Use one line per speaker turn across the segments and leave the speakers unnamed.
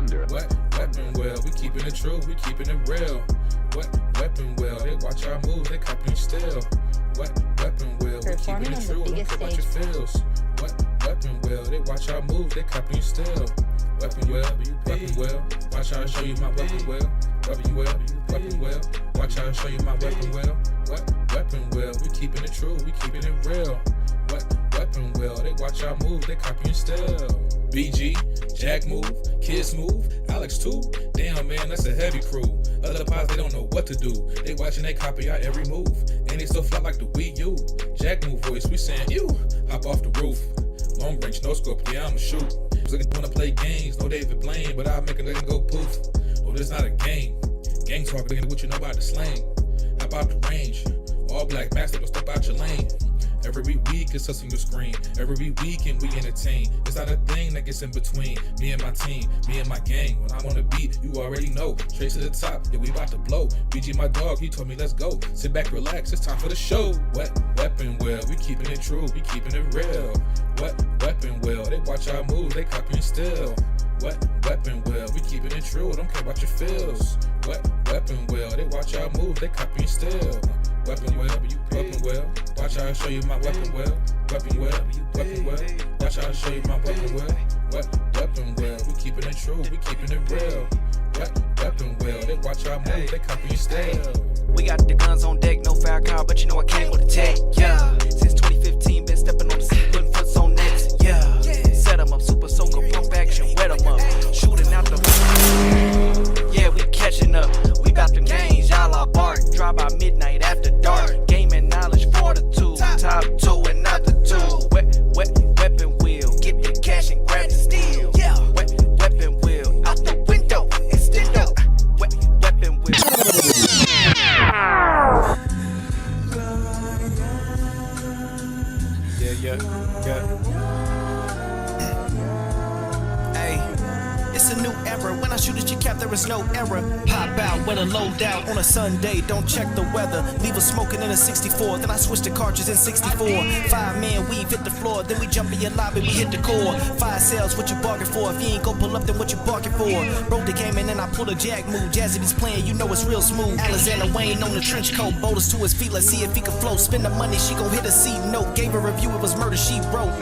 wonder.
What weapon will? We keeping it true, we keeping it real. What weapon will? They watch our moves, they copying still. What weapon will? We keeping it true, don't care about your feels. What weapon will? They watch our moves, they copying still. Weapon will, watch how I show you my weapon will. Weapon will, watch how I show you my weapon will. What weapon will? We keeping it true, we keeping it real. What weapon will? They watch our moves, they copying still. BG, Jack move, Kids move, Alex too. Damn man, that's a heavy crew. Other pods, they don't know what to do. They watching, they copy our every move. And they still fly like the Wii U. Jack move voice, we saying you. Hop off the roof. Long range, no scope, yeah, I'ma shoot. Looking wanna play games, no David Blaine, but I'll make a nigga go poof. Oh, this not a game. Gang talk, nigga, what you know about the slang? How about the range? All black master, don't step out your lane. Every week it's us on your screen. Every weekend we entertain. It's not a thing that gets in between me and my team, me and my gang. When I'm on the beat, you already know. Straight to the top, yeah, we about to blow. BG my dog, he told me let's go. Sit back, relax, it's time for the show. What weapon will? We keeping it true, we keeping it real. What weapon will? They watch our moves, they copying still. What weapon will? We keeping it true, don't care about your feels. What weapon will? They watch our moves, they copying still. Weapon will, watch how I show you my weapon will. Weapon will, watch how I show you my weapon will. What weapon will? We keeping it true, we keeping it real. What weapon will? They watch our moves, they copying still.
We got the guns on deck, no fire car, but you know I came with a tech, yeah. Since 2015, been stepping on the scene, putting foots on necks, yeah. Set them up, super soaker, pump action, wet them up. Shooting out the yeah, we catching up. We bout to gains, y'all are bark. Drop by midnight after dark. Game and knowledge, fortitude. Top two and not the two. Weapon wheel, get the cash and grab the steel. Yeah, weapon wheel, out the window, extendo. Weapon wheel. Yeah. Hey, it's a new era. When I shoot at your cap, there is no error. Pop out with a loadout on a Sunday. Don't check the weather. Leave us smoking in a 64. Then I switch to cartridge in 64. 5-man weave hit the floor. Then we jump in your lobby, we hit the core. 5 sales, what you bargain for? If you ain't go pull up, then what you bargain for? Broke the game and then I pull a jack move. Jazzy B's playing, you know it's real smooth. Alexander Wayne on the trench coat. Boulders to his feet, let's see if he can float. Spend the money, she gon' hit a C note. Gave a review, it was murder, she wrote.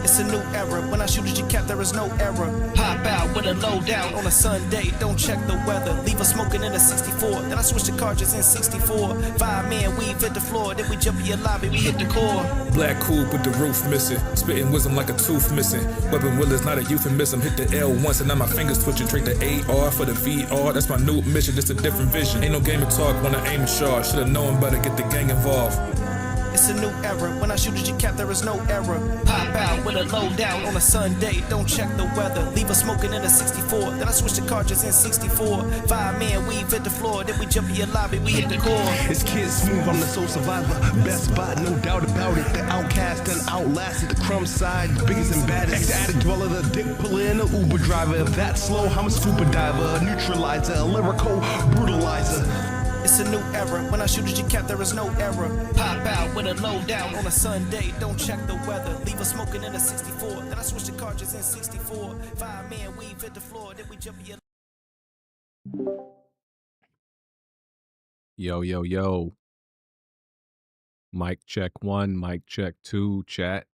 It's a new era. When I shoot at your cap, there is no error. Pop out with a loadout on a Sunday. Don't check the weather. Leave us smoking in a 64. Then I switch to cartridges in 64. 5-man weave hit the floor. Then we jump in your lobby, we hit the core.
Black coupe with the roof missing. Spitting wisdom like a tooth missing. Weapon will is not a euphemism. Hit the L once and now my fingers twitching. Trade the AR for the VR. That's my new mission, just a different vision. Ain't no game of talk when I aim and charge. Should've known better, get the gang involved.
It's a new era. When I shoot at your cap, there is no error. Pop out with a loadout on a Sunday. Don't check the weather. Leave us smoking in a 64. Then I switch to cartridges in 64. 5-man weave hit the floor. Then we jump in your lobby, we hit the core.
It's Kid Smooth, I'm the soul survivor. Best spot, no doubt about it. The outcast and outlasted the crumb side. Biggest and baddest. Ex-addict dweller, the dick puller, and the Uber driver. If that's slow, I'm a scuba diver. A neutralizer, a lyrical brutalizer.
It's a new era. When I shoot at your cap, there is no error. Pop out with a loadout on a Sunday. Don't check the weather. Leave us smoking in a 64. Then I switch to cartridges in 64. 5-man weave hit the floor. Then we jump in your...
Yo. Mic check 1, mic check 2, chat.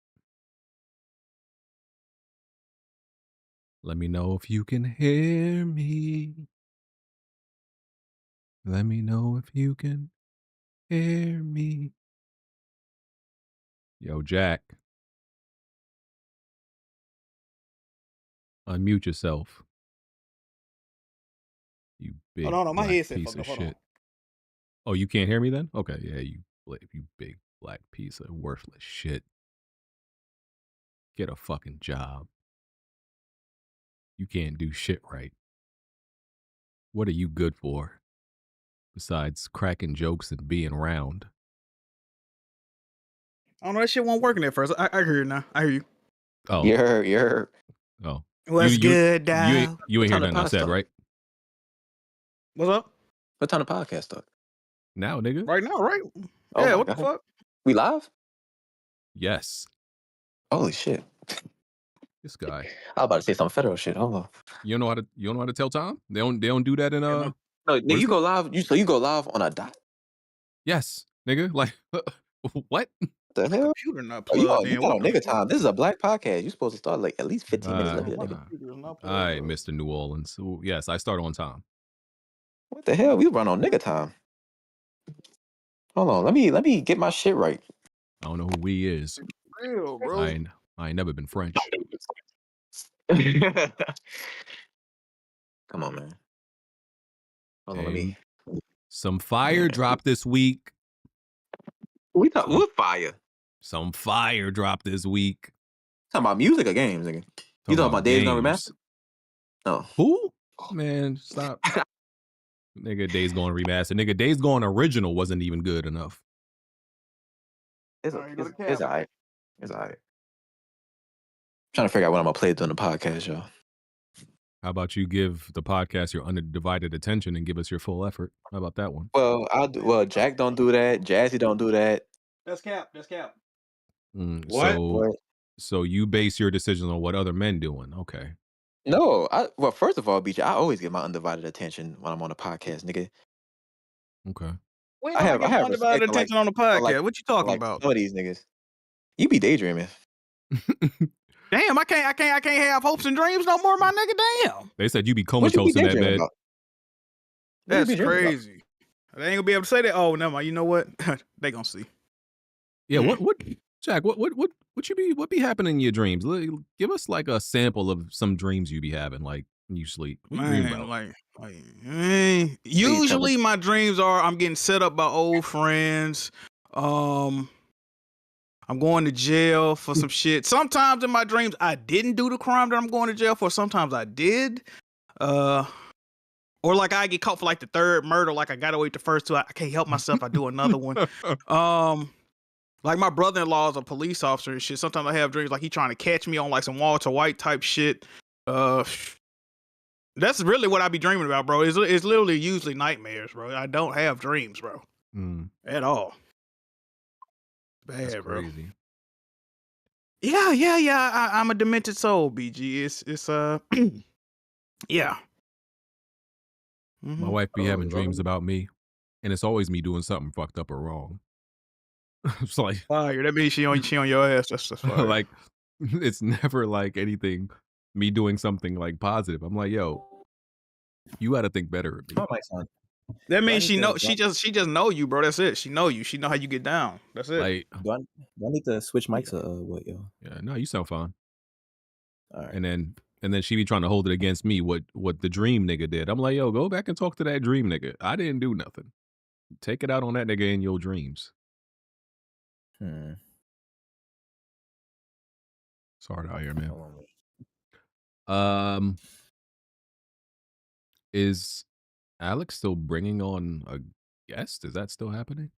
Let me know if you can hear me. Let me know if you can hear me. Yo, Jack. Unmute yourself. You big
Hold on, my
black
headset
piece
fucked
of
up. Hold
shit. Oh, you can't hear me then? Okay, yeah, you big black piece of worthless shit. Get a fucking job. You can't do shit right. What are you good for? Besides cracking jokes and being round.
I don't know, that shit wasn't working at first. I hear you now. I hear you.
Oh.
You're.
Oh.
What's good, dog?
You ain't hear nothing I said, right?
What's up?
What time of podcast start?
Now, nigga.
Right now, right?
Oh
yeah,
my
what
God.
the fuck?
We live?
Yes.
Holy shit.
This guy.
I was about to say some federal shit. Hold on.
You don't know how to tell time? They don't do that in
No,
what
nigga,
is
you
it?
go live. You go live on a dot.
Yes, nigga. Like what?
The hell?
Computer not
Oh, you
plugged in.
got
What
on
the
nigga
fuck?
time. This is a black podcast. You supposed to start like at least 15 minutes later,
My
nigga.
computer is not
All
plugged,
right,
bro.
Mr. New Orleans. So, yes, I start on time.
What the hell? We run on nigga time. Hold on. Let me get my shit right.
I don't know who we is.
Real, bro.
I ain't never been French.
Come on, man. Hold on,
Hey, some fire dropped this week.
What fire?
Some fire dropped this week.
Talking about music or games, nigga? You talking about Days Gone Remastered? No.
Who? Man, stop. Nigga, Days Gone Remastered. Nigga, Days Gone Original wasn't even good enough.
It's alright. It's alright. Trying to figure out what I'm gonna play during the podcast, y'all.
How about you give the podcast your undivided attention and give us your full effort? How about that one?
Well, Well, Jack don't do that. Jazzy don't do that.
That's cap. That's cap.
What?
So you base your decisions on what other men doing? Okay.
No, well, first of all, BJ, I always give my undivided attention when I'm on a podcast, nigga.
Okay.
We
I
don't
have
get undivided
respect for,
attention on the podcast. What you talking about?
Some of these niggas. You be daydreaming.
Damn, I can't have hopes and dreams no more, my nigga. Damn.
They said you be
What you be
comatose in that
daydreaming
bed.
about?
That's
be dreaming about?
crazy. They ain't gonna be able to say that. Oh, never mind. You know what? They gonna see.
Yeah, what Jack, what be happening in your dreams? Give us like a sample of some dreams you be having, like when you sleep. What you dream
Man,
about?
usually my dreams are I'm getting set up by old friends. I'm going to jail for some shit. Sometimes in my dreams I didn't do the crime that I'm going to jail for. Sometimes I did. Or like I get caught for like the third murder, like I got away with the first two. I can't help myself. I do another one. Like my brother-in-law is a police officer and shit. Sometimes I have dreams like he trying to catch me on like some Walter White type shit. That's really what I be dreaming about, bro. It's literally usually nightmares, bro. I don't have dreams, bro, at all. Bad,
That's
bro.
crazy.
Yeah. I'm a demented soul, BG. It's yeah.
My wife be having dreams about me, and it's always me doing something fucked up or wrong. It's like
Fire. That means she on your ass. That's fire.
like it's never like anything me doing something like positive. I'm like, yo, you got to think better of me.
Oh, my son.
That means she just know you, bro. That's it. She know you. She know how you get down. That's it.
Like,
Do I need to switch mics or what, yo?
yeah, no, you sound fine.
All right.
And then she be trying to hold it against me what the dream nigga did. I'm like, yo, go back and talk to that dream nigga. I didn't do nothing. Take it out on that nigga in your dreams. It's hard out here, man. Is Alex still bringing on a guest? Is that still happening?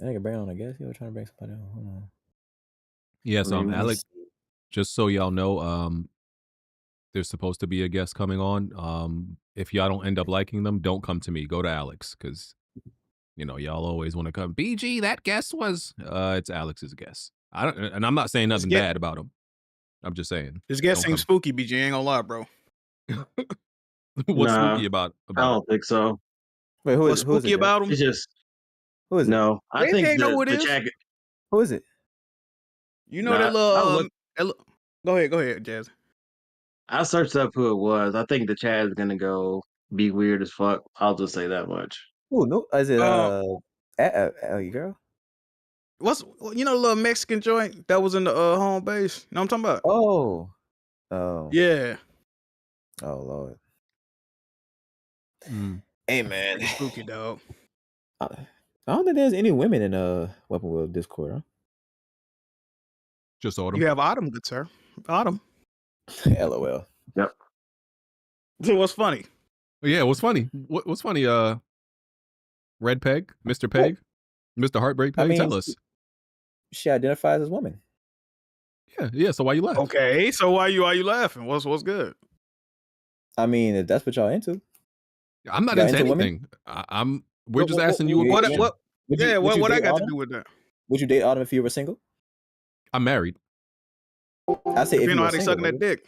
I think I bring on a guest. You were trying to bring somebody on. Hold on.
Yes, Alex. Just so y'all know, there's supposed to be a guest coming on. If y'all don't end up liking them, don't come to me. Go to Alex, because y'all always want to come. BG, that guest was. It's Alex's guest. And I'm not saying nothing bad about him. I'm just saying.
This guest seems spooky, BG. Ain't gonna lie, bro.
What's spooky about?
I don't think so.
Wait,
what's spooky about him?
It's just
who is it?
no. I think the chat.
Who is it?
You know that little. Go ahead, Jazz.
I searched up who it was. I think the chat is gonna go be weird as fuck. I'll just say that much.
Oh no, is it your girl?
What's the little Mexican joint that was in the home base? You know what I'm talking about?
Oh.
Yeah.
Oh Lord.
Hey man,
it's spooky, dog.
I don't think there's any women in Weapon Wheel Discord, huh?
Just Autumn.
You have Autumn, good sir. Autumn.
LOL.
Yep.
What's funny?
Yeah, what's funny? What's funny? Red Peg, Mr. Peg, Mr. Heartbreak Peg. Tell us.
She identifies as woman.
Yeah. So why you laugh?
Okay, so why you laughing? What's good?
I mean, if that's what y'all into.
I'm not into anything. We're just asking you a question.
What I got to do with that?
Would you date Autumn if you were single?
I'm married.
I say if
You
you
know
were
how they
single,
sucking that
nigga.
dick.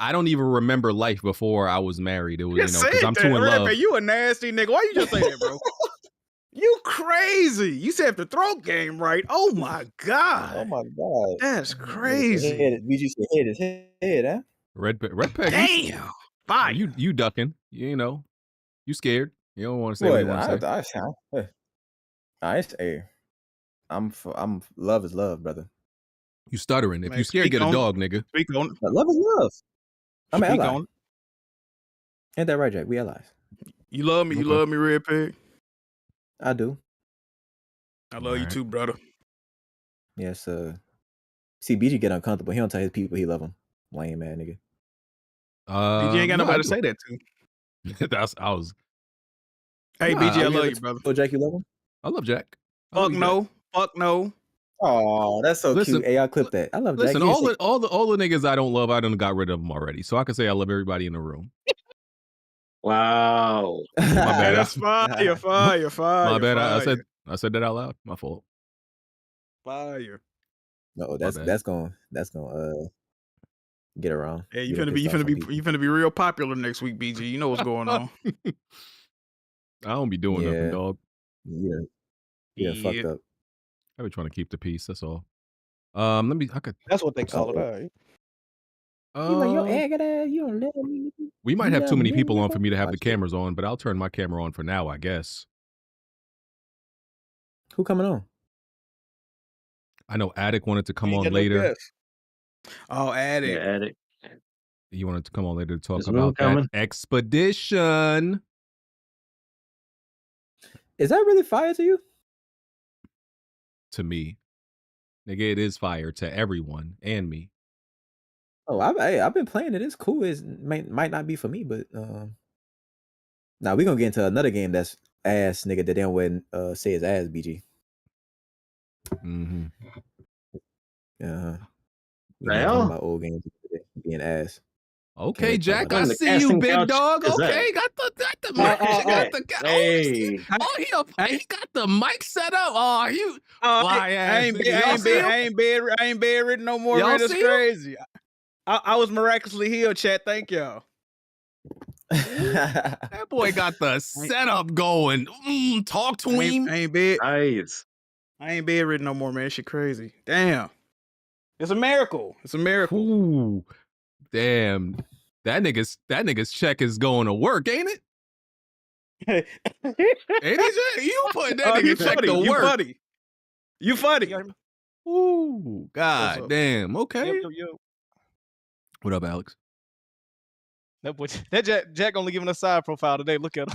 I don't even remember life before I was married. It was,
Just
because I'm too in
Red
love.
Pack, you a nasty nigga. Why you just say that, bro? You crazy. You said the throat game right. Oh my God.
Oh my God.
That's
Nigga said
crazy.
head- BG said head is head, huh?
Red Pack,
Damn. Fire.
you ducking. You scared. You don't want to say what
Boy,
you want to say.
I'm love is love, brother.
You stuttering. If
Man,
you scared, get a
speak on
dog, nigga.
Speak on it.
But love is love. I'm an
Speak
ally.
on it.
Ain't that right, Jack? We allies.
You love me. You
Okay.
love me, Red Pig.
I do.
I love you
Alright.
too, brother.
Yes, see, BG get uncomfortable. He don't tell his people he love them. Lame man, nigga.
BG ain't got
no,
nobody to say that to. Hey,
Nah,
BG, I
I
love you, brother.
Oh, Jack, you love him?
I love Jack. I love
Fuck
you,
no.
Jack.
Fuck no.
Oh, that's so
Listen,
cute. Hey, I'll clip that. I love
Listen,
Jack.
all the niggas I don't love, I done got rid of them already. So I can say I love everybody in the room.
Wow.
My bad.
Hey, that's fire, fire, fire.
My bad.
Fire.
I said that out loud. My fault.
Fire.
No,
bad.
that's gonna get around.
Hey, you
Get
finna
up
be
pissed off some people.
you finna be real popular next week, BG. You know what's going on.
I don't be doing nothing,
Yeah.
dog.
Yeah, fucked up.
I be trying to keep the peace. That's all. I could.
That's what they call it. All right.
You like your agate ass. You don't let me.
We might
You
have too
love
many
me,
people on
nigga?
for me to have the
Watch it.
cameras on, but I'll turn my camera on for now, I guess.
Who coming on?
I know Attic wanted to come
Ain't
on
got no
later.
guess.
Oh, Addict.
Yeah, addict.
He wanted to come on later to talk
There's one
about that
coming.
expedition.
Is that really fire to you?
To me, nigga, it is fire to everyone and me.
Oh, I've been playing it. It's cool. It might not be for me, but now we gonna get into another game that's ass nigga that damn wouldn't say his ass, BG.
Mm-hmm.
We're
The
not
hell?
talking about old games today, being ass.
Okay,
wait,
Jack,
talk
I
about
the
see you,
casting
big
couch
dog.
is that?
Okay, got the mic.
Hey.
He got the mic set up. Oh, you fly
I
ass
ain't
nigga.
bedridden no more.
Y'all
Man, that's
see him?
crazy. I was miraculously healed, chat. Thank y'all.
That boy got the setup going. Talk to him.
I ain't
Nice.
bedridden no more, man. Shit crazy. Damn. It's a miracle. It's a miracle.
Ooh, damn. That nigga's check is going to work, ain't it? Ain't it, Jack? You putting that
Oh, you
nigga check
funny.
to
You
work.
funny. You funny.
Ooh, god
up?
damn. Okay.
Yo.
What up, Alex?
That boy, that Jack only giving us side profile today. Look at him.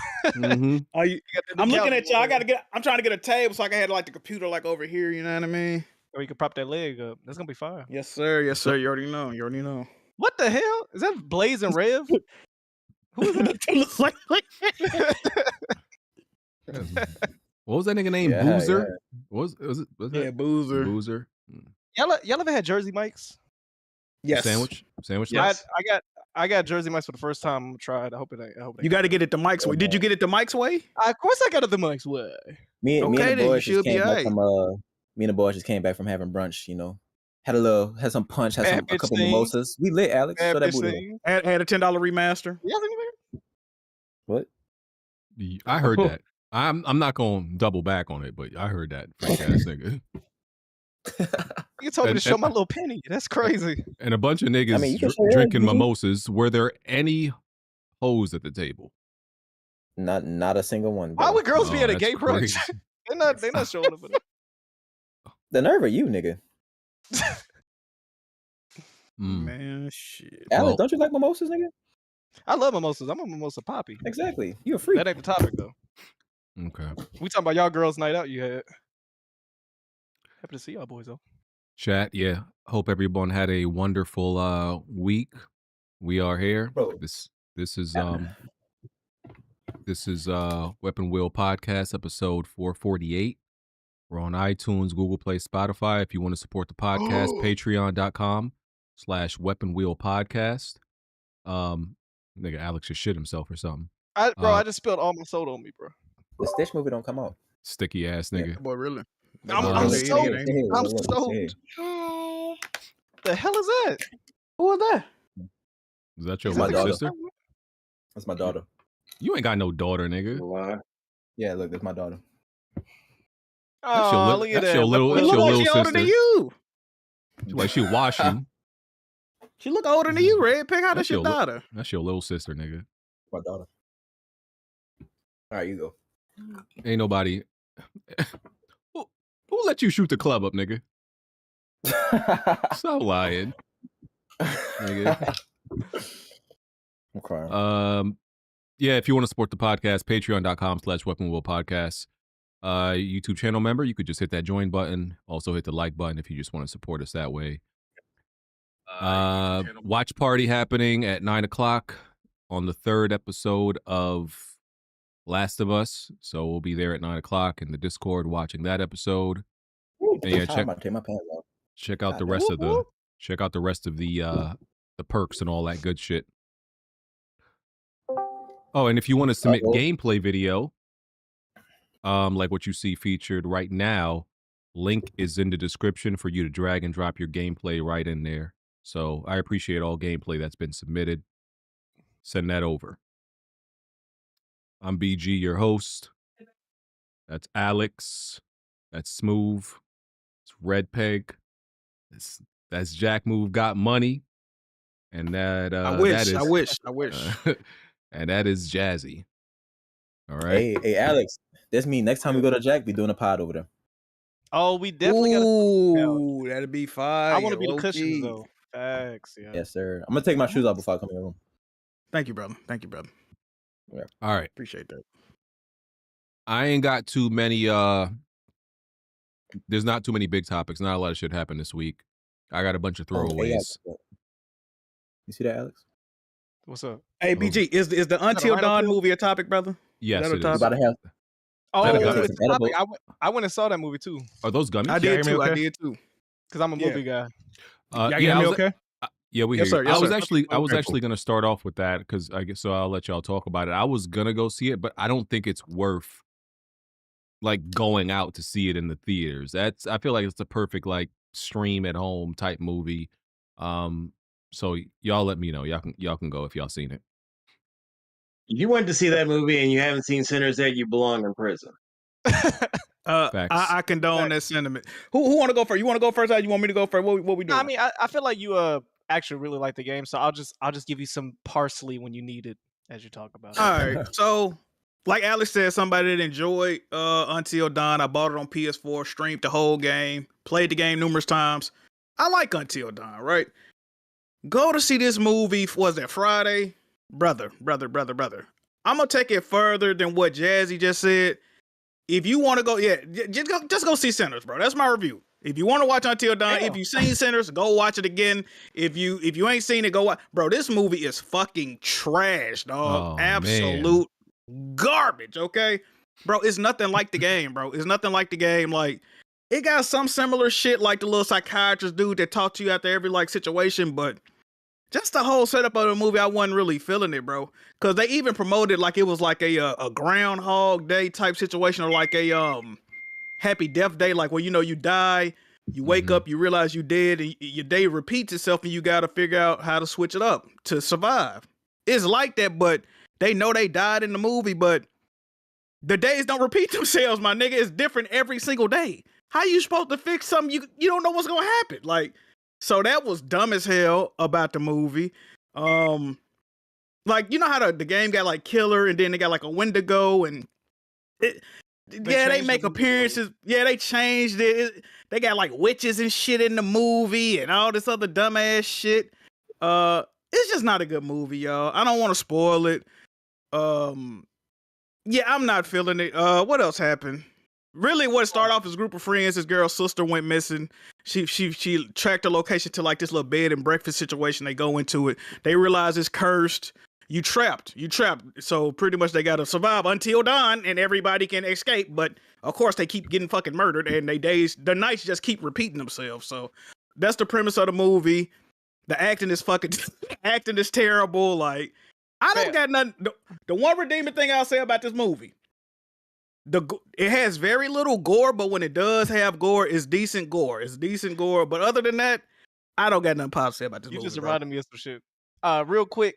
Mm-hmm.
I'm looking at y'all. I'm trying to get a table so I can have like the computer like over here. You know what I mean?
Or you can prop that leg up. That's gonna be fire.
Yes, sir. Yes, sir. You already know. You already know.
What the hell? Is that Blaze and Rev? Who is that?
What was that nigga name?
Yeah,
Boozer?
yeah.
Was it?
Yeah, Boozer.
Boozer.
Y'all ever had Jersey mics?
Yes.
Sandwich.
Yes.
I got Jersey mics for the first time. I'm tried. I hope it.
You got to get it the Mike's way. Did you get it the Mike's way?
Of course, I got it the mics way.
Me and
Okay,
the
then, you
boys just
should be
came back
alright.
from me and the boys just came back from having brunch. You know, had some punch, had
Bad
a
bitch
couple
thing.
mimosas. We lit, Alex.
Bad
Show that
bitch
booty.
thing.
Had a $10 remaster.
Y'all think of it?
What?
I heard that. I'm not gonna double back on it, but I heard that freak ass nigga.
You told me to
And-
show
and-
my little penny. That's crazy.
And a bunch of niggas
you can show
drinking
yours, BG.
mimosas. Were there any hoes at the table?
Not a single one.
Why
Bro.
would girls be
Oh,
at a
that's
gay brunch?
crazy.
They're not showing up.
The nerve of you, nigga.
Man, shit.
Alex,
Well-
don't you like mimosas, nigga?
I love mimosas. I'm a mimosa poppy.
Exactly. You a freak.
That ain't the topic though.
Okay.
We talking about y'all girls' night out. You had. Happy to see y'all boys though.
Chat, yeah. Hope everyone had a wonderful week. We are here.
Bro.
This is Weapon Wheel Podcast, episode 448. We're on iTunes, Google Play, Spotify. If you want to support the podcast, patreon.com/Weapon Wheel Podcast. Nigga Alex should shit himself or something.
I just spilled all my soda on me, bro.
The Stitch movie don't come out.
Sticky ass nigga.
Boy, really?
I'm
I'm
stoked.
Idiot, ain't he?
I'm
Look,
stoked. the hell is that?
Who was that?
Is that your
It's my
little
daughter.
sister?
That's my daughter.
You ain't got no daughter, nigga.
Why?
Yeah, look, that's my daughter.
That's your,
Oh, look at
that's
that.
your little,
It
that's
look
your
like
little
she older
sister.
than you.
Like she washing.
She look older than you, Red Pig. How
That's
does your
your li-
daughter?
That's your little sister, nigga.
My daughter. All right, you go.
Ain't nobody. Who let you shoot the club up, nigga? Stop lying, nigga.
Okay.
Yeah, if you want to support the podcast, patreon.com/weaponwheelpodcast. YouTube channel member, you could just hit that join button. Also hit the like button if you just want to support us that way. Watch party happening at 9:00 on the 3rd episode of Last of Us. So we'll be there at 9:00 in the Discord watching that episode. And yeah,
I'm about to take my pants off.
check out the
God
rest
damn.
of the the perks and all that good shit. Oh, and if you want to submit gameplay video, like what you see featured right now, link is in the description for you to drag and drop your gameplay right in there. So I appreciate all gameplay that's been submitted. Send that over. I'm BG, your host. That's Alex. That's Smooth. It's Red Peg. That's Jack Move Got Money. And that
I wish.
and that is Jazzy. All right.
Hey, Alex. That's me. Next time we go to Jack, we doing a pod over there.
Oh, we definitely got to.
Ooh, that'd be fine.
I want to be the cushions though. Facts, yeah.
Yes, sir. I'm gonna take my shoes off before I come in the room.
Thank you, brother.
Yeah.
All right.
Appreciate that.
I ain't got too many there's not too many big topics. Not a lot of shit happened this week. I got a bunch of throwaways.
You see that, Alex?
What's up?
Hey, BG, is the Until Dawn movie a topic, brother?
Yes,
that a
it is.
topic?
About to have.
Oh,
That a
it's
good-
a topic. I went and saw that movie too.
Are those gummies?
I did too. I did too.
Because I'm a movie guy.
Y'all
yeah,
hear
I
me
was,
okay?
yeah, we
Yes,
hear
sir.
you.
Yes,
I was
sir.
actually going to start off with that because I guess so. I'll let y'all talk about it. I was gonna go see it, but I don't think it's worth like going out to see it in the theaters. I feel like it's the perfect like stream at home type movie. So y'all let me know. Y'all can go if y'all seen it.
You went to see that movie and you haven't seen Sinners yet, you belong in prison.
I condone that sentiment. Who want to go first? You want to go first? Or you want me to go first? What we doing?
I mean, I feel like you actually really like the game, so I'll just give you some parsley when you need it as you talk about it.
All right. So, like Alex said, somebody that enjoyed Until Dawn. I bought it on PS4, streamed the whole game, played the game numerous times. I like Until Dawn, right? Go to see this movie. Was that Friday? Brother. I'm gonna take it further than what Jazzy just said. If you want to go, just go see Sinners, bro. That's my review. If you want to watch Until Dawn, if you've seen Sinners, go watch it again. If you ain't seen it, go watch. Bro, this movie is fucking trash, dog.
Oh,
Absolute garbage, okay? Bro, it's nothing like the game, bro. It's nothing like the game. Like, it got some similar shit like the little psychiatrist dude that talked to you after every like situation, but just the whole setup of the movie, I wasn't really feeling it, bro. Because they even promoted like it was like a Groundhog Day type situation, or like a Happy Death Day, like where you die, you wake up, you realize you dead, and your day repeats itself, and you got to figure out how to switch it up to survive. It's like that, but they know they died in the movie, but the days don't repeat themselves, my nigga. It's different every single day. How you supposed to fix something you don't know what's gonna happen? Like. So that was dumb as hell about the movie. Like, you know how the game got like killer and then they got like a Wendigo and they make appearances. Yeah, they changed it. They got like witches and shit in the movie and all this other dumbass shit. It's just not a good movie, y'all. I don't want to spoil it. Yeah, I'm not feeling it. What else happened? Really, what started off as a group of friends, this girl's sister went missing. She tracked her location to like this little bed and breakfast situation. They go into it. They realize it's cursed. You trapped. So pretty much they gotta survive until dawn and everybody can escape. But of course they keep getting fucking murdered and the nights just keep repeating themselves. So that's the premise of the movie. The acting is terrible. Like, I don't got nothing. The one redeeming thing I'll say about this movie. It has very little gore, but when it does have gore, it's decent gore. But other than that, I don't got nothing positive to say about this
You
movie,
just
bro.
reminded me of some shit. Real quick,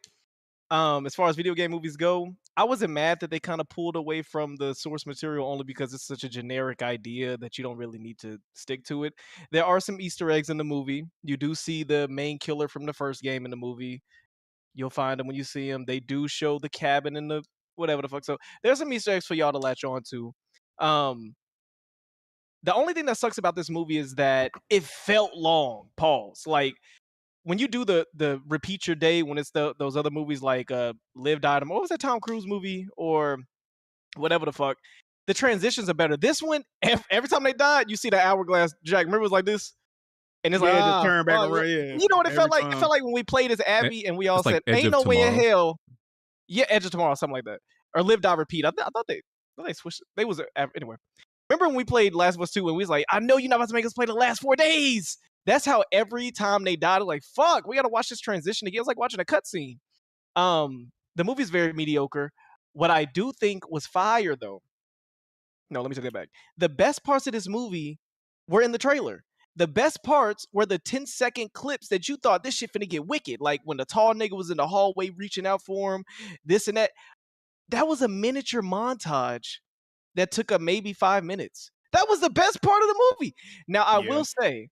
as far as video game movies go, I wasn't mad that they kind of pulled away from the source material only because it's such a generic idea that you don't really need to stick to it. There are some Easter eggs in the movie. You do see the main killer from the first game in the movie. You'll find them when you see them. They do show the cabin and the whatever the fuck. So there's some Easter eggs for y'all to latch on to. The only thing that sucks about this movie is that it felt long. Pause. Like when you do the repeat your day when it's those other movies like Live Died, what was that Tom Cruise movie or whatever the fuck, the transitions are better. This one, every time they died, you see the hourglass. Jack, remember it was like this, and it's like
just turn back around. Yeah,
you know what it felt like?
time.
It felt like when we played as Abby and we all
It's like
said,
Edge
"Ain't
of
no way in
Tomorrow.
hell." Yeah, Edge of Tomorrow, something like that, or Live Die Repeat. I thought they switched. They was anyway. Remember when we played Last of Us 2 and we was like, "I know you're not about to make us play the last 4 days." That's how every time they died, like, fuck, we gotta watch this transition again. It's like watching a cutscene. The movie's very mediocre. What I do think was fire, though. No, let me take that back. The best parts of this movie were in the trailer. The best parts were the 10-second clips that you thought this shit finna get wicked. Like when the tall nigga was in the hallway reaching out for him, this and that. That was a miniature montage that took up maybe 5 minutes. That was the best part of the movie. Now, I will say,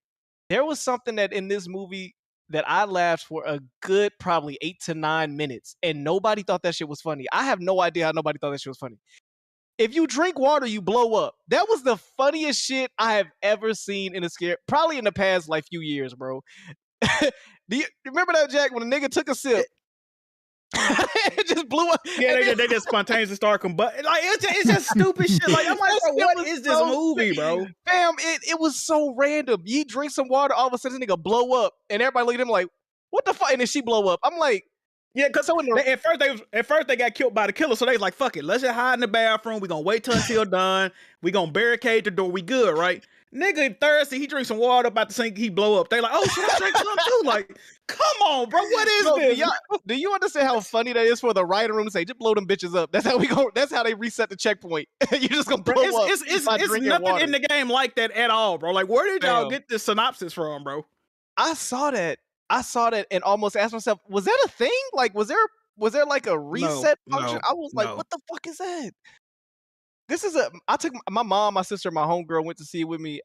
there was something that in this movie that I laughed for a good probably 8 to 9 minutes, and nobody thought that shit was funny. I have no idea how nobody thought that shit was funny. If you drink water, you blow up. That was the funniest shit I have ever seen in a scare, probably in the past like few years, bro. Do you remember that, Jack, when a nigga took a sip? It just blew up.
Yeah, they just spontaneously start combusting. Like it's just stupid shit. Like I'm like, bro, what is this movie, bro?
Fam, it was so random. You drink some water, all of a sudden, this nigga blow up, and everybody look at him like, "What the fuck?" And then she blow up. I'm like,
yeah, because at first they got killed by the killer, so they was like, "Fuck it, let's just hide in the bathroom. We gonna wait till until done. We gonna barricade the door. We good, right?" Nigga thirsty, he drinks some water about to sink, he blow up. They like, "Oh, should I drink some too?" Like, come on, bro, what is this?
Do you understand how funny that is for the writer room to say, "Just blow them bitches up"? That's how we go. That's how they reset the checkpoint. You just gonna blow up.
It's nothing
water
in the game like that at all, bro. Like, where did y'all get this synopsis from, bro?
I saw that and almost asked myself, was that a thing? Like, was there like a reset function? I was like, what the fuck is that? I took my mom, my sister, my homegirl went to see it with me.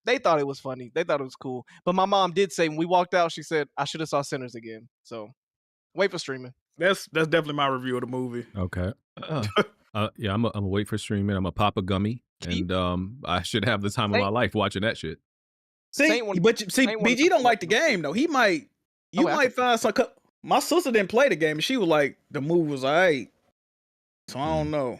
They thought it was funny. They thought it was cool. But my mom did say when we walked out, she said, I should have saw Sinners again. So wait for streaming.
That's definitely my review of the movie.
Okay. Yeah, I'm gonna wait for streaming. I'm gonna pop a gummy, and I should have the time of my life watching that shit.
BG don't like the game though. He might, might find some. My sister didn't play the game, and she was like, the movie was alright. So I don't know.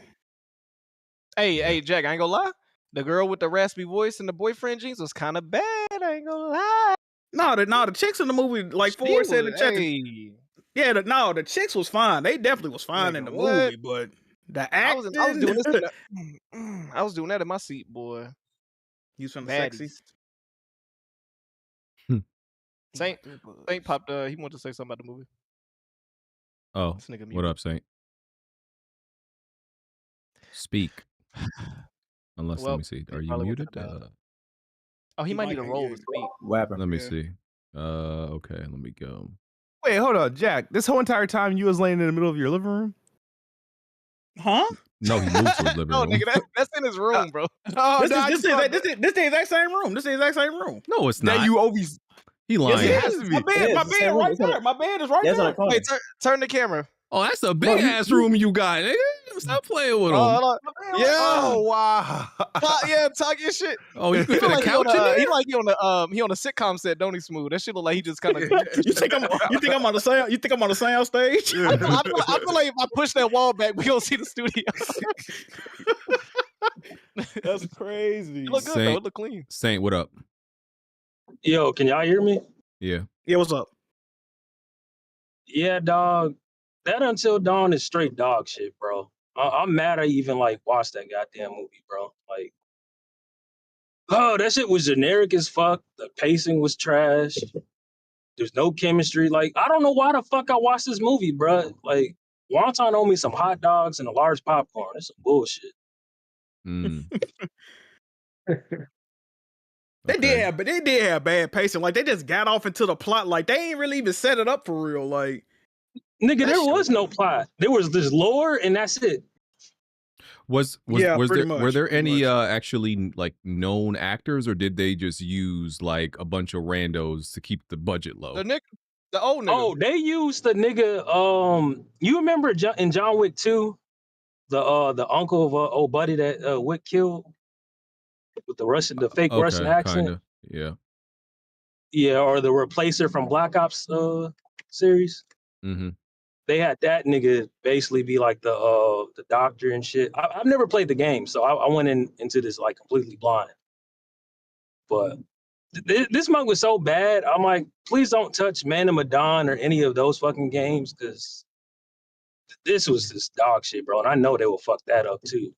Hey, Jack, I ain't gonna lie. The girl with the raspy voice and the boyfriend jeans was kind of bad. I ain't gonna lie.
No, the chicks in the movie, like Ford said in the chat. Yeah, the chicks was fine. They definitely was fine in the movie, but the acting.
I was doing this. I was doing that in my seat, boy.
You feeling sexy?
Saint popped. He wanted to say something about the movie.
Oh, what up, Saint? Speak. Unless, let me see. Are you muted?
He might need a roll to speak.
Let me see. Okay, let me go.
Wait, hold on, Jack. This whole entire time you was laying in the middle of your living room?
Huh?
No, he moved to his living room.
No, nigga, that's in his room, bro.
This the exact same room. This is the exact same room.
No, it's not.
That you always.
He lying.
Yes, it has to be. My bed right there. My bed is right there.
Wait, turn the camera.
Oh, that's a big ass room you got, nigga. Stop playing with him.
Yeah.
Wow.
Talk your shit.
Oh, you can fit a couch in there?
He like he on the sitcom set, don't he? Smooth. That shit look like he just kind of.
You think I'm on the sound? You think I'm on the sound stage?
I feel like if I push that wall back, we gonna see the studio.
That's crazy.
It look good though. It look clean.
Saint, what up?
Yo, can y'all hear me?
Yeah.
Yeah, what's up?
Yeah, dog. That Until Dawn is straight dog shit, bro. I'm mad I even like watched that goddamn movie, bro. Like, oh, that shit was generic as fuck. The pacing was trash. There's no chemistry. Like, I don't know why the fuck I watched this movie, bro. Like, Wonton owe me some hot dogs and a large popcorn. That's some bullshit.
They did have bad pacing. Like they just got off into the plot. Like they ain't really even set it up for real. Like
nigga, there was no plot. There was this lore, and that's it.
Were there any
much.
actually like known actors, or did they just use like a bunch of randos to keep the budget low?
The old nigga.
Oh, they used the nigga. You remember in John Wick 2, the uncle of old buddy that Wick killed with the fake Russian accent?
Kinda, yeah.
Yeah, or the replacer from Black Ops series.
Mm-hmm.
They had that nigga basically be like the doctor and shit. I've never played the game, so I went into this like completely blind. But this mug was so bad. I'm like, please don't touch Man of Medan or any of those fucking games, because this was just dog shit, bro. And I know they will fuck that up too.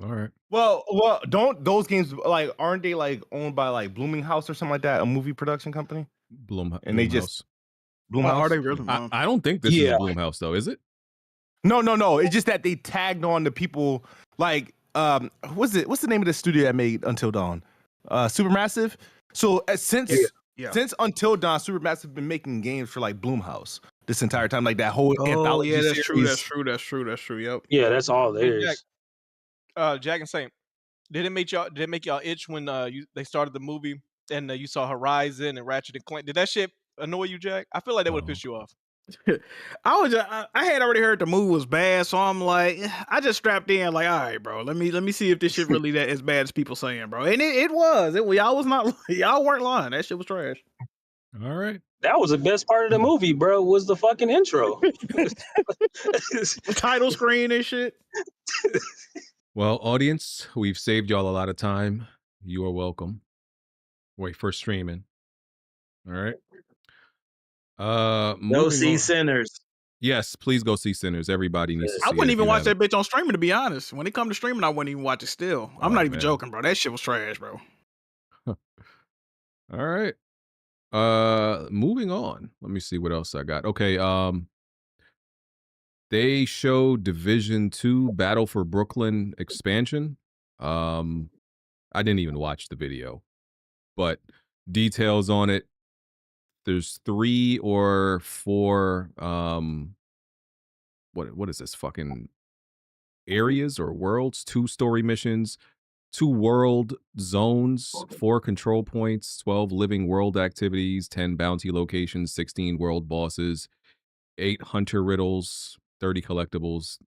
All right.
Well, don't those games like aren't they like owned by like Blooming House or something like that, a movie production company?
And they just
Bloomhouse.
Are they really?
I don't think this is a Bloomhouse though, is it?
No. It's just that they tagged on the people like what's the name of the studio that made Until Dawn? Supermassive. So since Until Dawn, Supermassive been making games for like Bloomhouse this entire time, like that whole anthology.
Yeah, that's
series.
true. Yep.
Yeah, that's all there is.
Jack and Saint, did it make y'all itch when they started the movie and you saw Horizon and Ratchet and Clank? Did that shit annoy you, Jack? I feel like that would have pissed you off.
I had already heard the movie was bad, so I'm like, I just strapped in, like, all right, bro, let me see if this shit really that as bad as people saying, bro. And it was. Y'all weren't lying. That shit was trash.
All right.
That was the best part of the movie, bro. Was the fucking intro,
title screen and shit.
Well, audience, we've saved y'all a lot of time. You are welcome. Wait for streaming. All right.
Go see Sinners.
Yes, please go see Sinners. Everybody needs to see it.
I wouldn't even watch that bitch on streaming, to be honest. When it come to streaming, I wouldn't even watch it still. I'm not even joking, bro. That shit was trash, bro.
All right. Moving on. Let me see what else I got. Okay, they showed Division 2 Battle for Brooklyn expansion. I didn't even watch the video, but details on it. There's 3 or 4 what is this fucking areas or worlds, 2 story missions, 2 world zones, 4 control points, 12 living world activities, 10 bounty locations, 16 world bosses, 8 hunter riddles, 30 collectibles,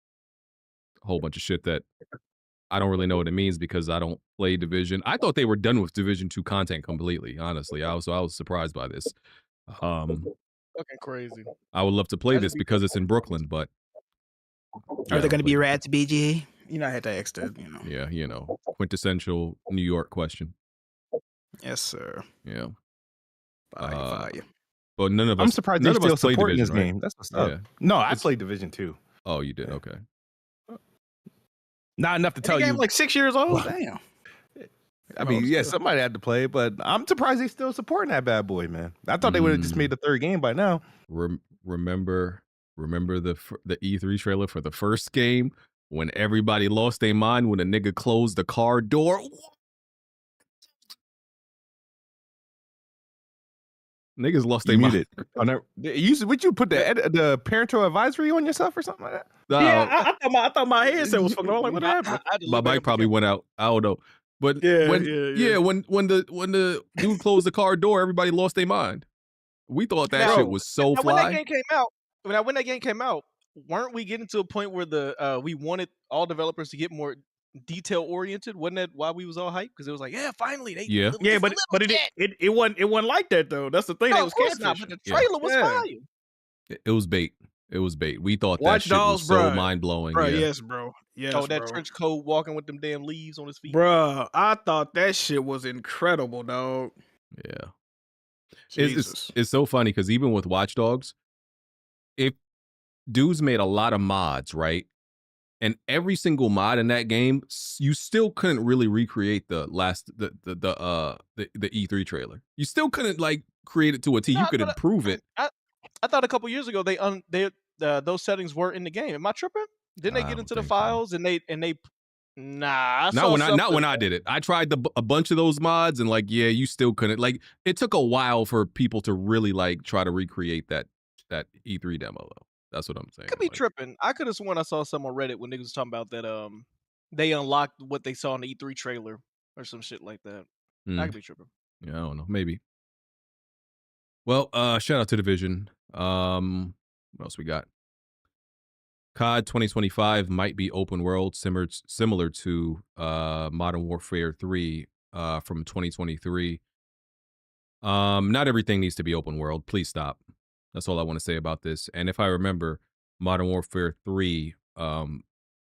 a whole bunch of shit that I don't really know what it means because I don't play Division. I thought they were done with Division 2 content completely, honestly. I was surprised by this.
Fucking crazy.
I would love to play this because it's in Brooklyn, but
are they going to be rats, BG? You know, I had to ask that, you know.
Yeah, you know, quintessential New York question.
Yes, sir.
Yeah.
Fire.
But none of us.
I'm surprised they're still supporting this game.
Right?
That's what's up. Yeah. No, I played Division 2.
Oh, you did? Okay.
Not enough to tell you.
Like 6 years old? Damn.
I mean, yeah, somebody had to play, but I'm surprised they still supporting that bad boy, man. I thought they would have just made the 3rd game by now.
Remember the E3 trailer for the first game when everybody lost their mind when a nigga closed the car door? Niggas lost their mind.
Would you put the parental advisory on yourself or something like that?
Yeah, I thought my headset was fucking. Like, what happened?
My mic probably went out. I don't know. But when the dude closed the car door, everybody lost their mind. We thought that shit was so fly.
When that game came out, weren't we getting to a point where we wanted all developers to get more detail oriented? Wasn't that why we was all hyped? Because it was like, yeah, finally they
but it wasn't like that though. That's the thing.
No,
that was
of course not. But the trailer was fire.
It was bait. It was bait. We thought
Watch
that shit
Dogs,
was so mind blowing.
Bro, yes, bro. Yes,
that trench coat walking with them damn leaves on his feet.
Bro, I thought that shit was incredible, dog.
Yeah. It's so funny because even with Watch Dogs, if dudes made a lot of mods, right? And every single mod in that game, you still couldn't really recreate the E3 trailer. You still couldn't like create it to a T. You could improve it.
I thought a couple years ago those settings were in the game. Am I tripping? Didn't they get into the files and they Nah,
Not when I did it. I tried a bunch of those mods, and like, yeah, you still couldn't. Like, it took a while for people to really like try to recreate that E3 demo though. That's what I'm saying.
Could be
like,
tripping. I could have sworn I saw some on Reddit when niggas was talking about that. They unlocked what they saw in the E3 trailer or some shit like that. I could be tripping.
Yeah, I don't know. Maybe. Well, shout out to Division. What else we got? COD 2025 might be open world, similar to Modern Warfare 3 from 2023. Not everything needs to be open world. Please stop. That's all I want to say about this. And if I remember, Modern Warfare 3 in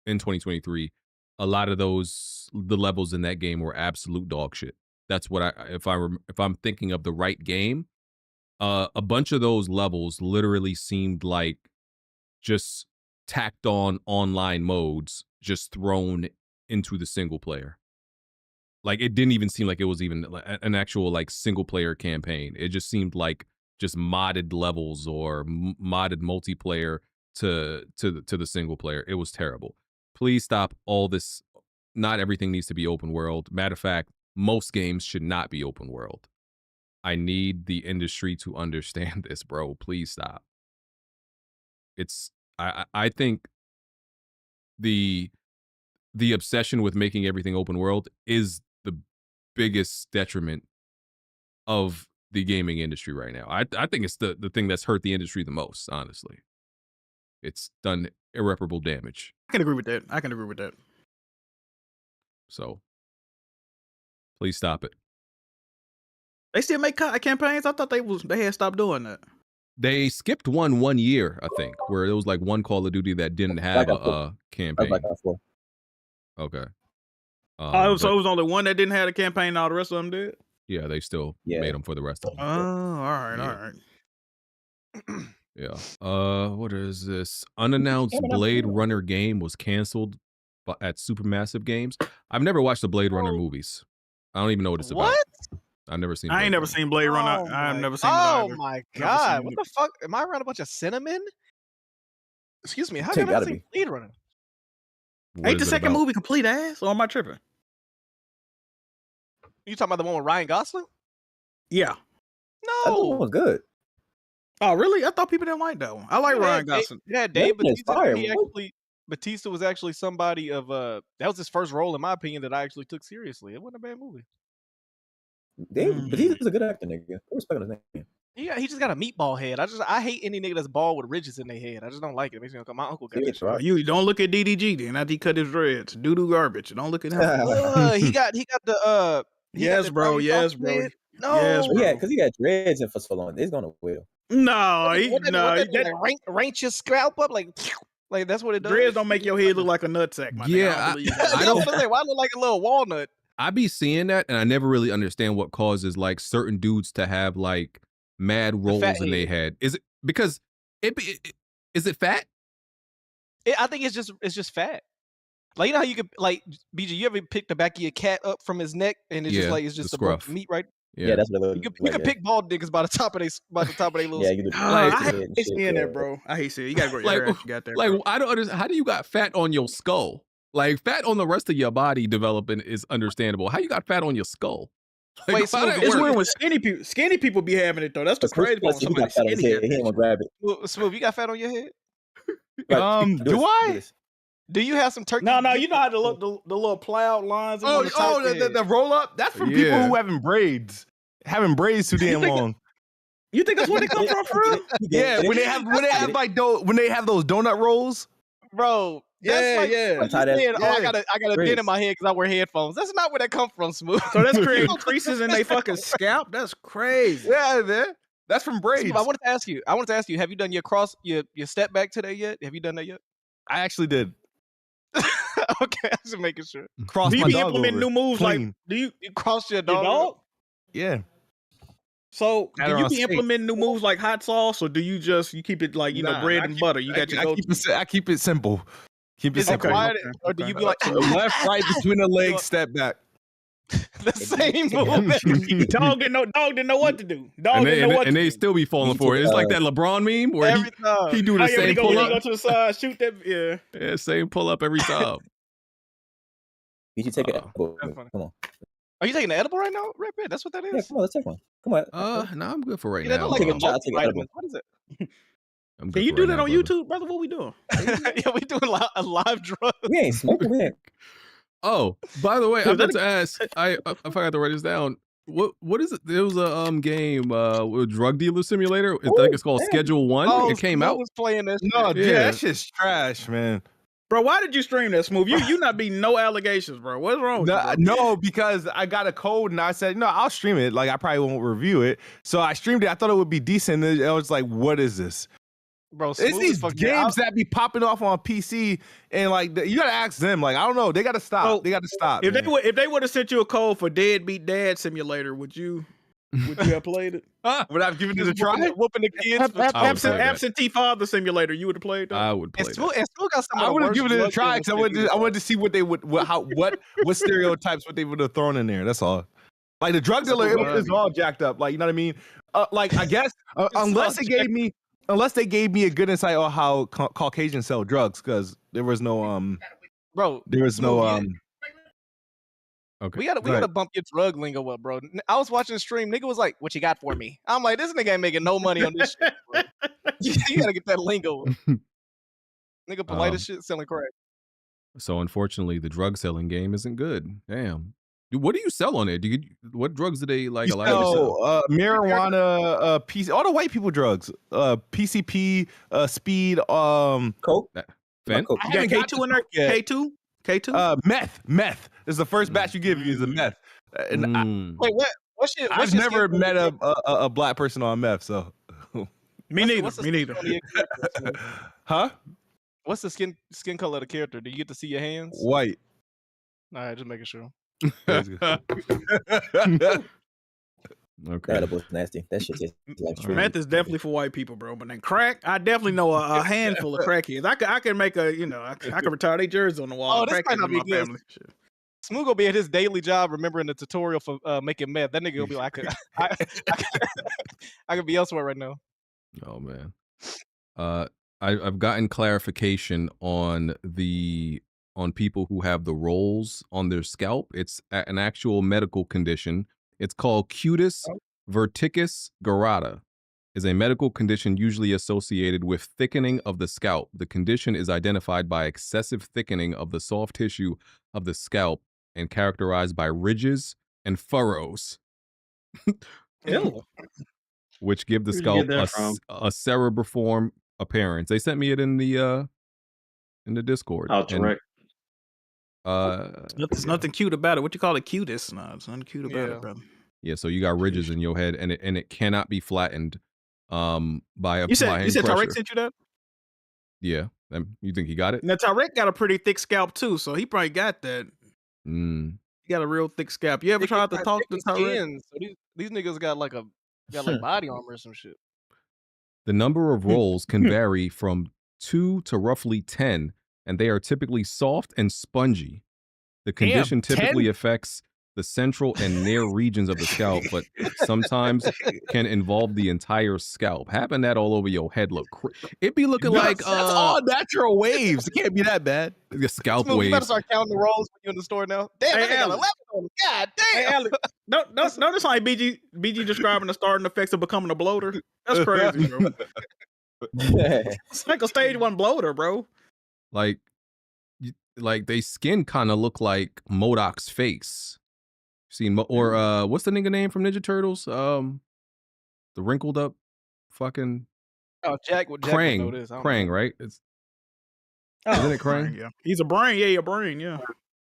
2023, a lot of the levels in that game were absolute dog shit. That's what if I'm thinking of the right game, a bunch of those levels literally seemed like just tacked on online modes just thrown into the single player. Like, it didn't even seem like it was even an actual like single player campaign. It just seemed like just modded levels or modded multiplayer to the single player. It was terrible. Please stop all this. Not everything needs to be open world. Matter of fact, most games should not be open world. I need the industry to understand this, bro. Please stop. I think the obsession with making everything open world is the biggest detriment of the gaming industry right now. I think it's the thing that's hurt the industry the most, honestly. It's done irreparable damage.
I can agree with that.
So please stop it.
They still make campaigns? I thought they had stopped doing that.
They skipped one year, I think, where it was like one Call of Duty that didn't have a campaign. Okay.
So it was only one that didn't have a campaign, and all the rest of them did?
Yeah, they still made them for the rest of them.
Oh, all right.
Yeah. What is this? Unannounced Blade Runner game was canceled at Supermassive Games. I've never watched the Blade Runner movies. I don't even know what it's about. I've never seen.
I ain't never seen Blade Runner. I've never seen it either.
Oh my god! What the fuck? Am I around a bunch of cinnamon? Excuse me. How can I see Blade Runner?
Ain't the second movie complete ass? Or am I tripping?
You talking about the one with Ryan Gosling?
Yeah.
That one was good.
Oh really? I thought people didn't like that one. I like Ryan Gosling.
Yeah, Dave Batista was actually somebody of that was his first role, in my opinion, that I actually took seriously. It wasn't a bad movie.
Batista's a good actor, nigga. I respect his name.
Yeah, he just got a meatball head. I hate any nigga that's bald with ridges in their head. I just don't like it. It makes me my uncle got that.
Right. You don't look at DDG then. After he cut his dreads, doo garbage. Don't look at him.
he got the
Yes, bro.
No,
yeah, because he got dreads in for so long. It's gonna wait.
No,
rank your scalp up like that's what it does.
Dreads don't make your head look like a nutsack.
Yeah,
I don't feel like why I look like a little walnut.
I be seeing that, and I never really understand what causes like certain dudes to have like mad rolls in their head. Is it because is it fat?
I think it's just fat. Like, you know how you could like BG, you ever pick the back of your cat up from his neck and it's just like it's just a bunch of meat, right?
Yeah, that's what
you could pick bald niggas by the top of their little.
Yeah, you do.
I hate seeing that, bro. I hate seeing it. You gotta go your ass. You got there.
Like, I don't understand. How do you got fat on your skull? Like, fat on the rest of your body developing is understandable. How you got fat on your skull? Like,
wait, so it's weird when skinny people be having it though. That's the crazy part. Somebody skinny.
He ain't gonna grab it.
Smooth, you got fat on your head?
Do I?
Do you have some turkey?
No, you know how to look the little plowed lines.
The roll up. That's for people who having braids. Having braids too damn long.
You think that's where they come from, for real?
Yeah, when they have when they have those donut rolls,
bro.
Yeah.
Saying, I got a dent in my head because I wear headphones. That's not where that comes from, Smooth.
So that's creating creases in they fucking scalp. That's crazy.
Yeah, man. That's from braids.
Smooth, I wanted to ask you. Have you done your step back today yet? Have you done that yet?
I actually did.
Okay, I'm just making sure.
Do you be implementing new moves?
Clean.
Like, do you
cross your dog?
Yeah.
So do you be implementing new moves like hot sauce, or do you keep it like bread and butter? You got your
I keep it simple. Keep it simple.
Or do you be like
left, right, between the legs, step back?
The same move.
Dog didn't know what to do.
And they still be falling for it. It's like that LeBron meme where he do the same pull up.
Go to the side, shoot that. Yeah,
same pull up every time.
BG, take it.
That's funny.
Come on.
Are you taking the edible right now, Red Pit? That's what that is.
Yeah, come on, let's take one. Come on.
No, I'm good for right
Yeah,
now.
like
Take a shot, take an edible.
what is it?
I'm
Can
good
you
for
do
right
that
now,
on
brother.
YouTube, brother? What we doing?
Yeah, we doing a live drug.
We ain't smoking. We ain't.
Oh, by the way, I
Is that
meant to ask. I forgot to write this down. What is it? There was a game with drug dealer simulator. I think it's called
damn.
Schedule 1.
Oh,
It came
Smo
out.
was playing that shit.
No,
Yeah.
yeah, that shit's trash, man.
Bro, why did you stream that, Smooth? You not being no allegations, bro. What's wrong with you, bro?
No, because I got a code and I said, no, I'll stream it. Like, I probably won't review it. So I streamed it. I thought it would be decent. And I was like, what is this?
Bro,
It's
Smooth
these
is fucking
games that be popping off on PC, and like you gotta ask them. Like, I don't know, they gotta stop.
So,
They gotta stop.
If
man.
they would have sent you a code for Deadbeat Dad Simulator, would you have played it?
Would I have given it a try?
whooping the kids.
I would play that.
Absentee Father Simulator, you would have played that?
I would play
And
that.
Smooth got some of
I
the
would have
worst
given it a
drug
try because
dealers
I wanted to see what they would what stereotypes what they would have thrown in there. That's all. Like the drug dealer, it was all jacked up. Like, you know what I mean? Like, I guess unless they gave me a good insight on how Caucasians sell drugs, because there was no
Bro,
there was no
Okay.
we gotta bump your drug lingo up, bro. I was watching the stream. Nigga was like, "What you got for me?" I'm like, "This nigga ain't making no money on this shit, bro." You gotta get that lingo up. Nigga polite as shit selling crack.
So unfortunately, the drug selling game isn't good. Damn. What do you sell on it? What drugs do they like allow you to sell?
marijuana, PC, all the white people drugs, PCP, speed,
Coke.
Fent?
Coke.
You got K2 in there? K2? K2?
meth is the first batch you give you is a meth. And
Wait, what shit?
I've never met a black person on meth, so
Me neither.
huh?
What's the skin color of the character? Do you get to see your hands?
White.
All right, just making sure.
Okay.
That was nasty. That shit tastes like true.
Meth is definitely for white people, bro. But then crack, I definitely know a handful of crackheads. I can make I can retire their jersey on the wall.
Oh, this might not be good.
Family. Shit.
Smooth gonna be at his daily job remembering the tutorial for making meth. That nigga gonna be like, I could be elsewhere right now.
Oh man. I've gotten clarification on people who have the rolls on their scalp. It's an actual medical condition. It's called cutis verticus gyrata. Is a medical condition usually associated with thickening of the scalp. The condition is identified by excessive thickening of the soft tissue of the scalp and characterized by ridges and furrows, which give the scalp a cerebriform appearance. They sent me it in the Discord.
Oh, correct.
There's nothing cute about it. What you call it? Cutest? No, it's nothing cute about it, brother.
Yeah, so you got ridges in your head, and it cannot be flattened by applying pressure.
You said Tarek sent you that?
Yeah, you think he got it?
Now Tarek got a pretty thick scalp too, so he probably got that.
Mm.
He got a real thick scalp. You ever tried to talk to Tarek?
So these niggas got like body armor or some shit.
The number of rolls can vary from 2 to roughly 10, and they are typically soft and spongy. The condition typically affects the central and near regions of the scalp, but sometimes can involve the entire scalp. Having that all over your head it be looking like
that's all natural waves. It can't be that bad.
The scalp
Smooth,
waves.
you better start counting the rolls when you in the store now. Damn,
Hey,
that nigga got
Alex.
11 on him. God damn.
Hey, Alex, notice how BG describing the starting effects of becoming a bloater. That's crazy, bro. It's like a stage 1 bloater, bro.
Like they skin kind of look like MODOK's face. Seen or what's the nigga name from Ninja Turtles? The wrinkled up fucking
Jack would know
Krang.
this. I don't
Krang,
know.
right? Isn't it Krang?
Yeah, he's a brain. Yeah, a brain. Yeah.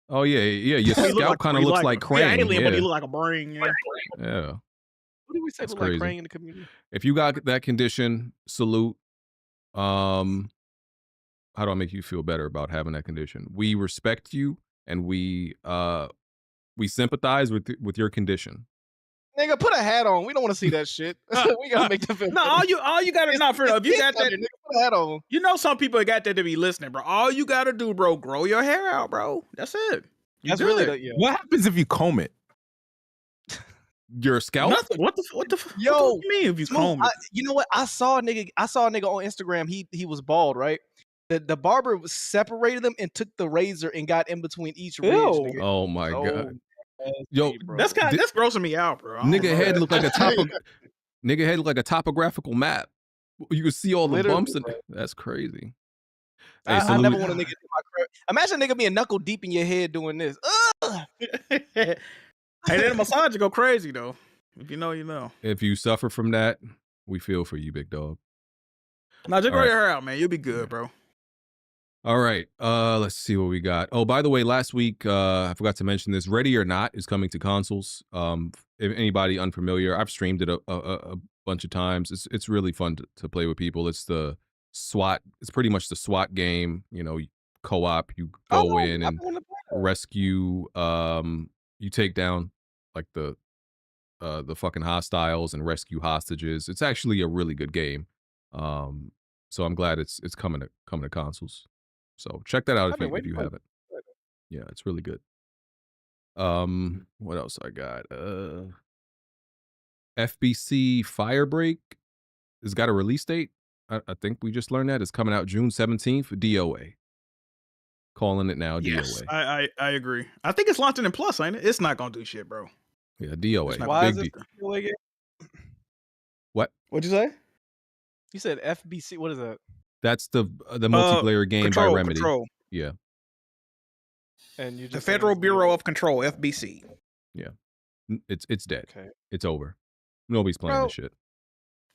Oh yeah. Your
He look
scalp kind of looks like Krang.
Yeah, alien, but he
Yeah.
look like a brain. Yeah.
Yeah.
What do we say
That's
look like
crazy.
Krang in the community?
If you got that condition, salute. How do I make you feel better about having that condition? We respect you, and we sympathize with your condition.
Nigga, put a hat on. We don't want to see that shit. We gotta make them feel
No, all you gotta not for if you got that.
Nigga, put a hat on.
You know, some people got that to be listening, bro. All you gotta do, bro, grow your hair out, bro. That's it.
That's really the, yeah.
What happens if you comb it?
Your scalp?
Nothing. What the
Yo,
what do you mean if you
Smooth,
comb it?
you know what? I saw a nigga on Instagram. He was bald, right? The barber separated them and took the razor and got in between each ridge.
Ew.
Nigga.
Oh my
So
god.
nasty,
Yo,
bro.
That's grossing me out, bro. I don't
nigga
know.
head looked like a nigga head looked like a topographical map. You could see all the
Literally,
bumps and
bro.
that's crazy.
I
Hey,
never want a nigga do my crib. Imagine a nigga being knuckle deep in your head doing this. Ugh!
Hey, that massage go crazy though. If you know, you know.
If you suffer from that, we feel for you, big dog.
Now just
All
grow
right.
your hair out, man. You'll be good, bro.
All right. Let's see what we got. Oh, by the way, last week I forgot to mention this. Ready or Not is coming to consoles. If anybody unfamiliar, I've streamed it a bunch of times. It's really fun to play with people. It's the SWAT. It's pretty much the SWAT game. You know, co-op. You go in and rescue. You take down like the fucking hostiles and rescue hostages. It's actually a really good game. So I'm glad it's coming to consoles. So check that out if you haven't. Yeah, it's really good. What else I got? FBC Firebreak has got a release date. I think we just learned that. It's coming out June 17th. DOA. Calling it now.
Yes,
DOA.
I agree. I think it's launching in Plus, ain't it? It's not gonna do shit, bro.
Yeah, DOA.
Why is
Big
it DOA game?
What?
What'd you say? You said FBC. What is that?
That's the multiplayer game by Remedy.
Control.
Yeah.
And you
The
just
Federal Bureau of Control, FBC.
Yeah. It's dead.
Okay.
It's over. Nobody's playing this shit.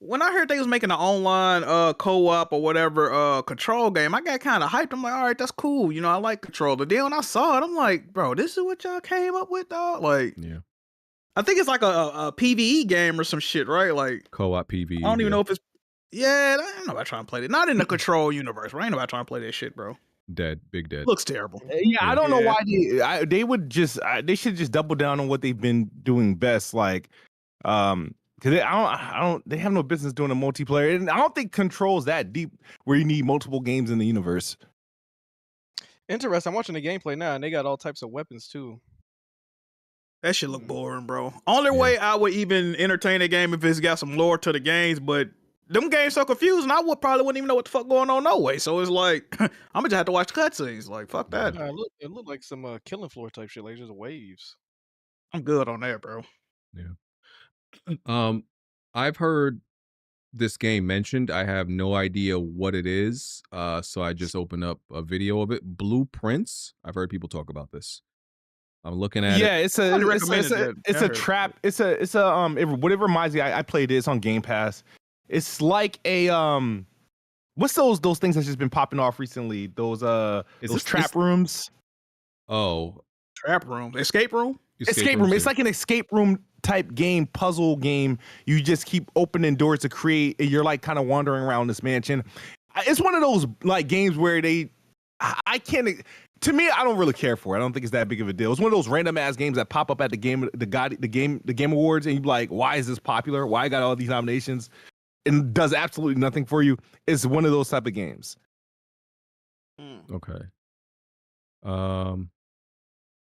When I heard they was making an online co-op or whatever control game, I got kind of hyped. I'm like, all right, that's cool. You know, I like Control. But then when I saw it, I'm like, bro, this is what y'all came up with, dog? Like,
yeah.
I think it's like a PvE game or some shit, right? Like
co-op PvE.
I don't even know if it's I don't know about trying to play it. Not in the Control universe, right? I ain't about trying to play that shit, bro.
Dead, big dead.
Looks terrible.
Yeah, I don't know why they would just they should just double down on what they've been doing best, like because I don't they have no business doing a multiplayer, and I don't think Control's that deep where you need multiple games in the universe.
Interesting. I'm watching the gameplay now, and they got all types of weapons too.
That shit look boring, bro. Only way I would even entertain a game if it's got some lore to the games, but them games so confusing, I probably wouldn't even know what the fuck going on no way. So it's like I'm gonna just have to watch cutscenes. Like fuck that.
It looked like some killing floor type shit, like just waves.
I'm good on that, bro.
Yeah. I've heard this game mentioned. I have no idea what it is. So I just opened up a video of it. Blueprints. I've heard people talk about this. I'm looking at it.
It's a trap. It's a what it reminds me. I played it. It's on Game Pass. It's like a what's those things that's just been popping off recently? Those trap rooms.
Oh,
trap room, escape room.
Escape room. It's like an escape room type game, puzzle game. You just keep opening doors to create. You're like kind of wandering around this mansion. It's one of those like games where I can't. To me, I don't really care for it. I don't think it's that big of a deal. It's one of those random ass games that pop up at the game awards, and you're like, why is this popular? Why I got all these nominations? And does absolutely nothing for you. It's one of those type of games.
Okay.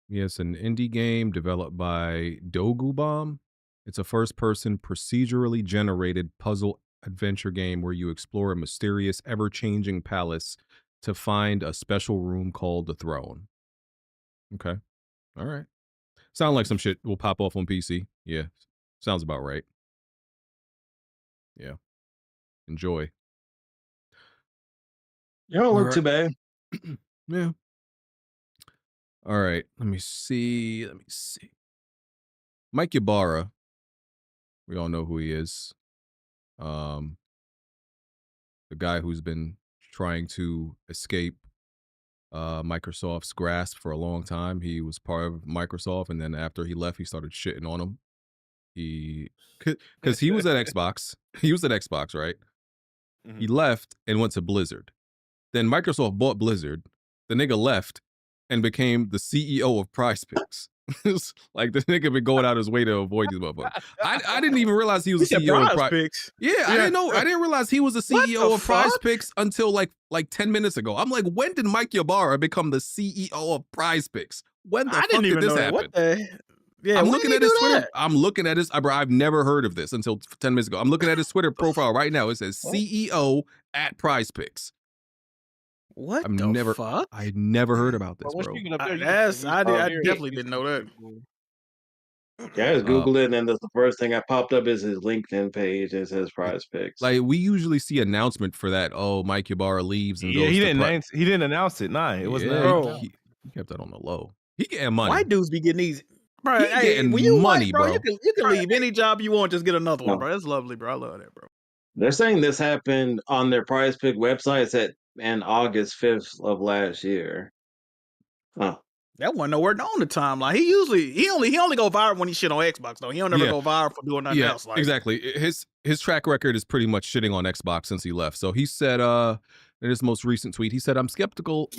Yes, an indie game developed by Dogu Bomb. It's a first-person procedurally generated puzzle adventure game where you explore a mysterious, ever-changing palace to find a special room called the Throne. Okay. All right. Sound like some shit will pop off on PC. Yeah. Sounds about right. Yeah. Enjoy.
You don't look too bad.
Yeah. All right. Let me see. Mike Ybarra. We all know who he is. The guy who's been trying to escape Microsoft's grasp for a long time. He was part of Microsoft, and then after he left, he started shitting on him. Because he was at Xbox. He was at Xbox, right? Mm-hmm. He left and went to Blizzard. Then Microsoft bought Blizzard. The nigga left and became the CEO of Prize Picks. Like the nigga been going out his way to avoid these motherfuckers. I didn't even realize he was the CEO of Prize Picks. Yeah, I didn't know. I didn't realize he was the CEO of Prize Picks until like 10 minutes ago. I'm like, when did Mike Ybarra become the CEO of Prize Picks? When the fuck did this happen?
What the? Yeah,
I'm looking at his Twitter. I'm looking at his. I've never heard of this until 10 minutes ago. I'm looking at his Twitter profile right now. It says CEO at Prize Picks.
What
I've
the
never,
fuck?
I never heard about
Bro,
this,
once
bro.
you get up there,
I definitely didn't know that.
Yeah, I just Googled it, and then the first thing that popped up is his LinkedIn page. It says Prize Picks.
Like we usually see announcement for that. Oh, Mike Ybarra leaves and goes.
He
to
didn't announce it. Nah, it wasn't.
Bro.
He kept that on the low. He getting money.
White dudes be getting these. Bro,
He
hey,
getting
when you
money,
white, bro,
bro.
you can leave any job you want, just get another one,
No.
bro. That's lovely, bro. I love that, bro.
They're saying this happened on their Prize Pick website in August 5th of last year. Oh.
That wasn't nowhere known the time. Like he only go viral when he shit on Xbox though. He don't never go viral for doing nothing else. Like
exactly. His track record is pretty much shitting on Xbox since he left. So he said in his most recent tweet, he said, "I'm skeptical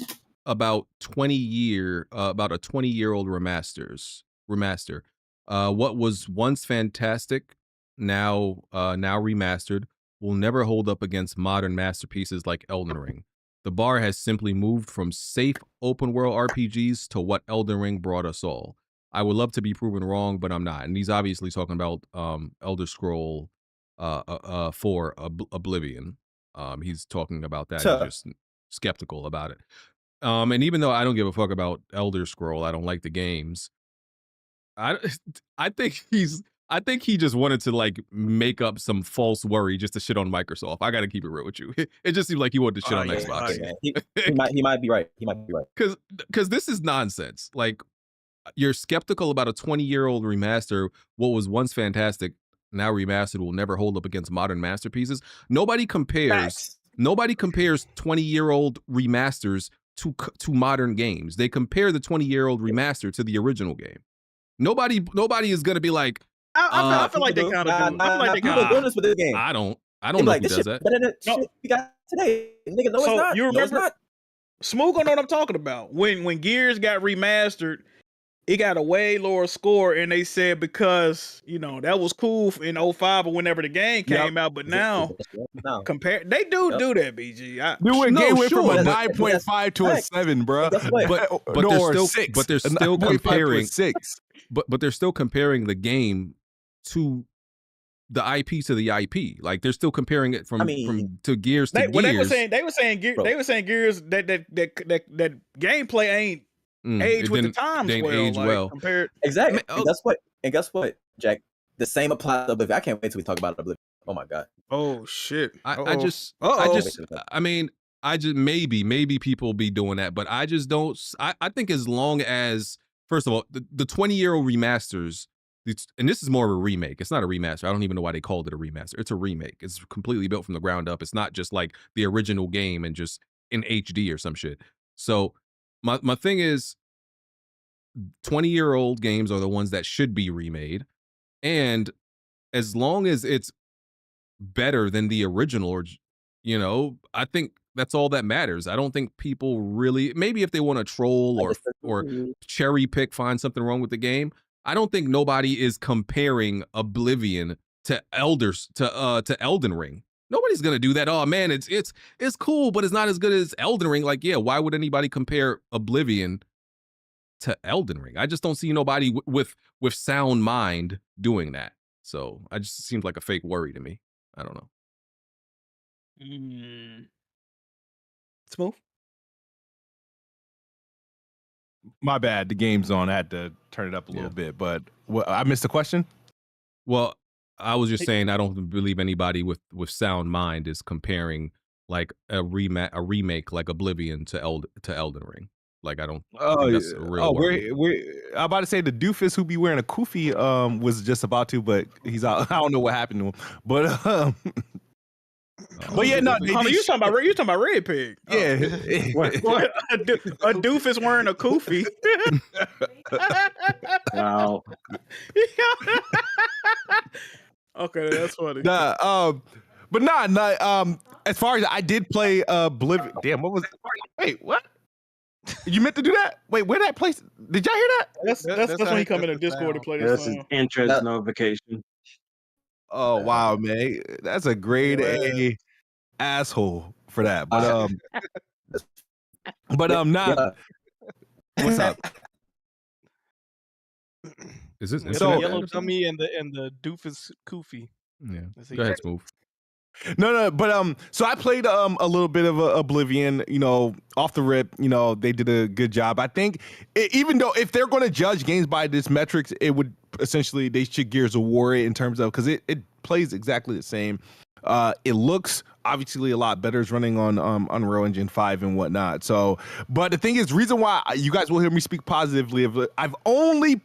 about a 20-year-old remaster. What was once fantastic, now remastered, will never hold up against modern masterpieces like Elden Ring. The bar has simply moved from safe open world RPGs to what Elden Ring brought us all. I would love to be proven wrong, but I'm not." And he's obviously talking about Elder Scroll 4 Oblivion. He's talking about that. He's just skeptical about it. And even though I don't give a fuck about Elder Scroll, I don't like the games. I think he just wanted to like make up some false worry just to shit on Microsoft. I got to keep it real with you. It just seems like he wanted to shit on Xbox.
He might be right. He might be right.
Because this is nonsense. Like you're skeptical about a 20-year-old remaster. What was once fantastic, now remastered, will never hold up against modern masterpieces. Nobody compares 20-year-old remasters to modern games. They compare the 20-year-old remaster to the original game. Nobody is gonna be like.
I feel like they kind of do. I feel like they kind of
doing this with this game.
I don't know who does that.
Better than shit we got today, nigga. No, it's not.
You remember? Smooth gonna know what I'm talking about. When Gears got remastered, it got a way lower score, and they said because that was cool in 05 or whenever the game came out, but now compare they do that, BG.
Game went from a 9.5 to a 7, bro.
But they're still comparing
6.
But they're still comparing the game to the IP to the IP. Like they're still comparing it from to Gears to Gears.
When they were saying Gears that gameplay ain't age with the times well. Compared
exactly. And guess what, Jack? The same applies to Oblivion. I can't wait till we talk about Oblivion. Oh my god.
Oh shit.
I just maybe people be doing that, but I just don't. I think as long as, first of all, the 20-year-old remasters, and this is more of a remake. It's not a remaster. I don't even know why they called it a remaster. It's a remake. It's completely built from the ground up. It's not just like the original game and just in HD or some shit. So my thing is, 20-year-old games are the ones that should be remade. And as long as it's better than the original, or I think that's all that matters. I don't think people really, maybe if they want to troll or cherry pick, find something wrong with the game. I don't think nobody is comparing Oblivion to Elden Ring. Nobody's gonna do that. Oh man, it's cool, but it's not as good as Elden Ring. Like, yeah, why would anybody compare Oblivion to Elden Ring? I just don't see nobody with sound mind doing that. So it just seems like a fake worry to me. I don't know.
Smooth.
My bad. The game's on. I had to turn it up a little bit, but I missed the question.
Well, I was just saying I don't believe anybody with sound mind is comparing like a remake like Oblivion to Elden Ring. Like I don't think that's a real worry.
I'm about to say the doofus who be wearing a kufi was just about to, but he's out. I don't know what happened to him. But but yeah, no.
You talking about Red Pig?
Yeah.
What? A doofus wearing a kufi.
Wow.
Okay, that's funny.
But as far as I did play Oblivion. Damn, what was that? Wait, what? You meant to do that? Wait, where that place? Did y'all hear that?
That's when you come in the Discord to play this
This is
song.
interest notification.
Oh wow, man, that's a grade A asshole for that. But what's up?
Is this
the yellow dummy and the doofus kufi?
Yeah. Go ahead, Smooth.
No, but so I played a little bit of Oblivion, you know, off the rip. You know, they did a good job. I think even though if they're going to judge games by this metrics, it would essentially they should Gears of War it in terms of because it plays exactly the same. It looks obviously a lot better. It's running on Unreal Engine 5 and whatnot. So, but the thing is, reason why you guys will hear me speak positively of it, I've only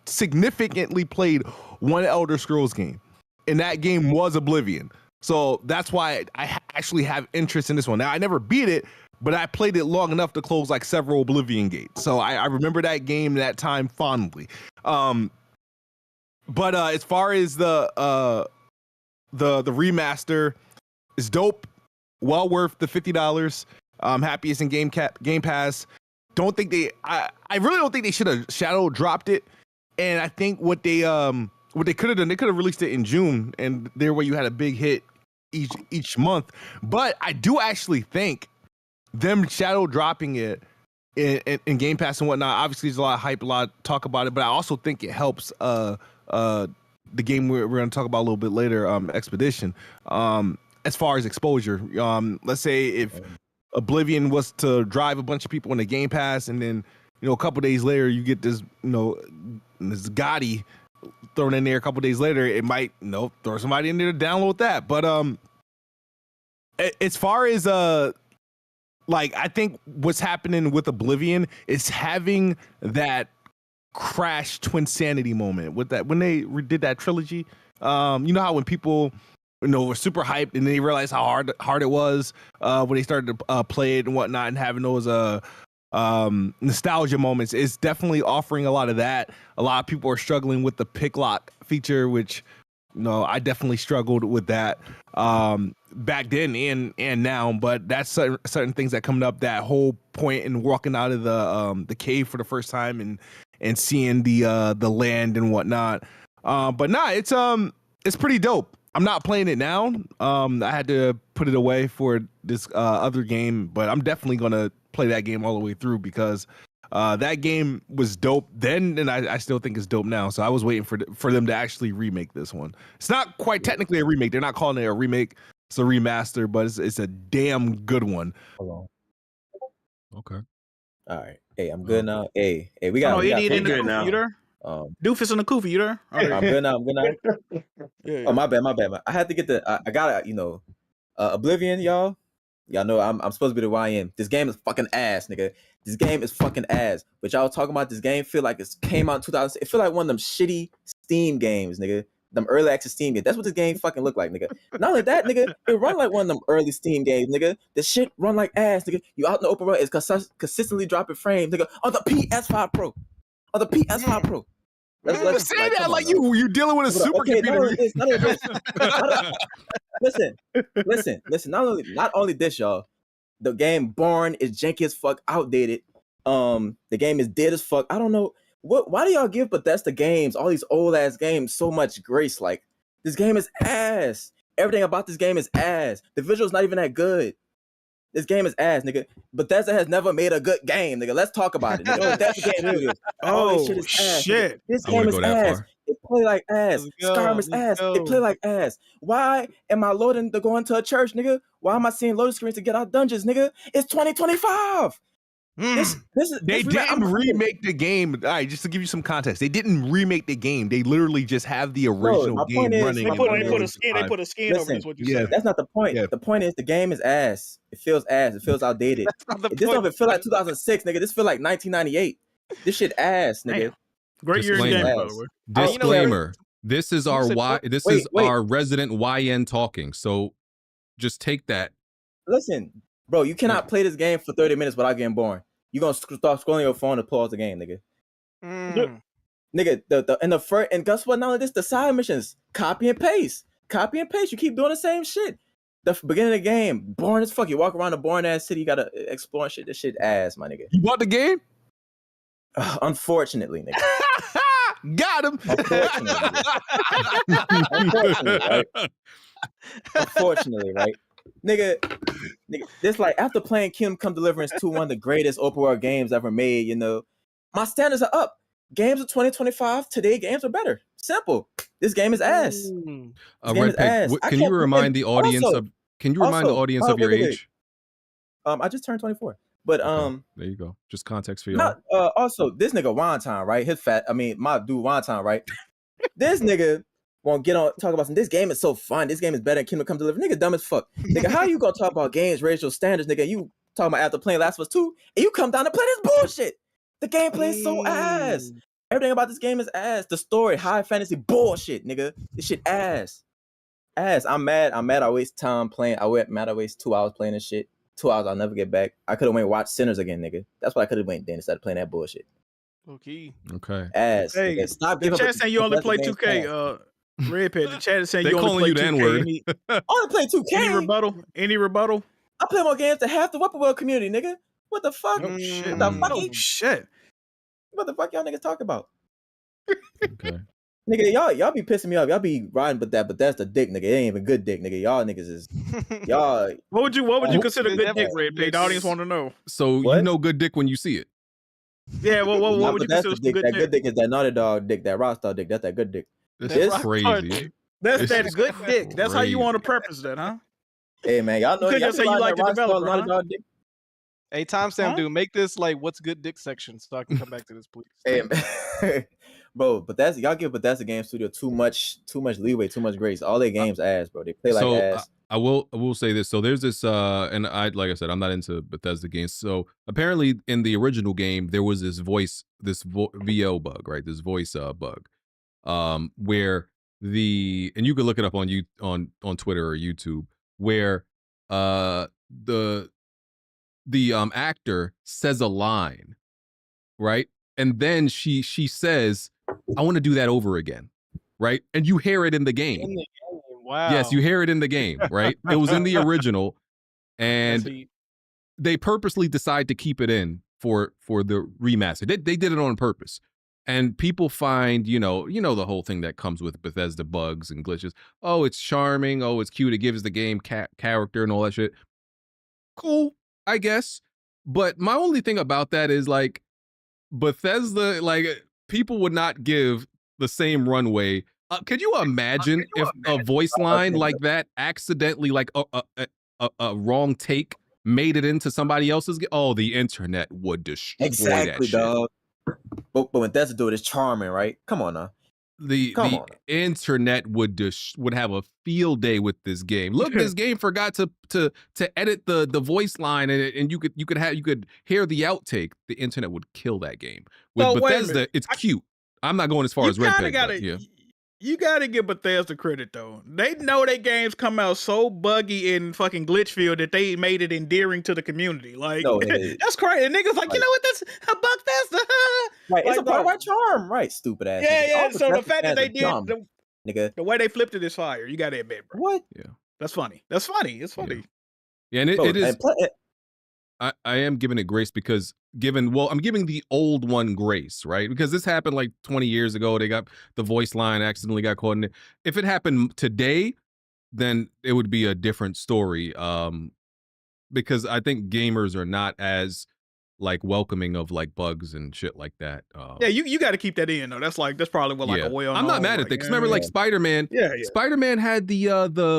significantly played one Elder Scrolls game, and that game was Oblivion. So that's why I actually have interest in this one. Now, I never beat it, but I played it long enough to close like several Oblivion gates. So I remember that game that time fondly. But as far as the remaster is dope, well worth the $50. I'm happy it's in Game Pass. I really don't think they should have shadow dropped it. And I think what they could have done, they could have released it in June, and there where you had a big hit each month. But I do actually think them shadow dropping it in Game Pass and whatnot. Obviously, there's a lot of hype, a lot of talk about it, but I also think it helps the game we're going to talk about a little bit later, Expedition. As far as exposure, let's say if Oblivion was to drive a bunch of people into Game Pass, and then a couple days later you get this this Gotti thrown in there a couple days later, it might throw somebody in there to download that. But as far as I think what's happening with Oblivion is having that Crash Twinsanity moment with that when they did that trilogy. You know how when people were super hyped and then they realized how hard it was when they started to play it and whatnot, and having those nostalgia moments. It's definitely offering a lot of that. A lot of people are struggling with the pick lock feature, which I definitely struggled with that back then and now. But that's certain things that coming up. That whole point in walking out of the cave for the first time and seeing the land and whatnot. But nah, it's pretty dope. I'm not playing it now. I had to put it away for this other game, but I'm definitely gonna play that game all the way through because that game was dope then, and I still think it's dope now. So I was waiting for them to actually remake this one. It's not quite technically a remake. They're not calling it a remake. It's a remaster, but it's a damn good one.
Hold on.
Okay.
All right. Hey, I'm good now. Hey, we got.
Idiot in the Kufa, you there? Doofus in the Kufa, you there?
Right. I'm good now. Yeah. Oh, my bad. I had to get I got Oblivion, y'all. Y'all know I'm supposed to be the YN. This game is fucking ass, nigga. This game is fucking ass. But y'all talking about this game feel like it came out in 2000. It feel like one of them shitty Steam games, nigga. Them early access Steam games. That's what this game fucking look like, nigga. Not only that, nigga, it run like one of them early Steam games, nigga. This shit run like ass, nigga. You out in the open world, it's consistently dropping frames, nigga. On the PS5 Pro. On the PS5 Pro.
Let's say that like you dealing with a supercomputer. Listen. Not only this, y'all. The game boring is janky as fuck, outdated. The game is dead as fuck. I don't know why do y'all give Bethesda games, all these old ass games, so much grace? Like this game is ass. Everything about this game is ass. The visual's not even that good. This game is ass, nigga. Bethesda has never made a good game, nigga. Let's talk about it. Nigga. That's the game.
Oh,
this shit is ass,
shit.
Nigga. This game is ass. It play like ass. Skyrim is ass. It play like ass. Why am I loading to go into a church, nigga? Why am I seeing loading screens to get out dungeons, nigga? It's 2025.
They didn't remake the game. All right, just to give you some context, they didn't remake the game. They literally just have the original game running.
They put a skin over it. What you said.
That's not the point. Yeah. The point is the game is ass. It feels ass. It feels outdated. This don't even feel like 2006, nigga. This feel like 1998. This shit ass, nigga.
Damn. Great year in the game, by the way.
Disclaimer: This is our our resident YN talking. So just take that.
Listen, bro, you cannot play this game for 30 minutes without getting bored. You're gonna start scrolling your phone to pause the game, nigga. Nigga, and guess what? Not only this, the side missions, copy and paste. You keep doing the same shit. The beginning of the game, boring as fuck. You walk around a boring ass city, you gotta explore shit. This shit ass, my nigga.
You bought the game?
Unfortunately, nigga.
Got him.
Unfortunately, right? Nigga, this like after playing Kingdom Come Deliverance 2, one of the greatest open world games ever made, my standards are up. Games of 2025 today, games are better. Simple. This game is ass.
Mm.
This game
Red
is
Pig,
ass. I
can you
can't
remind the audience
also,
of? Can you remind the audience of your
wait.
age?
I just turned 24. But
Okay, there you go. Just context for y'all.
not also this nigga Wonton, right? My dude Wonton, right? This nigga won't get on talk about some. This game is so fun. This game is better than Kingdom Come Deliver. Nigga dumb as fuck. Nigga, how you gonna talk about games, racial standards, nigga? You talking about after playing Last of Us 2, and you come down to play this bullshit. The gameplay is so ass. Everything about this game is ass. The story, high fantasy bullshit, nigga. This shit ass. I'm mad. I waste time playing. I waste 2 hours playing this shit. 2 hours I'll never get back. I could have went and watched Sinners again, nigga. That's what I could have went then instead of playing that bullshit.
Okay.
Ass.
Hey,
nigga. Stop
the
giving
chat
up.
saying you only play 2K. Red Pit. The chat is saying
They
you only
calling
play
you the
2K.
N-word.
I only play 2K.
Any rebuttal?
I play more games than half the Weapon World community, nigga. What the fuck?
Oh shit.
What the fuck?
Oh shit.
What the fuck y'all niggas talk about?
Okay.
Nigga, y'all be pissing me off. Y'all be riding, but that's the dick, nigga. It ain't even good dick, nigga. Y'all niggas is y'all.
What would you consider good dick,
Definitely.
Red Pig? The audience want to know.
So
What?
you know good dick when you see it.
Yeah, what
Nah,
would
but
you
that's
consider
the
some
dick.
good
That
dick?
good dick is that Naughty Dog dick, that Rockstar dick. That's that good dick.
This
This-
is crazy.
That's
This
that
is
good dick. That's how you
crazy.
want to preface that, huh?
Hey man, y'all know
couldn't
y'all
just say you like the developer,
Naughty
huh?
Dog dick.
Hey, timestamp,
Huh?
dude, make this like what's good dick section so I can come back to this, please.
Hey man. Bro, but y'all give Bethesda Game Studio too much leeway, too much grace. All their games ass, bro. They play like
So
ass.
I will say this. So there's this and like I said, I'm not into Bethesda games. So apparently in the original game there was this VO bug, right? This voice bug. Where and you can look it up on on Twitter or YouTube, where the actor says a line, right? And then she says, I want to do that over again, right? And you hear it in the game.
In the game. Wow.
Yes, you hear it in the game, right? It was in the original,
That's
and
heat.
they purposely decide to keep it in for the remaster. They did it on purpose. And people find, the whole thing that comes with Bethesda bugs and glitches. Oh, it's charming. Oh, it's cute. It gives the game character and all that shit. Cool, I guess. But my only thing about that is like Bethesda, like people would not give the same runway. Could you imagine if a voice line like that accidentally, like a wrong take, made it into somebody else's? Oh, the internet would destroy
Exactly,
that shit.
dog. But when Bethesda do it, it's charming, right? Come on now.
The internet would have a field day with this game. Look, this game forgot to edit the voice line, and you could hear the outtake. The internet would kill that game. With
So, wait a
Bethesda,
minute.
it's cute. I'm not going as far
You
as Red
kinda
Pig, but yeah.
You gotta give Bethesda credit though. They know their games come out so buggy in fucking glitchfield that they made it endearing to the community. Like
No,
that's crazy. And niggas like, you know what? That's a Bethesda.
Right, it's
Like,
a part of
bro.
our charm, right? Stupid ass.
Yeah,
niggas.
yeah.
All
So the
Bethesda
fact that
fans
they
are
did
dumb, nigga.
the way they flipped it is fire. You gotta admit, bro.
What?
Yeah.
That's funny. That's funny. It's funny.
Yeah, and
Bro,
it is.
and play-
I am giving it grace because I'm giving the old one grace, right? Because this happened like 20 years ago. They got the voice line accidentally got caught in it. If it happened today, then it would be a different story. Because I think gamers are not as like welcoming of like bugs and shit like that.
Yeah, you got to keep that in though. That's probably what like
yeah.
a well.
I'm not mad at that because remember like Spider-Man.
Yeah.
Spider-Man had the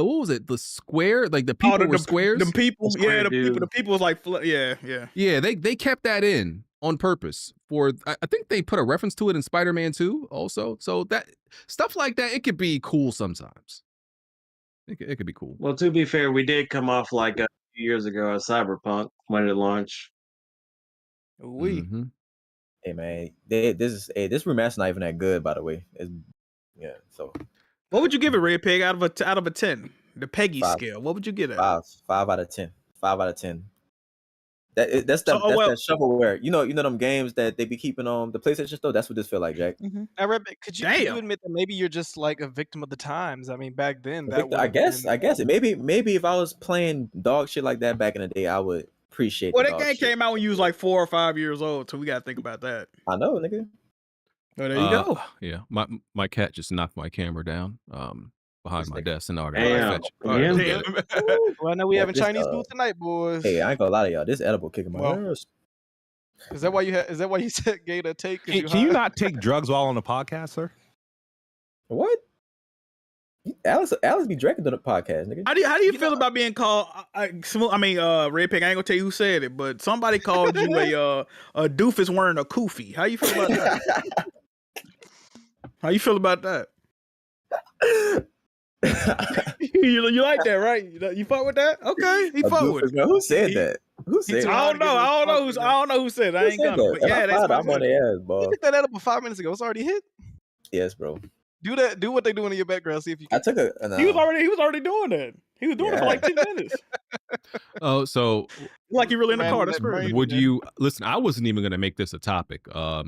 what was it? The square, like the people were squares.
The people,
Square
the
dude.
people was like, yeah.
Yeah, they kept that in on purpose for. I think they put a reference to it in Spider-Man 2 also. So that stuff like that, it could be cool sometimes. It could be cool.
Well, to be fair, we did come off like a few years ago at Cyberpunk when it launched.
Mhm.
Hey man, this remaster not even that good, by the way. So
What would you give it, Red Pig, out of a 10? The Peggy
5.
scale. What would you get it?
5 out of 10. 5 out of 10. That's that shovelware. You know them games that they be keeping on the PlayStation store. That's what this feel like, Jack.
Now, Rebbe, could you admit that maybe you're just like a victim of the times? I mean, back then,
I guess maybe if I was playing dog shit like that back in the day, I would appreciate.
Well,
the
that
dog
game
shit.
came out when you was like 4 or 5 years old, so we gotta think about that.
I know, nigga.
Oh, there you go.
Yeah, my cat just knocked my camera down behind my desk, and I gotta
Damn.
fetch it.
Damn.
Go get it.
Well, I know we
Yeah,
having
this,
Chinese food tonight, boys.
Hey, I ain't gonna lie to y'all. This edible kicking my ass.
Is that why you said Gator take?
Can you not take drugs while on the podcast, sir?
What? Alex be drinking to the podcast, nigga.
How do you feel about being called? Red Pig. I ain't gonna tell you who said it, but somebody called you a doofus wearing a kufi. How you feel about that? How you feel about that? you like that, right? You fuck with that? Okay, he fuck with it.
Who said that? Who said that?
I don't know who said it. I ain't gonna. But yeah, that's
I'm on their ass, bro.
You picked that up 5 minutes ago. It's already hit.
Yes, bro.
Do that. Do what they doing in your background. See if you can.
I took a.
He was already doing that. He was doing it for like 10 minutes.
Oh, so
like you really in the car. That's crazy.
Would you listen? I wasn't even going to make this a topic,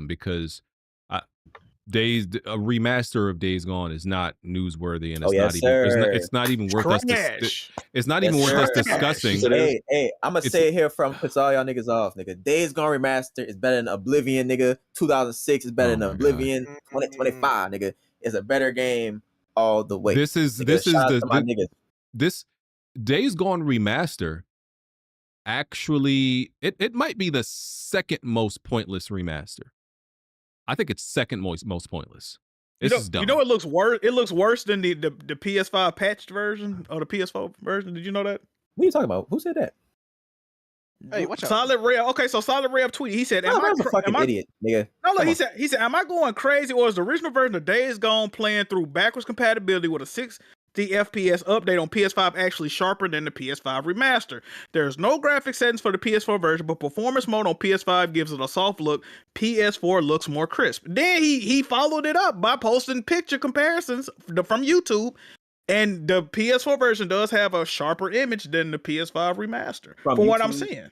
because a remaster of Days Gone is not newsworthy, and it's not even worth us. It's not even worth us discussing.
Hey, I'm gonna say it here from piss all y'all niggas off, nigga. Days Gone remaster is better than Oblivion, nigga. 2006 is better than Oblivion. 2025, nigga, is a better game all the way.
This Days Gone remaster. Actually, it might be the second most pointless remaster. I think it's second most pointless. This is dumb.
You know, it looks worse. It looks worse than the PS5 patched version or the PS4 version. Did you know that?
What are you talking about? Who said that?
Hey, watch out.
Solid Rev. Okay, so Solid Rev tweeted. He said,
"Am I a fucking idiot, nigga?"
No, look, he said, "Am I going crazy, or is the original version of Days Gone playing through backwards compatibility with a 60 FPS update on PS5 actually sharper than the PS5 remaster? There's no graphic settings for the PS4 version, but performance mode on PS5 gives it a soft look. PS4 looks more crisp." Then he followed it up by posting picture comparisons from YouTube. And the PS4 version does have a sharper image than the PS5 remaster. From what I'm seeing.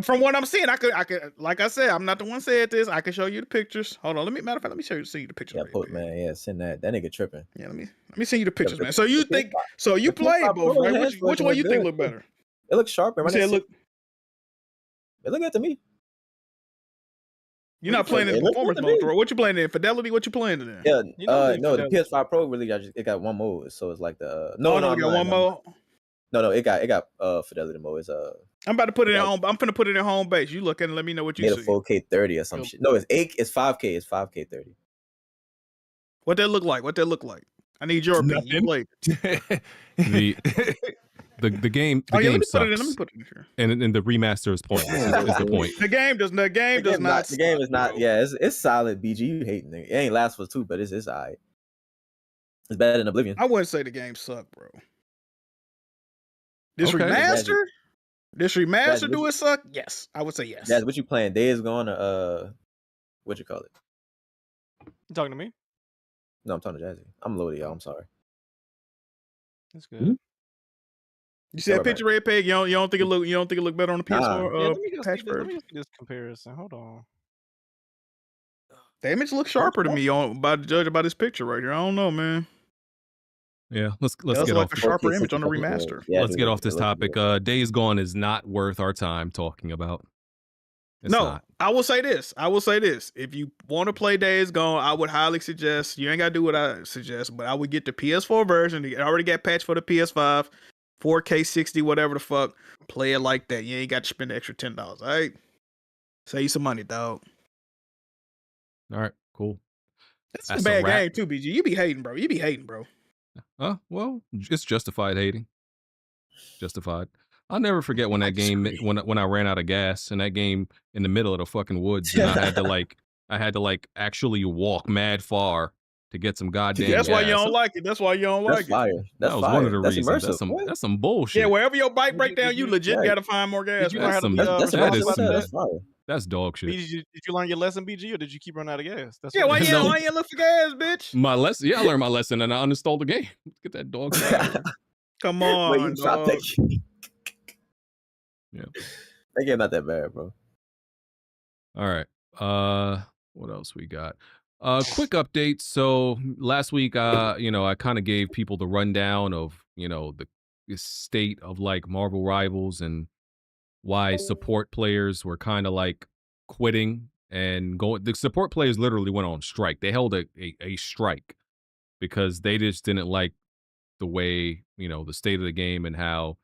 From what I'm seeing, I could, like I said, I'm not the one said this. I can show you the pictures. Hold on, matter of fact, let me see you the pictures.
Yeah, send that. That nigga tripping.
Yeah, let me send you the pictures, man. So you think? So you played both, right? Which one you think look better?
It looks sharper.
It look
good to me.
You're not playing in performance mode, bro. What you playing in? Fidelity? What you playing in?
Yeah, no, the PS5 Pro really it got one mode, so it's like the
it got one mode.
No, it got fidelity mode. It's
I'm about to put it in home. I'm finna put it in home base. You look at it and let me know what you see.
4K 30 or some shit. No, it's 5K. It's 5K 30.
What that look like? I need your opinion. You played
The game
let me
sucks.
Let me put it in here.
And the remaster is pointless. is the point.
The game does not.
The game is not. Yeah, it's solid. BG, you hating it? It ain't Last of Us 2, but it's alright. It's better than Oblivion.
I wouldn't say the game sucked, bro. This remaster do it suck? Yes, I would say yes.
That's what you playing. Days Gone or what you call it?
You talking to me?
No, I'm talking to Jazzy. I'm loaded, y'all. I'm sorry.
That's good. Mm-hmm.
You see that picture, Red Peg? You don't think it look better on the PS4
let me just see this comparison. Hold on.
The image looks sharper to me by the judge about this picture right here. I don't know, man.
Yeah, let's get off
a sharper image on the remaster.
Yeah,
let's get off this topic. Days Gone is not worth our time talking about. It's not.
I will say this. If you want to play Days Gone, I would highly suggest, you ain't got to do what I suggest, but I would get the PS4 version. It already got patched for the PS5, 4K 60, whatever the fuck. Play it like that. You ain't got to spend the extra $10. All right? Save you some money, dog.
All right, cool.
That's a bad game too, BG. You be hating, bro.
Well, it's justified hating. Justified. I'll never forget when that game when I ran out of gas in that game in the middle of the fucking woods, and I had to actually walk mad far to get some goddamn
That's
gas.
why you don't like it. That's why you don't like it.
That was one of the reasons. That's some bullshit.
Yeah, wherever your bike break down, you legit gotta find more gas.
That's dog shit.
Did you learn your lesson, BG, or did you keep running out of gas?
Why you look for gas, bitch?
My lesson. Yeah, I learned my lesson and I uninstalled the game. Get that dog.
Come on, dog.
Yeah,
that game not that bad, bro.
All right. What else we got? Quick update. So last week, I kind of gave people the rundown of the state of like Marvel Rivals and why support players were kind of like quitting and going. The support players literally went on strike. They held a strike because they just didn't like the way the state of the game and how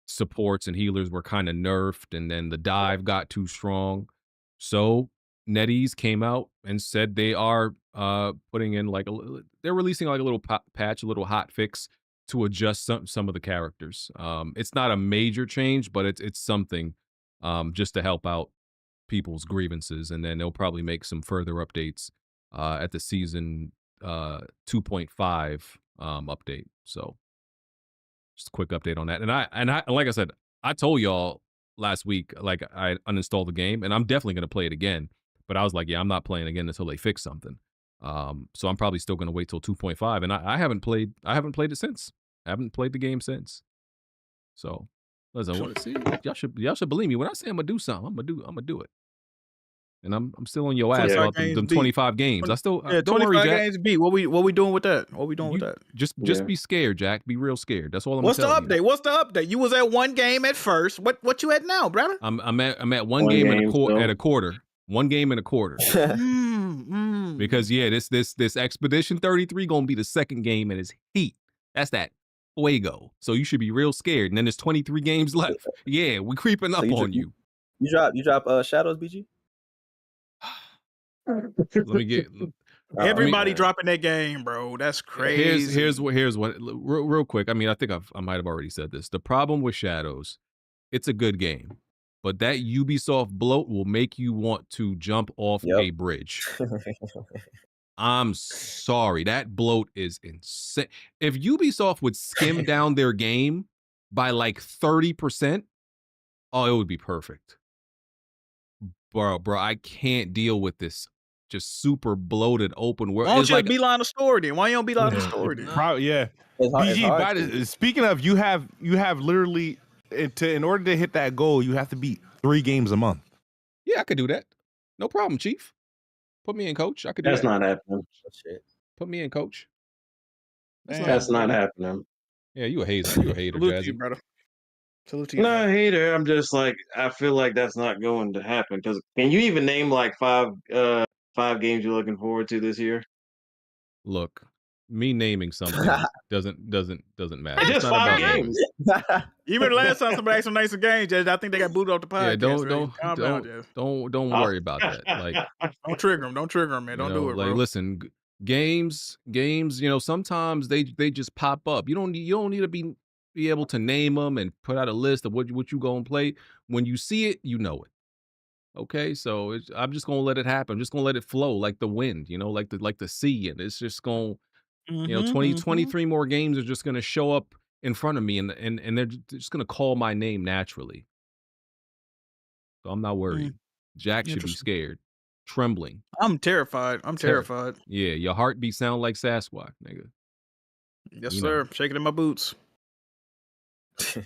supports and healers were kind of nerfed, and then the dive got too strong. So NetEase came out and said they are putting in like they're releasing like a little patch, a little hot fix to adjust some of the characters. It's not a major change, but it's something just to help out people's grievances, and then they'll probably make some further updates at the season 2.5 update. So just a quick update on that. And I like I said, I told y'all last week, like I uninstalled the game, and I'm definitely gonna play it again. But I was like, yeah, I'm not playing again until they fix something. So I'm probably still gonna wait till 2.5, and I haven't played it since. I haven't played the game since. So listen, see, y'all should believe me when I say I'm gonna do something. I'm gonna do it. And I'm still on your ass about them 25 games. I still don't worry, Jack.
games beat. What we doing with that? What we doing with that?
Just be scared, Jack. Be real scared. That's all I'm
What's the
telling
update?
you.
What's the update? You was at one game at first. What you at now, brother?
I'm at one game and a quarter. One game and a quarter. Because yeah, this Expedition 33 gonna be the second game and it's heat. That's that fuego. So you should be real scared. And then there's 23 games left. Yeah, we creeping up on you.
You drop Shadows, BG?
Let me get
everybody dropping that game, bro. That's crazy.
Here's what real quick. I mean, I think I might have already said this. The problem with Shadows, it's a good game, but that Ubisoft bloat will make you want to jump off a bridge. I'm sorry, that bloat is insane. If Ubisoft would skim down their game by like 30%, oh, it would be perfect. Bro, I can't deal with this just super bloated open world.
Why don't you beeline the story then? Why you don't beeline the story then?
Yeah. BG, speaking of, you have literally in order to hit that goal, you have to beat 3 games a month.
Yeah, I could do that. No problem, Chief. Put me in, Coach. I could do
That's
that.
not happening.
Put me in, Coach.
That's not happening.
Yeah, you a hater. You a hater, Jazzy.
Brother.
No hater. I'm just like, I feel like that's not going to happen. Because can you even name like 5 games you're looking forward to this year?
Look, me naming something doesn't matter.
It's just 5 games.
Even the last time somebody asked some nicer games, I think they got booted off the podcast.
Yeah, don't worry about that. Like,
don't trigger them, man. Don't do it, bro.
Like, listen, games. You know, sometimes they just pop up. You don't need to be able to name them and put out a list of what you gonna play. When you see it, you know it. Okay, so I'm just gonna let it happen. I'm just gonna let it flow like the wind, you know, like the sea, and it's just gonna, 23 more games are just gonna show up in front of me, and they're just gonna call my name naturally. So I'm not worried. Jack should be scared, trembling.
I'm terrified.
Yeah, your heartbeat sound like Sasquatch, nigga.
Yes, sir. Shaking in my boots.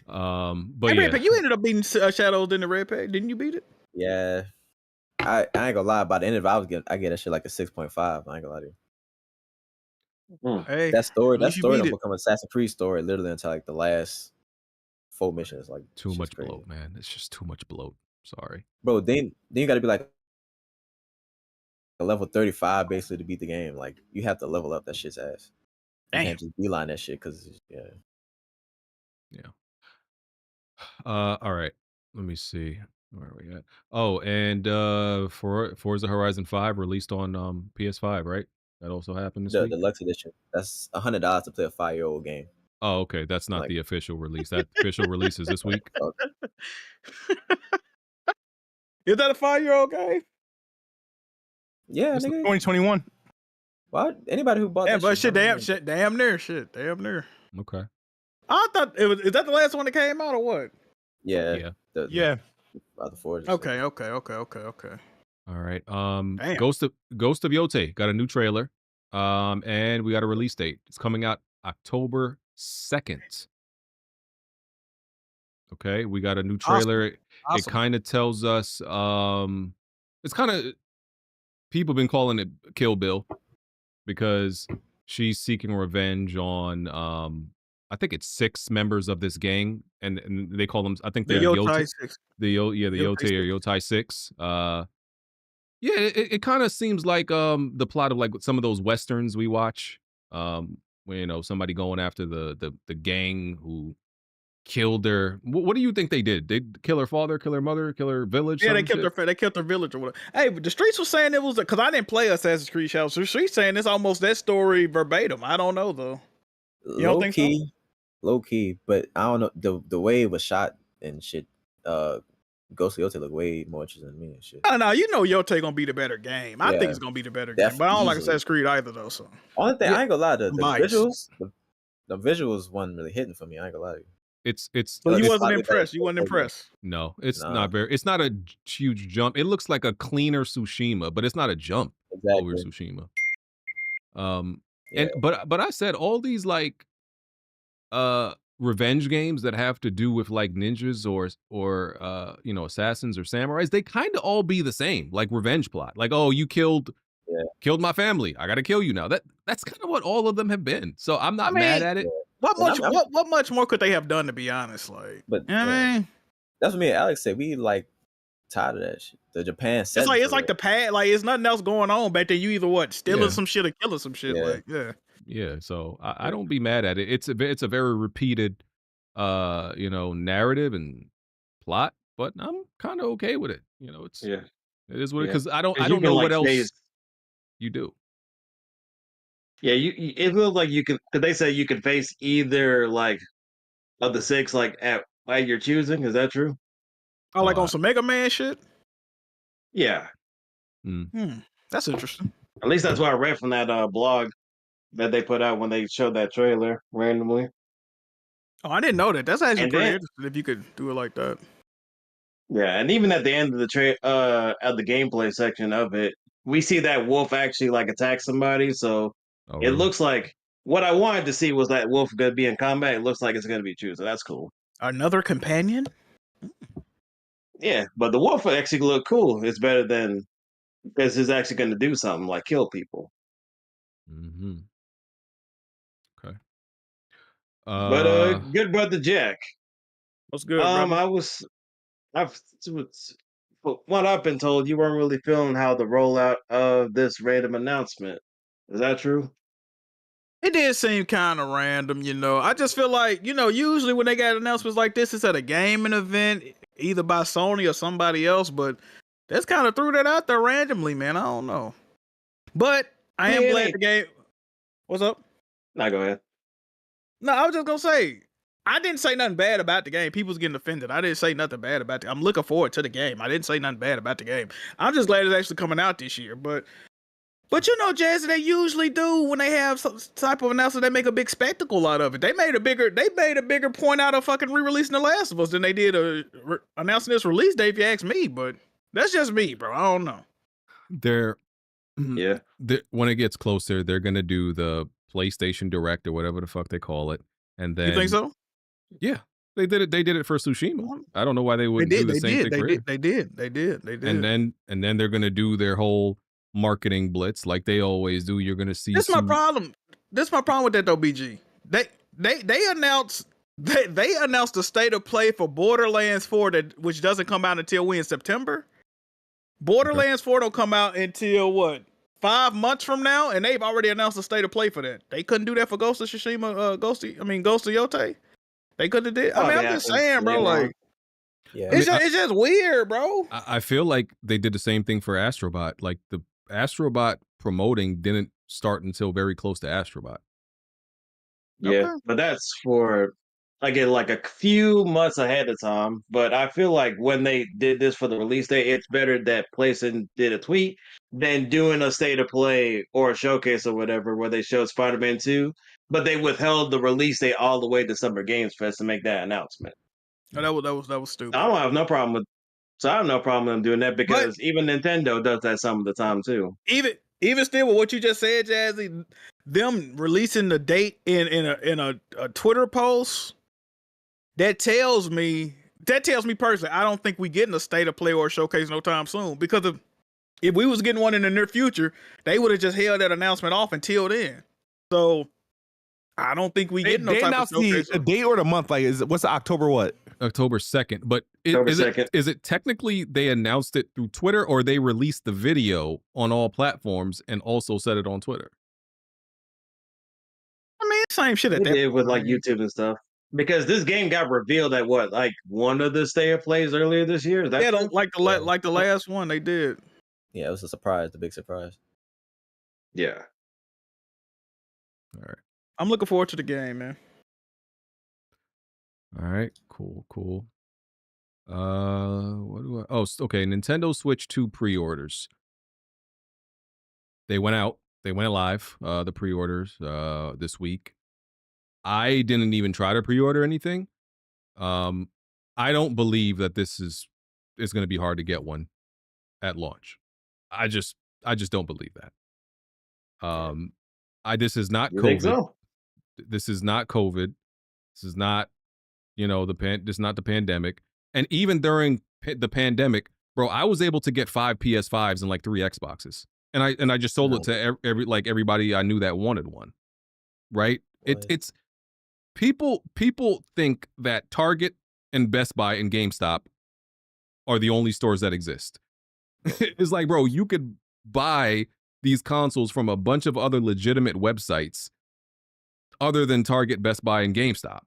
But
hey, you ended up beating Shadows in the red pack, didn't you beat it?
Yeah, I ain't gonna lie. By the end of it, I get that shit like a 6.5. I ain't gonna lie to you.
Hey,
that story don't become Assassin's Creed story literally until like the last 4 missions. Like
too much bloat, man. It's just too much bloat. Sorry,
bro. Then you got to be like a level 35 basically to beat the game. Like you have to level up that shit's ass. You can't just beeline that shit because yeah.
All right. Let me see. Where are we at? Oh, and Forza Horizon 5 released on PS5, right? That also happened this week?
The Deluxe Edition. That's $100 to play a 5-year-old game.
Oh, okay. That's not the official release. That official release is this week.
Is that a 5-year-old game?
Yeah,
it's 2021.
Why? Anybody who bought that
but
shit,
damn near.
Okay.
I thought is that the last one that came out or what?
Yeah.
Yeah.
The Forza.
Okay.
All right. Ghost of Yotei got a new trailer. And we got a release date. It's coming out October 2nd. Okay, we got a new trailer. Awesome. It kind of tells us it's kind of, people been calling it Kill Bill because she's seeking revenge on I think it's 6 members of this gang, and they call them, I think they're
Yotei 6.
The Yotei or Yotei 6. Yeah, it kind of seems like the plot of like some of those westerns we watch, where somebody going after the gang who killed their. What do you think they did? They kill her father, kill her mother, kill her village.
Yeah, they
killed
their village or whatever. Hey, but the streets was saying it was because I didn't play Assassin's Creed Shadows. So the streets saying it's almost that story verbatim. I don't know though. You don't think so?
Low key, but I don't know the way it was shot and shit. Ghost of Yotei look way more interesting than me and shit.
No, you know Yotei gonna be the better game. I think it's gonna be the better game, but I don't like Assassin's Creed either though. So
only thing I ain't gonna lie, the visuals, the visuals wasn't really hitting for me. I ain't gonna lie to you.
It's.
So you wasn't impressed. You wasn't impressed.
No, it's not very. It's not a huge jump. It looks like a cleaner Tsushima, but it's not a jump over Tsushima. And but I said all these like revenge games that have to do with like ninjas or you know, assassins or samurais, they kind of all be the same, like revenge plot. Like, oh, you killed my family, I gotta kill you now. That's kind of what all of them have been. So I'm not mad at it.
What much more could they have done, to be honest? Like,
but
you know what I mean,
that's what me and Alex said. We like tired of that shit. The Japan set.
It's like the pad. Like, it's nothing else going on back there. You either stealing some shit or killing some shit. Like,
yeah. So I don't be mad at it. It's a very repeated, you know, narrative and plot, but I'm kind of okay with it. You know, it is what it, because I don't know what else you do.
Yeah, it feels like you can. Cause they say you can face either like of the 6 like at your choosing. Is that true?
Oh, like on some Mega Man shit.
Yeah.
That's interesting.
At least that's what I read from that blog that they put out when they showed that trailer randomly.
Oh, I didn't know that. That's actually pretty interesting if you could do it like that.
Yeah, and even at the end of the at the gameplay section of it, we see that wolf actually like attack somebody. So it looks like what I wanted to see was that wolf gonna be in combat. It looks like it's gonna be true, so that's cool.
Another companion?
Yeah, but the wolf actually look cool. It's better than because it's actually gonna do something like kill people.
Okay.
But good brother Jack.
What's good, brother?
What I've been told, you weren't really feeling how the rollout of this random announcement. Is that true?
It did seem kind of random, you know. I just feel like, you know, usually when they got announcements like this, it's at a gaming event, either by Sony or somebody else, but that's kind of threw that out there randomly, man. I don't know. But I am glad the game. What's up?
No, go ahead.
No, I was just gonna say, I didn't say nothing bad about the game. People's getting offended. I didn't say nothing bad about it. I'm looking forward to the game. I didn't say nothing bad about the game. I'm just glad it's actually coming out this year. But you know, Jazzy, they usually do when they have some type of announcement. They make a big spectacle out of it. They made a bigger point out of fucking re-releasing The Last of Us than they did announcing this release date. If you ask me, but that's just me, bro. I don't know.
When it gets closer, they're gonna do the PlayStation Direct or whatever the fuck they call it, and then
you think so?
Yeah, they did it. They did it for Tsushima. I don't know why they wouldn't do the same thing for it.
They did.
And then they're gonna do their whole marketing blitz like they always do. You're gonna see.
That's my problem. That's my problem with that though, BG. They announced the state of play for Borderlands 4 which doesn't come out until in September. Borderlands 4 don't come out until what? 5 months from now, and they've already announced a state of play for that. They couldn't do that for Ghost of Tsushima, Ghost of Yotei. They couldn't have did. I mean, I'm just saying, bro. Like, it's just weird, bro.
I feel like they did the same thing for Astrobot. Like the Astrobot promoting didn't start until very close to Astrobot.
Yeah, but that's for again like a few months ahead of time. But I feel like when they did this for the release date, it's better that PlayStation did a tweet than doing a state of play or a showcase or whatever where they showed Spider-Man 2, but they withheld the release date all the way to Summer Games Fest to make that announcement.
Oh, that was stupid.
I don't have no problem with. So I have no problem with them doing that because even Nintendo does that some of the time too.
Even still with what you just said, Jazzy, them releasing the date in a Twitter post, that tells me personally, I don't think we getting a state of play or a showcase no time soon. Because if we was getting one in the near future, they would have just held that announcement off until then. So I don't think we get no type of showcase.
The date or the month? Like, what's the October what?
October 2nd. But is it technically they announced it through Twitter, or they released the video on all platforms and also said it on Twitter?
I mean, same shit at
that. They did with like YouTube and stuff. Because this game got revealed at what, like one of the State of Plays earlier this year? Is that
Yeah,
true?
like the last one they did.
Yeah, it was a surprise, the big surprise.
Yeah.
All right.
I'm looking forward to the game, man.
All right. Cool. What do I? Oh, okay. Nintendo Switch 2 pre-orders. They went out. They went live. The pre-orders this week. I didn't even try to pre-order anything. I don't believe that this is going to be hard to get one at launch. I just don't believe that. This is not
You
COVID.
think so?
This is not COVID. This is not, this is not the pandemic. And even during the pandemic, bro, I was able to get 5 PS5s and like 3 Xboxes. And I just sold it to everybody I knew that wanted one. Right? It's people think that Target and Best Buy and GameStop are the only stores that exist. It's like, bro, you could buy these consoles from a bunch of other legitimate websites other than Target, Best Buy, and GameStop.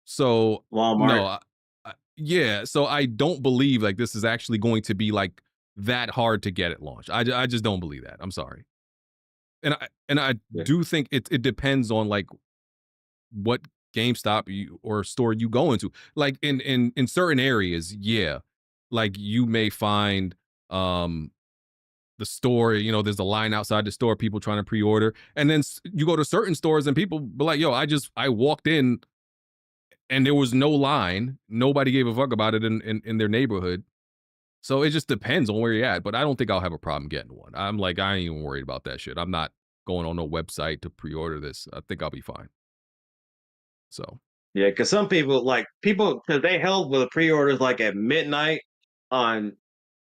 So
Walmart.
No, so I don't believe like this is actually going to be like that hard to get at launch. I just don't believe that. I'm sorry. And I do think it depends on like what GameStop or store you go into. Like in certain areas, yeah. Like you may find the store, there's a line outside the store, people trying to pre-order. And then you go to certain stores and people be like, yo, I walked in and there was no line. Nobody gave a fuck about it in their neighborhood. So it just depends on where you're at. But I don't think I'll have a problem getting one. I'm like, I ain't even worried about that shit. I'm not going on no website to pre-order this. I think I'll be fine. So.
Yeah, because some people, because they held with the pre-orders like at midnight on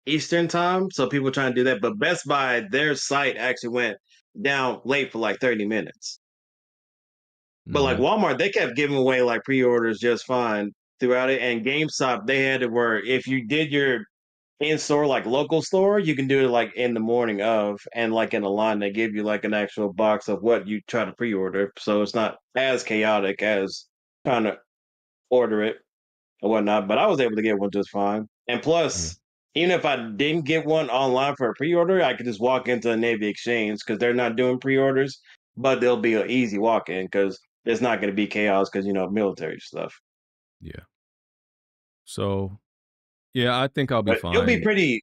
Eastern time. So people trying to do that. But Best Buy, their site actually went down late for like 30 minutes. But like Walmart, they kept giving away like pre-orders just fine throughout it. And GameStop, they had it where if you did your in-store, like local store, you can do it like in the morning of, and like in a line, they give you like an actual box of what you try to pre-order. So it's not as chaotic as trying to order it or whatnot. But I was able to get one just fine. And plus, even if I didn't get one online for a pre-order, I could just walk into the Navy Exchange because they're not doing pre-orders, but they'll be an easy walk-in because it's not going to be chaos because, military stuff.
Yeah. So, yeah, I think I'll be fine.
It'll be pretty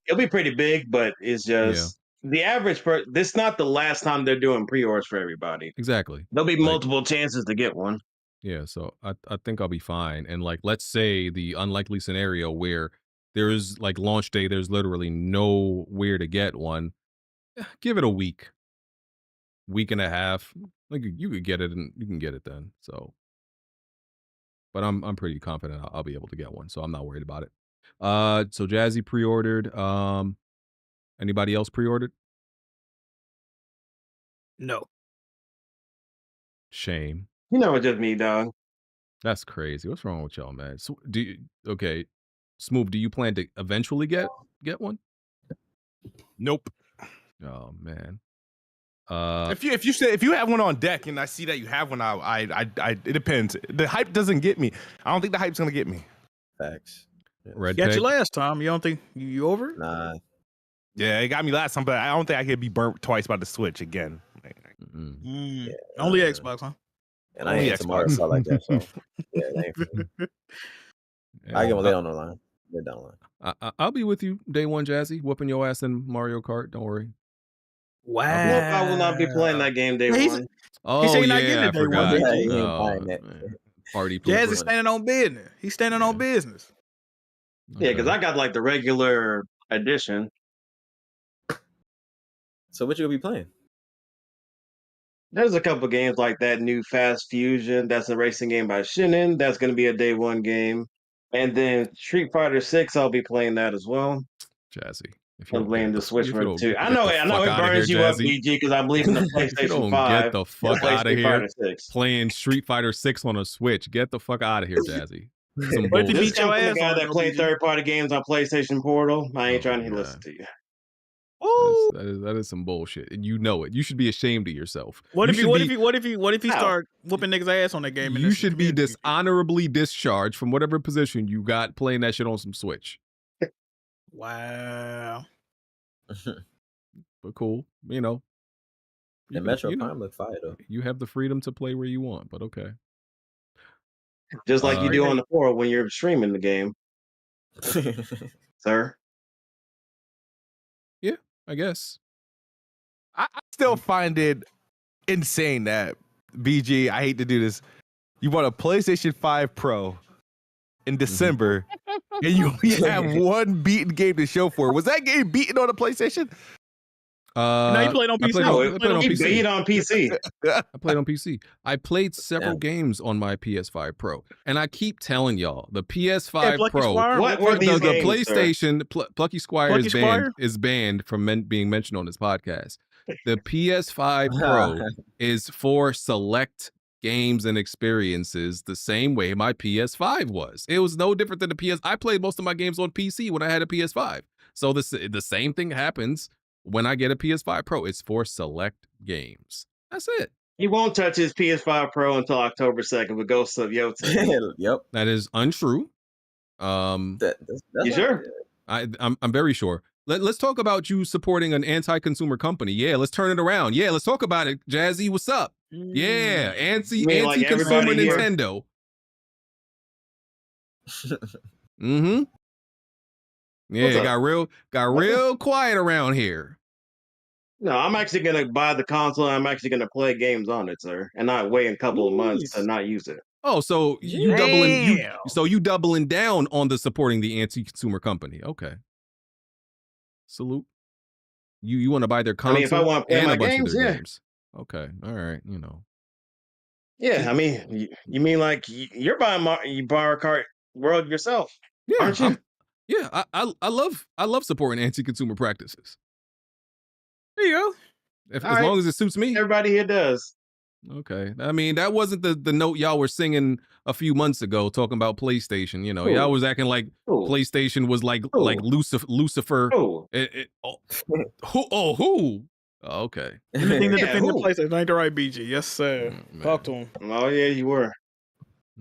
big, but it's just the average this is not the last time they're doing pre-orders for everybody.
Exactly.
There'll be multiple chances to get one.
Yeah, so I think I'll be fine. And like, let's say the unlikely scenario where there is like launch day, there's literally nowhere to get one. Give it a week and a half. Like you could get it and you can get it then. So, but I'm pretty confident I'll be able to get one. So I'm not worried about it. So Jazzy pre-ordered. Anybody else pre-ordered?
No.
Shame.
It's just me, dog.
That's crazy. What's wrong with y'all, man? So okay, Smooth, do you plan to eventually get one?
Nope.
Oh man.
If you have one on deck and I see that you have one, it depends. The hype doesn't get me. I don't think the hype's gonna get me.
Facts.
Red
Got
Peg?
you last time. You don't think you over it?
Nah.
Yeah, it got me last time, but I don't think I could be burnt twice by the Switch again.
Only Xbox, huh?
And I ain't Mario Kart like that, so yeah, it ain't for me. I get one late on the line. They're down the line.
I'll be with you day one, Jazzy, whooping your ass in Mario Kart. Don't worry.
Wow. I will not be playing that game day one.
Oh,
saying not
yeah,
getting
I
it day
forgot.
one.
Yeah, he ain't
Oh,
buying that.
man. Party
Jazz
pooper.
is standing on business. He's standing on business.
Yeah, because I got like the regular edition.
So what you gonna be playing?
There's a couple games like that new Fast Fusion. That's a racing game by Shinin. That's going to be a day one game. And then Street Fighter 6, I'll be playing that as well.
Jazzy.
I'm playing the Switch for 2. I know it burns you up, BG, because I'm leaving the PlayStation 5.
Get the fuck out of here.
6.
Playing Street Fighter 6 on a Switch. Get the fuck out of here, Jazzy.
But to
This
beat your
comes from
ass
the guy
on
that played third-party games on PlayStation Portal. I ain't trying to listen to you.
That is some bullshit, and you know it. You should be ashamed of yourself.
What
You
if he?
should
What
be-
if he start whooping niggas' ass on that game?
You should be dishonorably discharged from whatever position you got playing that shit on some Switch.
Wow.
But cool, you know.
And Metro Prime look fire though.
You have the freedom to play where you want, but okay.
Just like you do on the floor when you're streaming the game, sir.
Yeah, I guess.
I still find it insane that BG, I hate to do this, you bought a PlayStation 5 Pro in December and you only have one beaten game to show for it. Was that game beaten on the PlayStation?
No, you played on PC.
I played on PC.
Beat on PC.
I played on PC. I played several games on my PS5 Pro, and I keep telling y'all the PS5 Pro,
What were these
the
games,
PlayStation Plucky Squire
Plucky Squire?
is banned from being mentioned on this podcast. The PS5 Pro is for select games and experiences the same way my PS5 was. It was no different than the PS. I played most of my games on PC when I had a PS5. So the same thing happens when I get a PS5 Pro. It's for select games. That's it.
He won't touch his PS5 Pro until October 2nd with Ghosts of Yotei.
Yep.
That is untrue.
You sure?
I'm very sure. Let's talk about you supporting an anti-consumer company. Yeah, let's turn it around. Yeah, let's talk about it. Jazzy, what's up? Yeah, anti-consumer
like
Nintendo. Mm-hmm. Yeah, it got real quiet around here.
No, I'm actually gonna buy the console. And I'm actually gonna play games on it, sir, and not wait a couple of months to not use it.
Oh, so you doubling down on the supporting the anti-consumer company. Okay. Salute. You want to buy their console?
I mean, if I want to play my games, yeah.
Games. Okay. All right. You know.
Yeah, I mean, you mean like you're buying Mario Kart World yourself, aren't you?
Yeah, I love supporting anti-consumer practices.
There you go.
As long as it suits me.
Everybody here does.
Okay. I mean, that wasn't the note y'all were singing a few months ago talking about PlayStation. You know, y'all was acting like PlayStation was like Lucifer.
Who?
Who? Oh, okay.
Anything to defend the PlayStation ain't the right BG. Yes, sir. Talk to him.
Oh yeah, you were.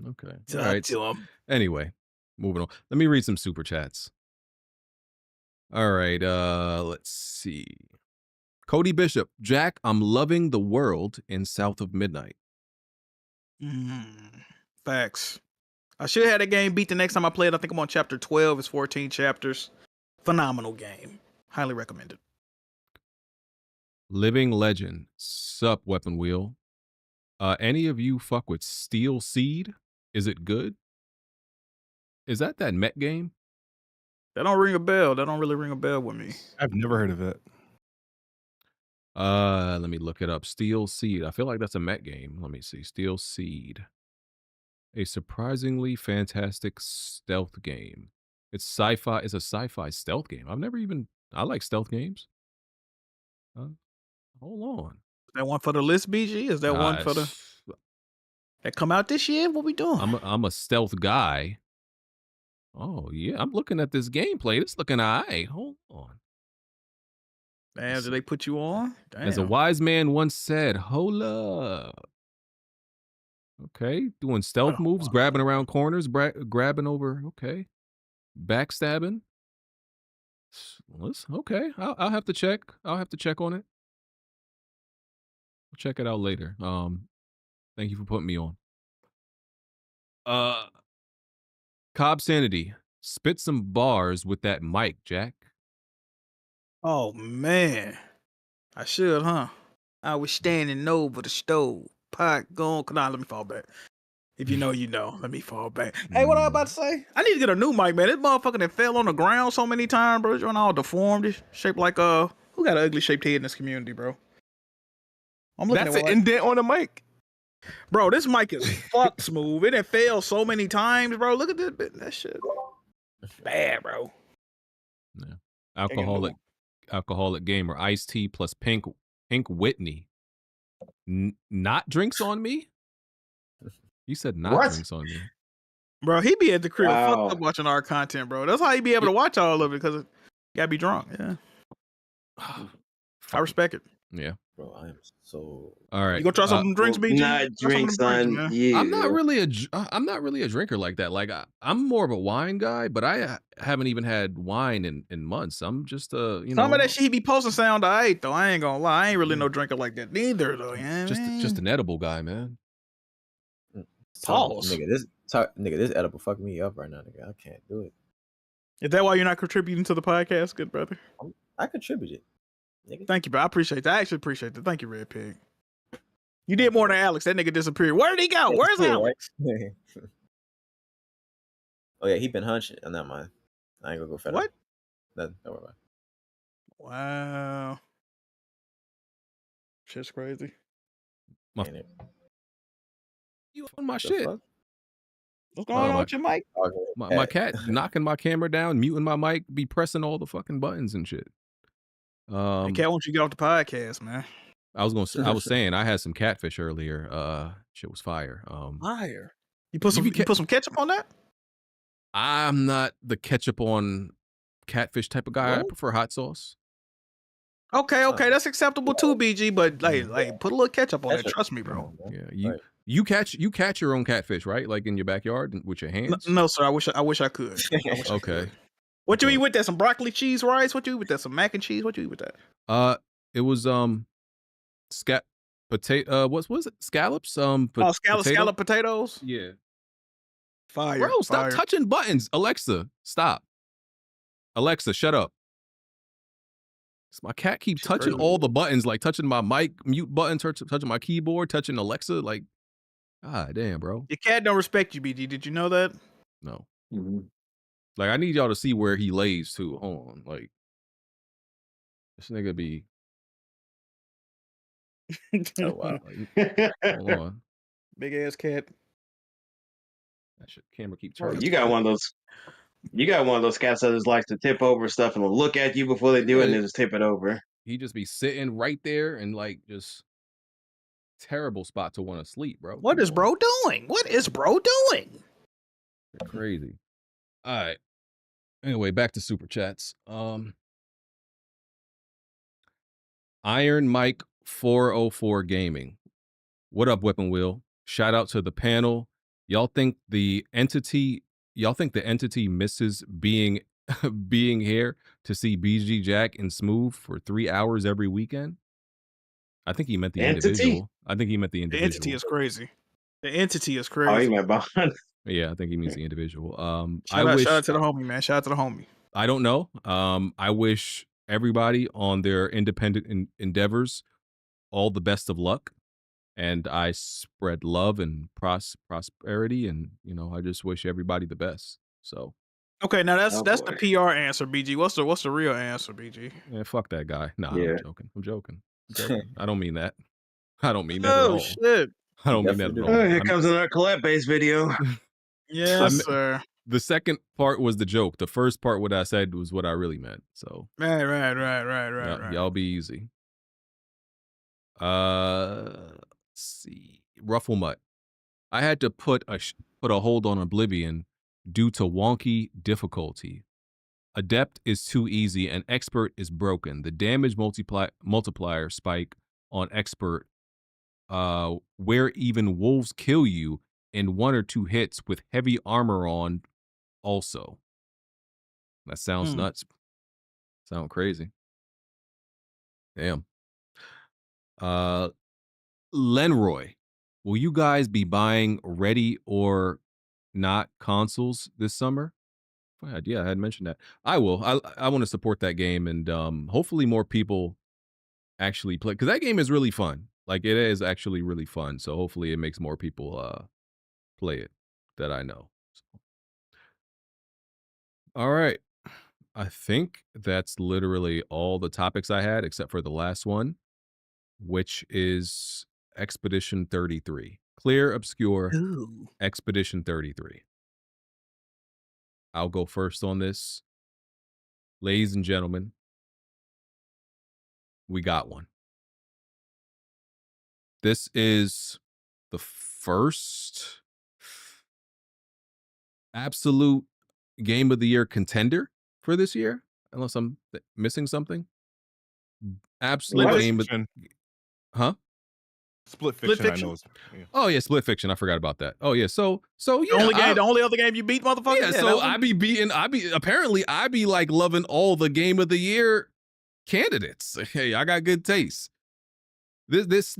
Okay.
Talk to him.
Anyway, moving on. Let me read some super chats. All right. Let's see. Cody Bishop, Jack, I'm loving the world in South of Midnight.
Facts. I should have had a game beat the next time I played. I think I'm on chapter 12. It's 14 chapters. Phenomenal game. Highly recommended.
Living Legend, sup, Weapon Wheel. Any of you fuck with Steel Seed? Is it good? Is that Met game?
That don't ring a bell. That don't really ring a bell with me.
I've never heard of it.
Let me look it up. Steel Seed. I feel like that's a Met game. Let me see. Steel Seed. A surprisingly fantastic stealth game. It's sci-fi. It's a sci-fi stealth game. I like stealth games. Hold on.
Is that one for the list, BG? Is that one for the that come out this year? What we doing?
I'm a stealth guy. Oh yeah, I'm looking at this gameplay. It's looking alright. Hold on.
Damn, did they put you on? Damn.
As a wise man once said, hold up. Okay, doing stealth moves, grabbing around corners, grabbing over. Okay, backstabbing. Okay, I'll have to check. I'll have to check on it. I'll check it out later. Thank you for putting me on. Cobb Sanity, spit some bars with that mic, Jack.
Oh man, I should, huh? I was standing over the stove, pot going. Nah, let me fall back. If you know, you know. Let me fall back. Hey, what I about to say? I need to get a new mic, man. This motherfucker that fell on the ground so many times, bro. It's all deformed, it's shaped like who got an ugly shaped head in this community, bro? I'm looking
That's
at
an indent on the mic,
bro. This mic is fuck smooth. It done fell so many times, bro. Look at this bit. That shit bad, bro.
Yeah, alcoholic gamer, iced tea plus Pink Whitney. Not drinks on me. He said not drinks on me.
Bro, he be at the crib fucked up watching our content, bro. That's how he be able to watch all of it, because you gotta be drunk. Yeah. I respect it.
Yeah.
Bro, I am so.
All right.
You gonna try some of them drinks, BG?
Not
Try some
drink,
of them drinks,
son.
man.
I'm not
Yeah.
really a drinker like that. Like I'm more of a wine guy, but I haven't even had wine in months. I'm just
Some of that shit he be posting sound alright though. I ain't gonna lie. I ain't really no drinker like that neither though. Yeah,
just an edible guy, man.
Pause.
Nigga, this edible fucking me up right now, nigga. I can't do it.
Is that why you're not contributing to the podcast, good brother?
I contributed. Nigga.
Thank you, bro. I appreciate that. I actually appreciate that. Thank you, Red Pig. You did more than Alex. That nigga disappeared. Where did he go? Where's Alex?
Right? Oh yeah, he been hunching. Oh, never mind. I ain't gonna go fed
What?
Nothing. Don't worry about it.
Wow. Shit's crazy.
You on my shit.
Fuck?
What's going on with your mic?
My cat knocking my camera down, muting my mic, be pressing all the fucking buttons and shit.
Hey, cat, won't you get off the podcast, man?
I was saying I had some catfish earlier. Shit was fire.
Fire. You put some ketchup on that?
I'm not the ketchup on catfish type of guy.
What?
I prefer hot sauce.
Okay, that's acceptable too, BG. But like, put a little ketchup on that. Trust me, bro.
Yeah, you catch your own catfish, right? Like in your backyard with your hands.
No, sir. I wish I could.
Okay.
What you eat with that? Some broccoli cheese rice? What you eat with that? Some mac and cheese? What you eat with that?
It was potato. What was it? Scallops.
Scallop potatoes.
Yeah.
Fire.
Bro, stop
fire.
touching buttons. Alexa, stop. Alexa, shut up. My cat keep touching all the buttons, like touching my mic mute button, touching my keyboard, touching Alexa. Like, damn, bro.
Your cat don't respect you, BG. Did you know that?
No. Like, I need y'all to see where he lays too. Hold on, like, this nigga be.
Oh wow.
Hold on.
Big ass cat.
That shit camera keep turning.
You got one of those. You got one of those cats that just likes to tip over stuff and look at you before they do it and then just tip it over.
He just be sitting right there and like just terrible spot to want to sleep, bro.
What is bro doing? What is bro doing?
You're crazy. All right. Anyway, back to super chats. Iron Mike 404 Gaming. What up, Weapon Wheel? Shout out to the panel. Y'all think the entity misses being here to see BG Jack and Smooth for 3 hours every weekend? I think he meant the individual. I think he meant the individual.
The entity is crazy. The entity is
Oh,
crazy.
he meant Bond.
Yeah, I think he means the individual.
Shout out to the homie, man. Shout out to the homie.
I don't know. I wish everybody on their independent endeavors all the best of luck. And I spread love and prosperity, and I just wish everybody the best. So,
okay, now that's the PR answer, BG. What's the real answer, BG?
Yeah, fuck that guy. Nah,
Yeah.
I'm joking. I don't mean that. I don't mean that at all.
Oh shit!
I don't mean that at all.
Oh, here comes another collab-based video.
Yes, sir.
The second part was the joke. The first part, what I said, was what I really meant. So,
right.
Y'all be easy. Let's see. Ruffle Mutt. I had to put a hold on Oblivion due to wonky difficulty. Adept is too easy and expert is broken. The damage multiplier spike on expert, where even wolves kill you in 1 or 2 hits with heavy armor on also. That sounds nuts. Sound crazy. Damn. Lenroy, will you guys be buying ready or not consoles this summer? Yeah, I had mentioned that. I will. I want to support that game, and hopefully more people actually play, because that game is really fun. Like, it is actually really fun. So hopefully it makes more people play it that I know. So. All right. I think that's literally all the topics I had, except for the last one, which is Expedition 33. Clear, obscure, Expedition 33. I'll go first on this. Ladies and gentlemen, we got one. This is the first absolute Game of the Year contender for this year, unless I'm missing something. absolute
Split
game.
Fiction.
Huh?
Split Fiction. I know. Yeah.
Oh yeah, Split Fiction. I forgot about that. Oh yeah, so yeah.
The only other game you beat, motherfucker.
Yeah, so I be like loving all the Game of the Year candidates. Hey, I got good taste. This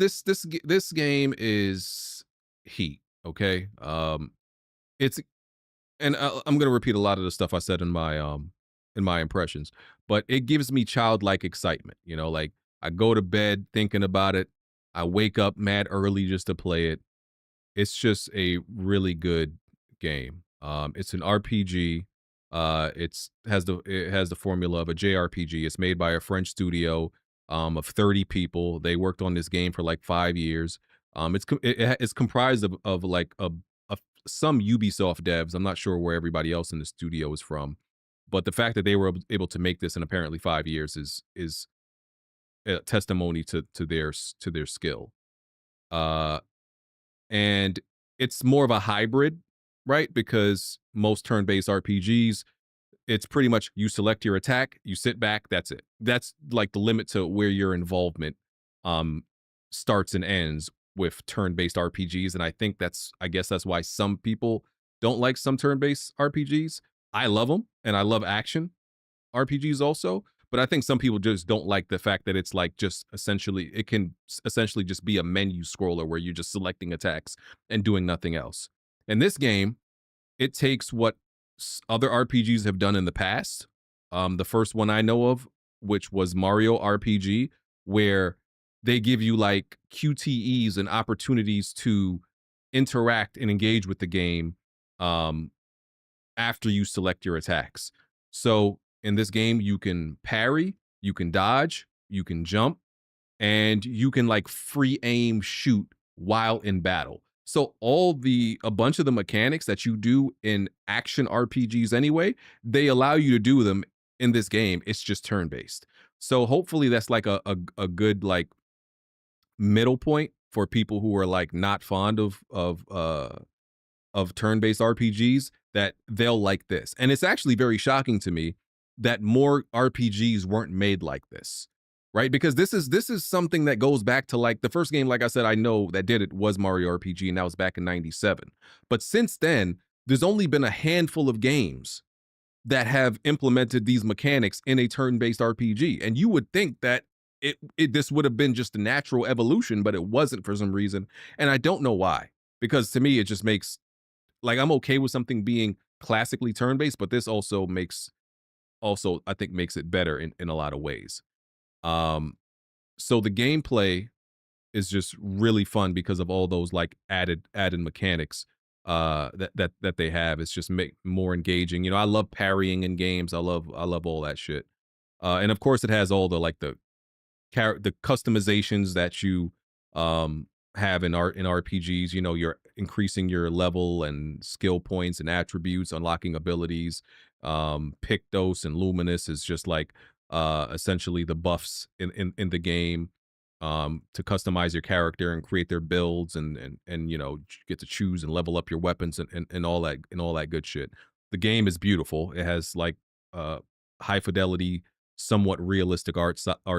game is heat. Okay, it's and I'm gonna repeat a lot of the stuff I said in my impressions, but it gives me childlike excitement. You know, like I go to bed thinking about it. I wake up mad early just to play it. It's just a really good game. It's an RPG. It has the formula of a JRPG. It's made by a French studio of 30 people. They worked on this game for like 5 years. It's comprised of like some Ubisoft devs. I'm not sure where everybody else in the studio is from, but the fact that they were able to make this in apparently 5 years is a testimony to their skill. And it's more of a hybrid, right? Because most turn-based RPGs, it's pretty much you select your attack, you sit back, that's it. That's like the limit to where your involvement starts and ends with turn-based RPGs. And I guess that's why some people don't like some turn-based RPGs. I love them, and I love action RPGs also. But I think some people just don't like the fact that it's like it can essentially just be a menu scroller where you're just selecting attacks and doing nothing else. In this game, it takes what other RPGs have done in the past. The first one I know of, which was Mario RPG, where they give you like QTEs and opportunities to interact and engage with the game after you select your attacks. So in this game, you can parry, you can dodge, you can jump, and you can like free aim shoot while in battle. So a bunch of the mechanics that you do in action RPGs anyway, they allow you to do them in this game. It's just turn-based. So hopefully that's like a good like middle point for people who are like not fond of turn-based RPGs, that they'll like this. And it's actually very shocking to me that more RPGs weren't made like this, right? Because this is something that goes back to like the first game, like I said, I know that did it was Mario RPG, and that was back in 97. But since then, there's only been a handful of games that have implemented these mechanics in a turn-based RPG. And you would think that this would have been just a natural evolution, but it wasn't for some reason. And I don't know why, because to me, it just makes like, I'm okay with something being classically turn-based, but this also I think makes it better in a lot of ways. So the gameplay is just really fun because of all those like added mechanics that they have. It's just more engaging. You know, I love parrying in games. I love all that shit. And of course it has all the like the customizations that you have in RPGs. You know, you're increasing your level and skill points and attributes, unlocking abilities. Pictos and Luminous is just like essentially the buffs in the game to customize your character and create their builds and you know, get to choose and level up your weapons and all that good shit. The game is beautiful. It has like high fidelity, somewhat realistic art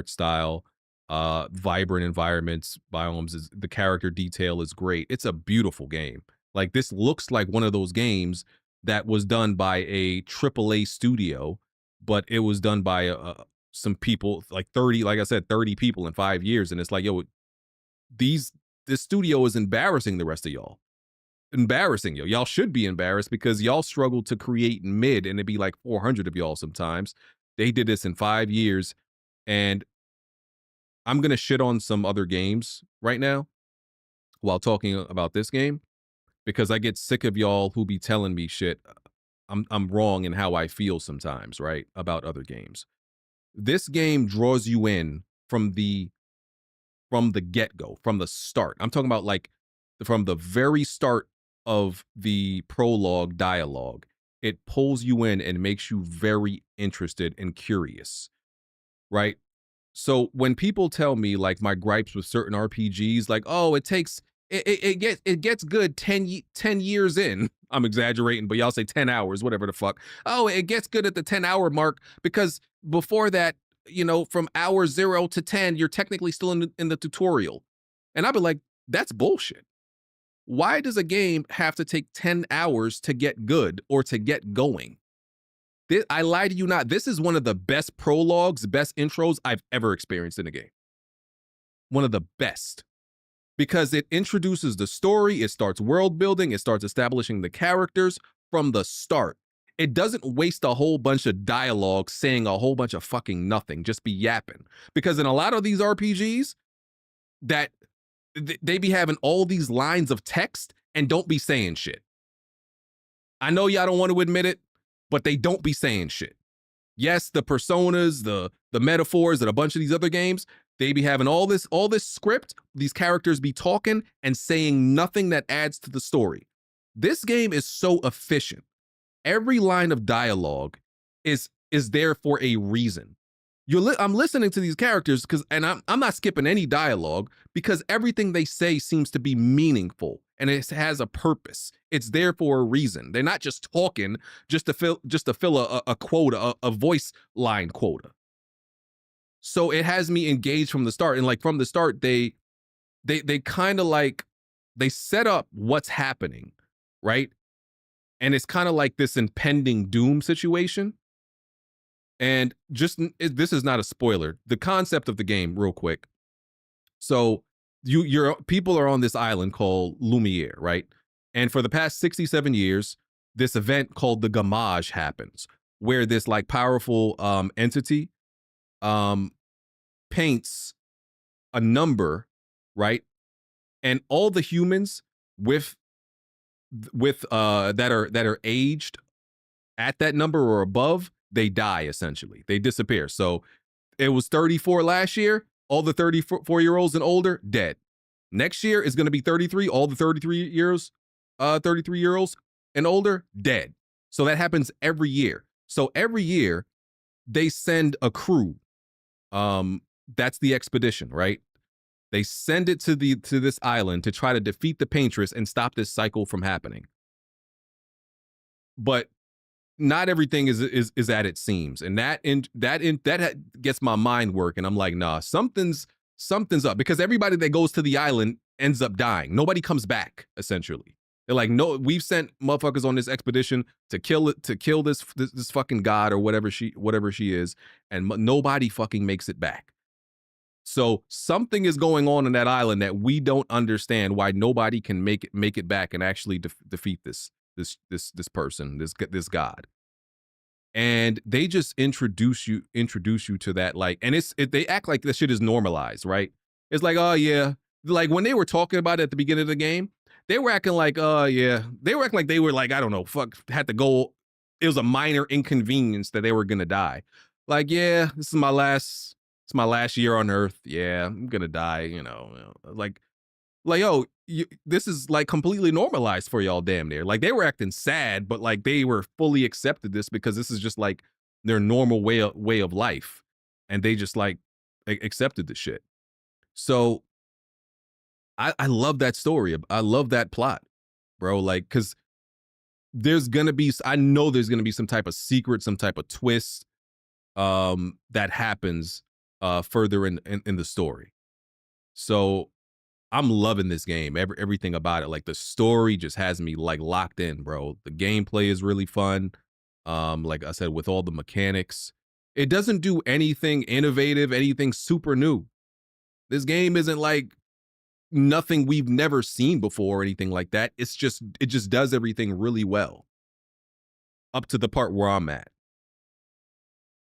style, vibrant environments, biomes. The character detail is great. It's a beautiful game. Like, this looks like one of those games that was done by a AAA studio, but it was done by some people, like 30, like I said, 30 people in 5 years. And it's like, yo, this studio is embarrassing the rest of y'all. Embarrassing you. Y'all should be embarrassed because y'all struggle to create mid, and it'd be like 400 of y'all sometimes. They did this in 5 years, and I'm going to shit on some other games right now while talking about this game, because I get sick of y'all who be telling me shit. I'm wrong in how I feel sometimes, right, about other games. This game draws you in from the get-go, from the start. I'm talking about like from the very start of the prologue dialogue. It pulls you in and makes you very interested and curious, right? So when people tell me like my gripes with certain RPGs, like, oh, it gets good 10 years in. I'm exaggerating, but y'all say 10 hours, whatever the fuck. Oh, it gets good at the 10-hour mark because before that, you know, from hour 0 to 10, you're technically still in the tutorial. And I'd be like, that's bullshit. Why does a game have to take 10 hours to get good or to get going? I lie to you not. This is one of the best prologues, best intros I've ever experienced in a game. One of the best. Because it introduces the story, it starts world building, it starts establishing the characters from the start. It doesn't waste a whole bunch of dialogue saying a whole bunch of fucking nothing, just be yapping. Because in a lot of these RPGs, that they be having all these lines of text and don't be saying shit. I know y'all don't want to admit it, but they don't be saying shit. Yes, the personas, the metaphors, and a bunch of these other games, they be having all this script, these characters be talking and saying nothing that adds to the story. This game is so efficient. Every line of dialogue is there for a reason. I'm listening to these characters and I'm not skipping any dialogue because everything they say seems to be meaningful and it has a purpose. It's there for a reason. They're not just talking just to fill a quota, a voice line quota. So it has me engaged from the start. And like from the start, they kind of like, they set up what's happening, right? And it's kind of like this impending doom situation. And just, this is not a spoiler. The concept of the game, real quick. So your people are on this island called Lumiere, right? And for the past 67 years, this event called the Gamage happens, where this like powerful entity paints a number, right? And all the humans with that are aged at that number or above, they die essentially. They disappear. So it was 34 last year, all the 34-year-olds and older dead. Next year is going to be 33, all the 33-year-olds and older dead. So that happens every year. So every year they send a crew. That's the expedition, right? They send it to this island to try to defeat the paintress and stop this cycle from happening. But not everything is at its seams, and that gets my mind working. I'm like, nah, something's up, because everybody that goes to the island ends up dying. Nobody comes back. Essentially, they're like, no, we've sent motherfuckers on this expedition to kill this fucking god or whatever she is, and nobody fucking makes it back. So something is going on in that island that we don't understand why nobody can make it back and actually defeat this person, this god. And they just introduce you to that, like, and they act like this shit is normalized, right? It's like, oh yeah, like when they were talking about it at the beginning of the game, they were acting like, oh yeah, they were acting like they were like, I don't know, had to go. It was a minor inconvenience that they were gonna die. Like, yeah, this is my last year on Earth. Yeah, I'm gonna die. You know, like, oh, this is like completely normalized for y'all, damn near. Like, they were acting sad, but like they were fully accepted this because this is just like their normal way of life, and they just like accepted the shit. So I love that story. I love that plot, bro. Like, because I know there's gonna be some type of secret, some type of twist that happens further in the story. So I'm loving this game. Everything about it. Like, the story just has me like locked in, bro. The gameplay is really fun. Like I said, with all the mechanics, it doesn't do anything innovative, anything super new. This game isn't like nothing we've never seen before or anything like that. It just does everything really well up to the part where I'm at.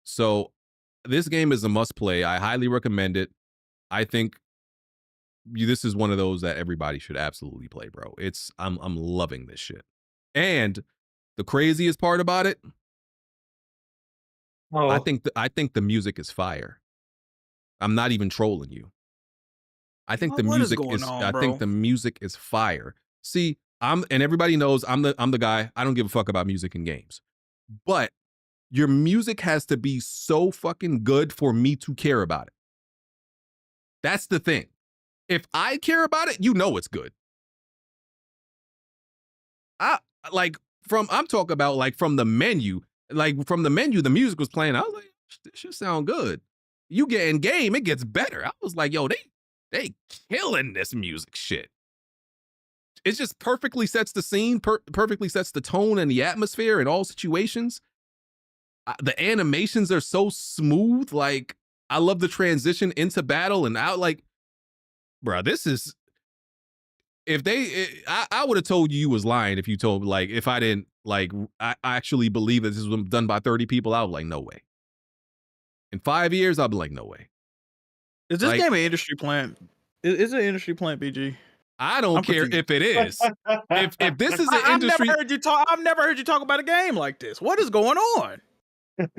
So this game is a must play. I highly recommend it. I think this is one of those that everybody should absolutely play, bro. I'm loving this shit. And the craziest part about it, I think the music is fire. I'm not even trolling you. I think the music is I think the music is fire. See, and everybody knows I'm the guy. I don't give a fuck about music in games. But your music has to be so fucking good for me to care about it. That's the thing. If I care about it, you know it's good. I'm talking about like from the menu, the music was playing. I was like, this should sound good. You get in game, it gets better. I was like, yo, they killing this music shit. It just perfectly sets the scene, perfectly sets the tone and the atmosphere in all situations. The animations are so smooth. Like, I love the transition into battle and out. Like, bro, this is. If I would have told you was lying if you told, like, if I didn't, like, I actually believe that this was done by 30 people. I was like, no way. In 5 years, I'll be like, no way.
Is this game an industry plant? Is it an industry plant, BG?
I don't care if it is. If this is an industry,
I've never heard you talk about a game like this. What is going on?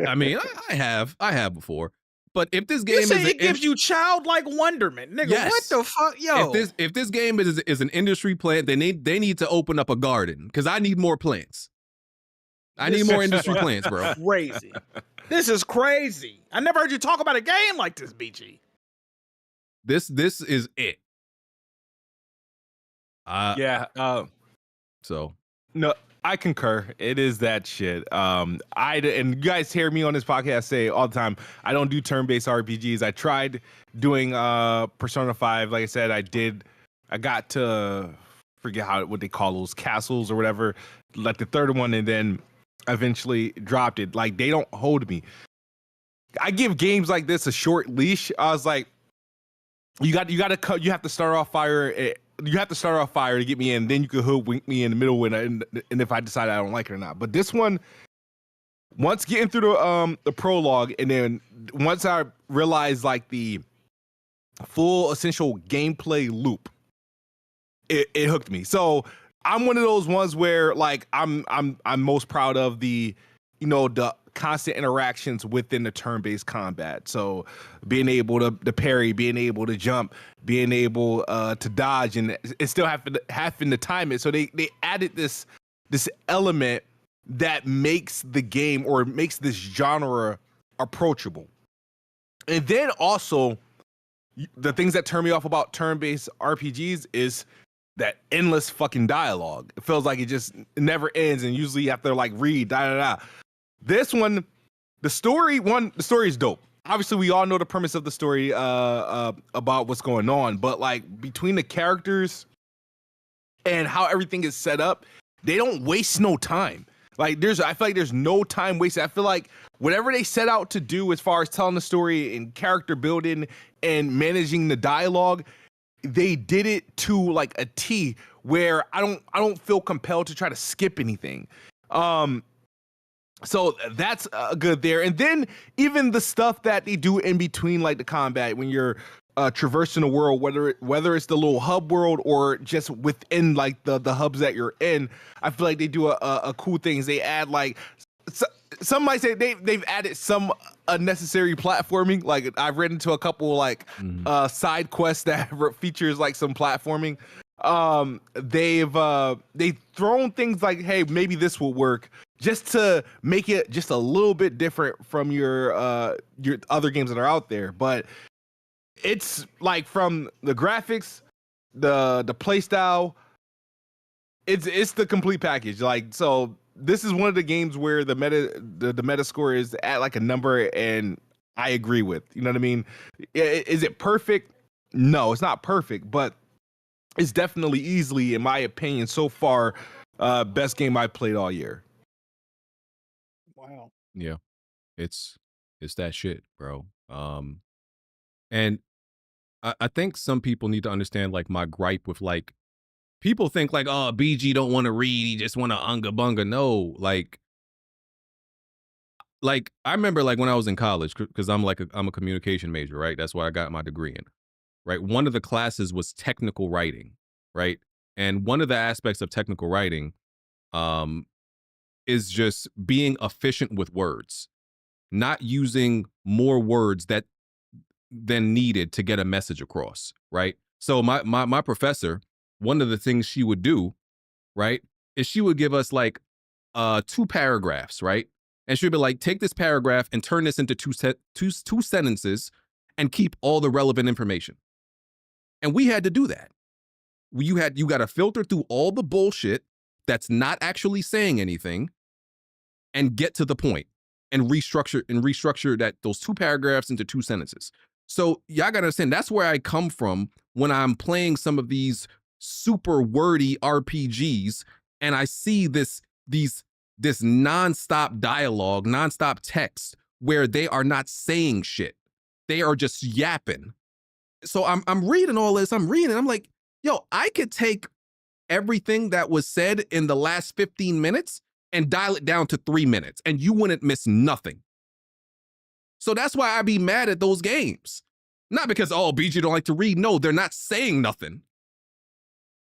I mean, I have before. But if this game
it gives you childlike wonderment, nigga.
Yes.
What the fuck, yo?
If this game is an industry plant, then they need to open up a garden because I need more plants. I need more industry plants, bro.
Crazy. This is crazy. I never heard you talk about a game like this, BG.
This is it. So
no, I concur. It is that shit. And you guys hear me on this podcast say all the time, I don't do turn-based RPGs. I tried doing Persona 5. Like I said, I got to forget what they call those castles or whatever, like the third one, and then eventually dropped it. Like, they don't hold me. I give games like this a short leash. I was like, you have to start off fire. You have to start off fire to get me in. Then you could hoodwink me in the middle and if I decide I don't like it or not. But this one, once getting through the prologue, and then once I realized like the full essential gameplay loop, it hooked me. So I'm one of those ones where like I'm most proud of the constant interactions within the turn-based combat. So being able to parry, being able to jump, being able to dodge, and it still having to time it. So they added this element that makes the game, or makes this genre, approachable. And then also the things that turn me off about turn-based RPGs is that endless fucking dialogue. It feels like it just never ends, and usually you have to like read da. This one, the story is dope. Obviously, we all know the premise of the story about what's going on, but like between the characters and how everything is set up, they don't waste no time. Like I feel like there's no time wasted. I feel like whatever they set out to do as far as telling the story and character building and managing the dialogue, they did it to like a T, where I don't feel compelled to try to skip anything. So that's good there. And then even the stuff that they do in between, like the combat, when you're traversing the world, whether it's the little hub world or just within like the hubs that you're in, I feel like they do a cool things. They add like, some might say they've added some unnecessary platforming. Like I've read into a couple like side quests that features like some platforming. They've thrown things like, hey, maybe this will work, just to make it just a little bit different from your other games that are out there. But it's like, from the graphics, the play style, it's the complete package. Like, so this is one of the games where the meta score is at like a number, and I agree with. You know what I mean? Is it perfect? No, it's not perfect, but it's definitely easily, in my opinion, so far, best game I've played all year.
Wow.
Yeah, it's that shit, bro. And I think some people need to understand like my gripe with like, people think like, oh, BG don't want to read, he just want to unga bunga. No, like I remember like when I was in college, because I'm a communication major, right? That's what I got my degree in, right? One of the classes was technical writing, right? And one of the aspects of technical writing is just being efficient with words, not using more words than needed to get a message across, right? So my professor, one of the things she would do, right, is she would give us like 2 paragraphs, right? And she'd be like, take this paragraph and turn this into two sentences and keep all the relevant information. And we had to do that. You got to filter through all the bullshit that's not actually saying anything and get to the point. and restructure that those 2 paragraphs into 2 sentences. So y'all gotta understand, that's where I come from when I'm playing some of these super wordy RPGs and I see this nonstop dialogue, nonstop text where they are not saying shit. They are just yapping. So I'm reading all this, I'm like, yo, I could take everything that was said in the last 15 minutes and dial it down to 3 minutes and you wouldn't miss nothing. So that's why I be mad at those games. Not because, oh, BG don't like to read. No, they're not saying nothing.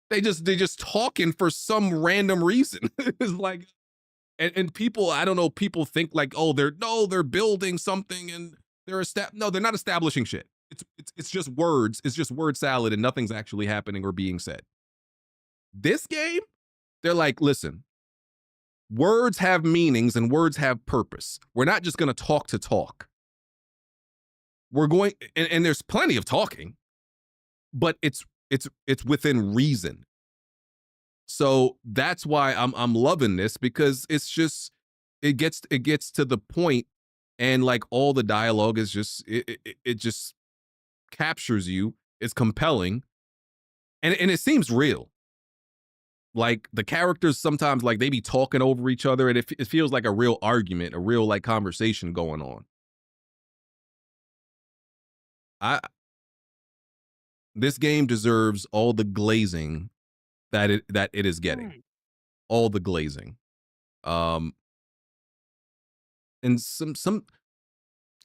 They just talking for some random reason. It's like, and people, I don't know, people think like, oh, they're building something and they're they're not establishing shit. It's just words. It's just word salad and nothing's actually happening or being said. This game, they're like, listen, words have meanings and words have purpose. We're not just going to talk. We're going, and there's plenty of talking, but it's within reason. So that's why I'm loving this, because it's just, it gets to the point, and like all the dialogue is just, it just captures you. It's compelling, and it seems real. Like the characters sometimes, like they be talking over each other, and it feels like a real argument, a real like conversation going on. This game deserves all the glazing that it is getting. All the glazing. And some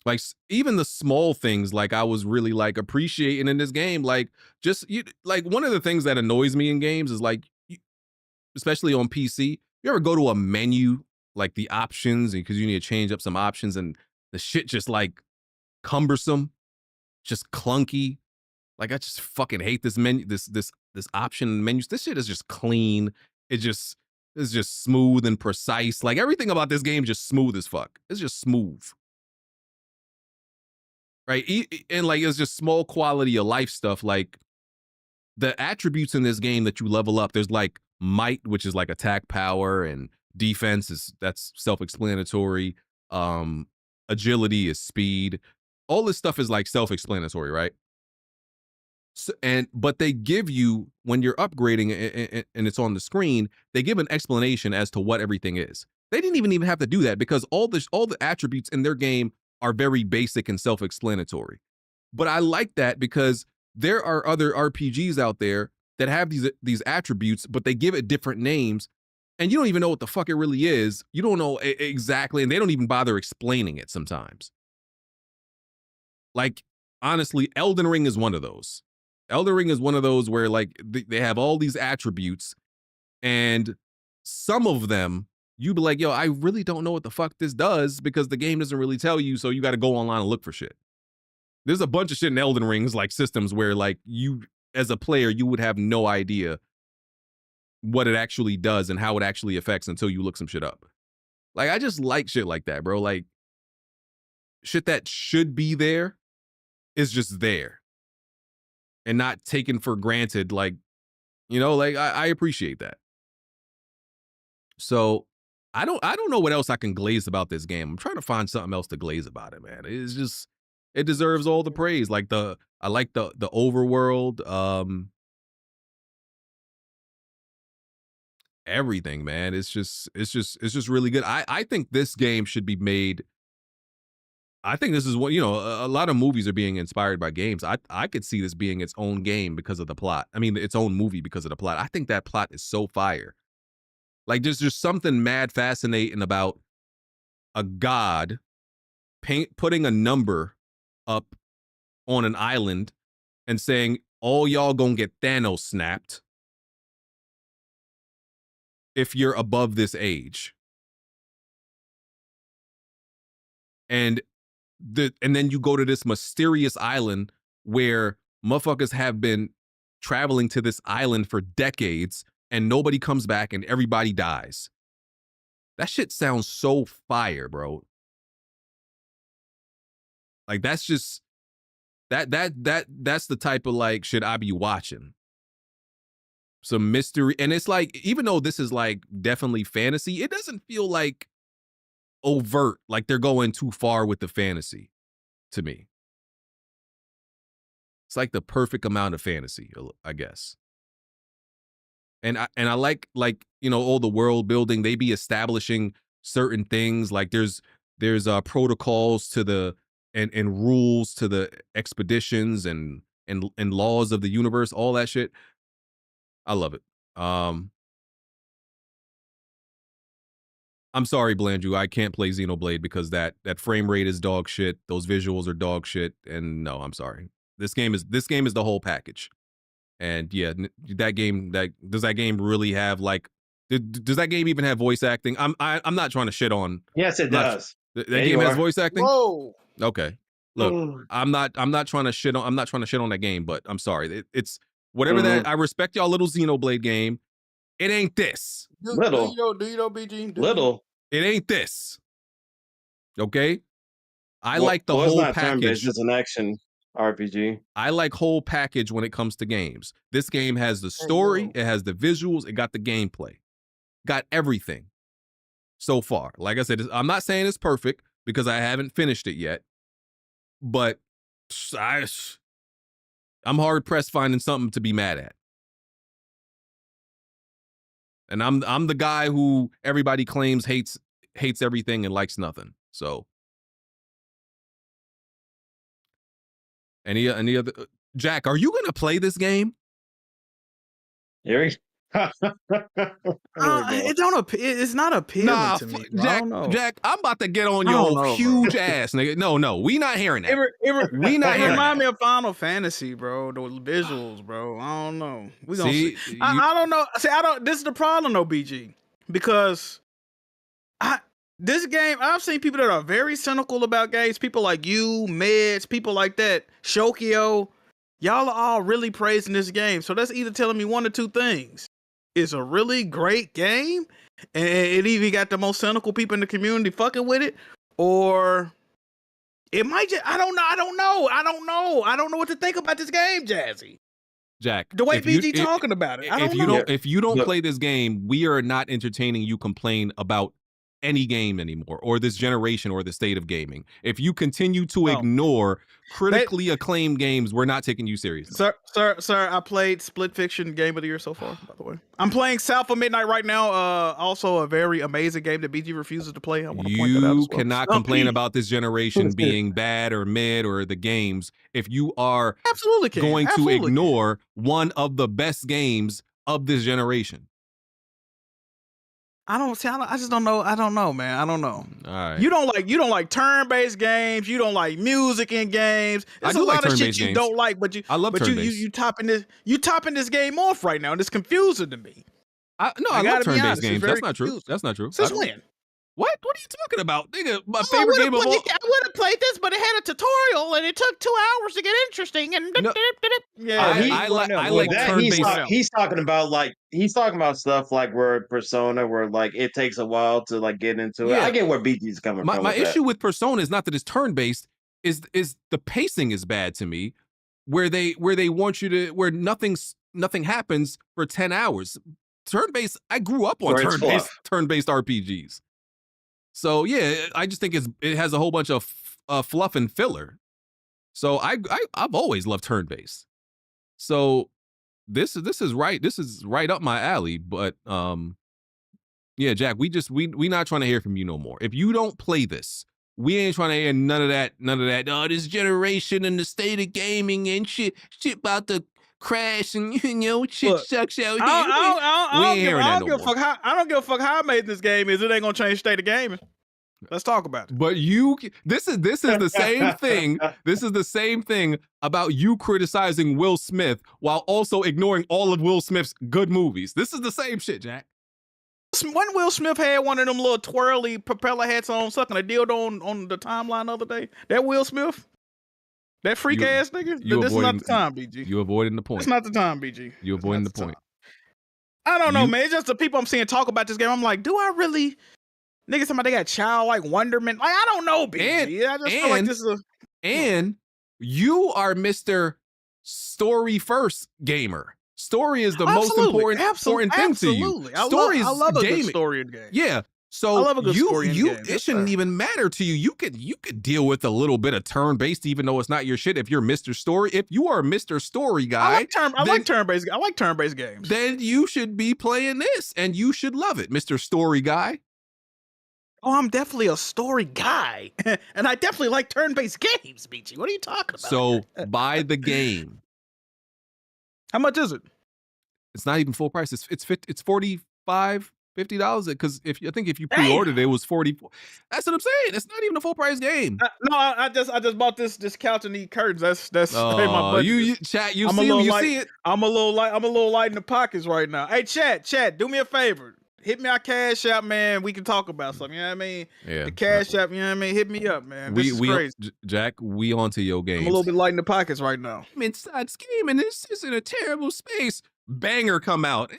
like even the small things, like I was really like appreciating in this game, like just like one of the things that annoys me in games is like, especially on PC, you ever go to a menu, like the options, because you need to change up some options, and the shit just like cumbersome, just clunky. Like I just fucking hate this menu, this option menus. This shit is just clean. It's just smooth and precise. Like everything about this game just smooth as fuck. It's just smooth. Right? And like it's just small quality of life stuff. Like the attributes in this game that you level up, there's like might, which is like attack power, and defense that's self-explanatory. Agility is speed. All this stuff is like self-explanatory, right? So, but they give you, when you're upgrading and it's on the screen, they give an explanation as to what everything is. They didn't even have to do that, because all the attributes in their game are very basic and self-explanatory. But I like that, because there are other RPGs out there that have these attributes, but they give it different names, and you don't even know what the fuck it really is. You don't know exactly, and they don't even bother explaining it sometimes. Like, honestly, Elden Ring is one of those. Elden Ring is one of those where like they have all these attributes, and some of them you be like, yo, I really don't know what the fuck this does, because the game doesn't really tell you, so you got to go online and look for shit. There's a bunch of shit in Elden Ring's like systems where like you as a player, you would have no idea what it actually does and how it actually affects until you look some shit up. Like I just like shit like that, bro. Like shit that should be there is just there and not taken for granted. Like, you know, like I appreciate that. So I don't know what else I can glaze about this game. I'm trying to find something else to glaze about it, man. It's just, it deserves all the praise. Like I like the overworld, everything, man. It's just really good. I think this game should be made. I think this is what, you know, a lot of movies are being inspired by games. I could see this being its own game because of the plot. I mean, its own movie because of the plot. I think that plot is so fire. Like there's just something mad fascinating about a god putting a number up on an island and saying, all y'all gonna get Thanos snapped if you're above this age. And then you go to this mysterious island where motherfuckers have been traveling to this island for decades and nobody comes back and everybody dies. That shit sounds so fire, bro. Like that's just that's the type of like shit I be watching. Some mystery, and it's like, even though this is like definitely fantasy, it doesn't feel like overt, like they're going too far with the fantasy to me. It's like the perfect amount of fantasy, I guess. And I like all the world building. They be establishing certain things, like there's protocols to the and rules to the expeditions and laws of the universe, all that shit. I love it. I'm sorry, Blandrew, I can't play Xenoblade because that frame rate is dog shit. Those visuals are dog shit, and no, I'm sorry. This game is the whole package. And yeah, does that game really have like? Does that game even have voice acting? I'm not trying to shit on.
Yes, it does.
That game has voice acting.
Whoa.
Okay. Look, I'm not trying to shit on that game, but I'm sorry. It's whatever that. I respect y'all little Xenoblade game. It ain't this.
Little.
Do you know BG?
Little.
It ain't this. Okay? I like the whole package.
It's an action RPG.
I like whole package when it comes to games. This game has the story, it has the visuals, it got the gameplay. Got everything so far. Like I said, I'm not saying it's perfect because I haven't finished it yet, but I'm hard pressed finding something to be mad at. And I'm the guy who everybody claims hates everything and likes nothing. So any other Jack, are you gonna play this game?
It's
not appealing to me.
Jack, I'm about to get on your huge ass, nigga. No, we not hearing that. We not hearing that.
Remind me of Final Fantasy, bro. The visuals, bro. I don't know. We gonna see. I don't know. See, this is the problem, though, BG, because this game, I've seen people that are very cynical about games. People like you, Meds, people like that, Shokio. Y'all are all really praising this game. So that's either telling me one or two things. It's a really great game, and it even got the most cynical people in the community fucking with it, or it might just, I don't know what to think about this game, Jazzy.
Jack,
the way BG talking about it,
if you don't play this game, we are not entertaining you complain about any game anymore, or this generation, or the state of gaming. If you continue to ignore critically acclaimed games, we're not taking you seriously.
Sir, I played Split Fiction Game of the Year so far, by the way. I'm playing South of Midnight right now, also a very amazing game that BG refuses to play. I want to point that out as well.
You cannot complain about this generation being bad or mid or the games if you are going to ignore one of the best games of this generation.
I just don't know. I don't know, man. I don't know.
All right.
You don't like turn-based games. You don't like music in games. There's
I do
a lot
like
of shit you don't like, but
I love turn-based.
you topping this game off right now, and it's confusing to me.
I love turn-based games. That's not true. That's not true.
Since when?
What are you talking about, nigga? My favorite game of all.
I would have played this, but it had a tutorial, and it took 2 hours to get interesting. And
I like turn-based.
He's talking about stuff like where Persona, where like it takes a while to like get into it. I get where BG's coming from.
My issue with Persona is not that it's turn-based. Is the pacing is bad to me, where they want you to where nothing happens for 10 hours. Turn-based. I grew up on turn-based RPGs. So yeah, I just think it has a whole bunch of fluff and filler. So I've always loved turn-based. So this is right up my alley. But yeah, Jack, we not trying to hear from you no more. If you don't play this, we ain't trying to hear none of that. Oh, this generation and the state of gaming and shit about to crash and shit sucks out here.
I don't give a fuck how I made this game. It ain't gonna change the state of gaming. Let's talk about it.
But this is the same thing. This is the same thing about you criticizing Will Smith while also ignoring all of Will Smith's good movies. This is the same shit, Jack.
When Will Smith had one of them little twirly propeller hats on, sucking a dildo on the timeline the other day, that Will Smith, that freak ass nigga, this is not the time, BG.
You avoiding the point.
It's not the time, BG.
You avoiding the point.
I don't know, man. It's just the people I'm seeing talk about this game. I'm like, do I really? Niggas somebody got childlike wonderment. Like, I don't know, BG. I just feel like this is
and you are Mr. Story First gamer. Story is the most important thing to you.
I love a good story in game.
Yeah. So
love a good story in game.
it shouldn't even matter to you. You could deal with a little bit of turn-based, even though it's not your shit. If you're Mr. Story, if you are a Mr. Story guy,
I like turn-based games.
Then you should be playing this, and you should love it, Mr. Story guy.
Oh, I'm definitely a story guy, and I definitely like turn-based games, BG. What are you talking about?
So buy the game.
How much is it?
It's not even full price. It's $45, $50 because if you pre-ordered it was $44. That's what I'm saying. It's not even a full price game.
No, I just bought this couch and these curtains. That's my budget.
You chat. You see it.
I'm a little light in the pockets right now. Hey, chat. Do me a favor. Hit me our Cash App, man. We can talk about something. You know what I mean?
Yeah.
The Cash App. You know what I mean? Hit me up, man. This is crazy.
Jack, we onto your game.
I'm a little bit light in the pockets right now.
I'm inside scheming. This is in a terrible space. Banger come out.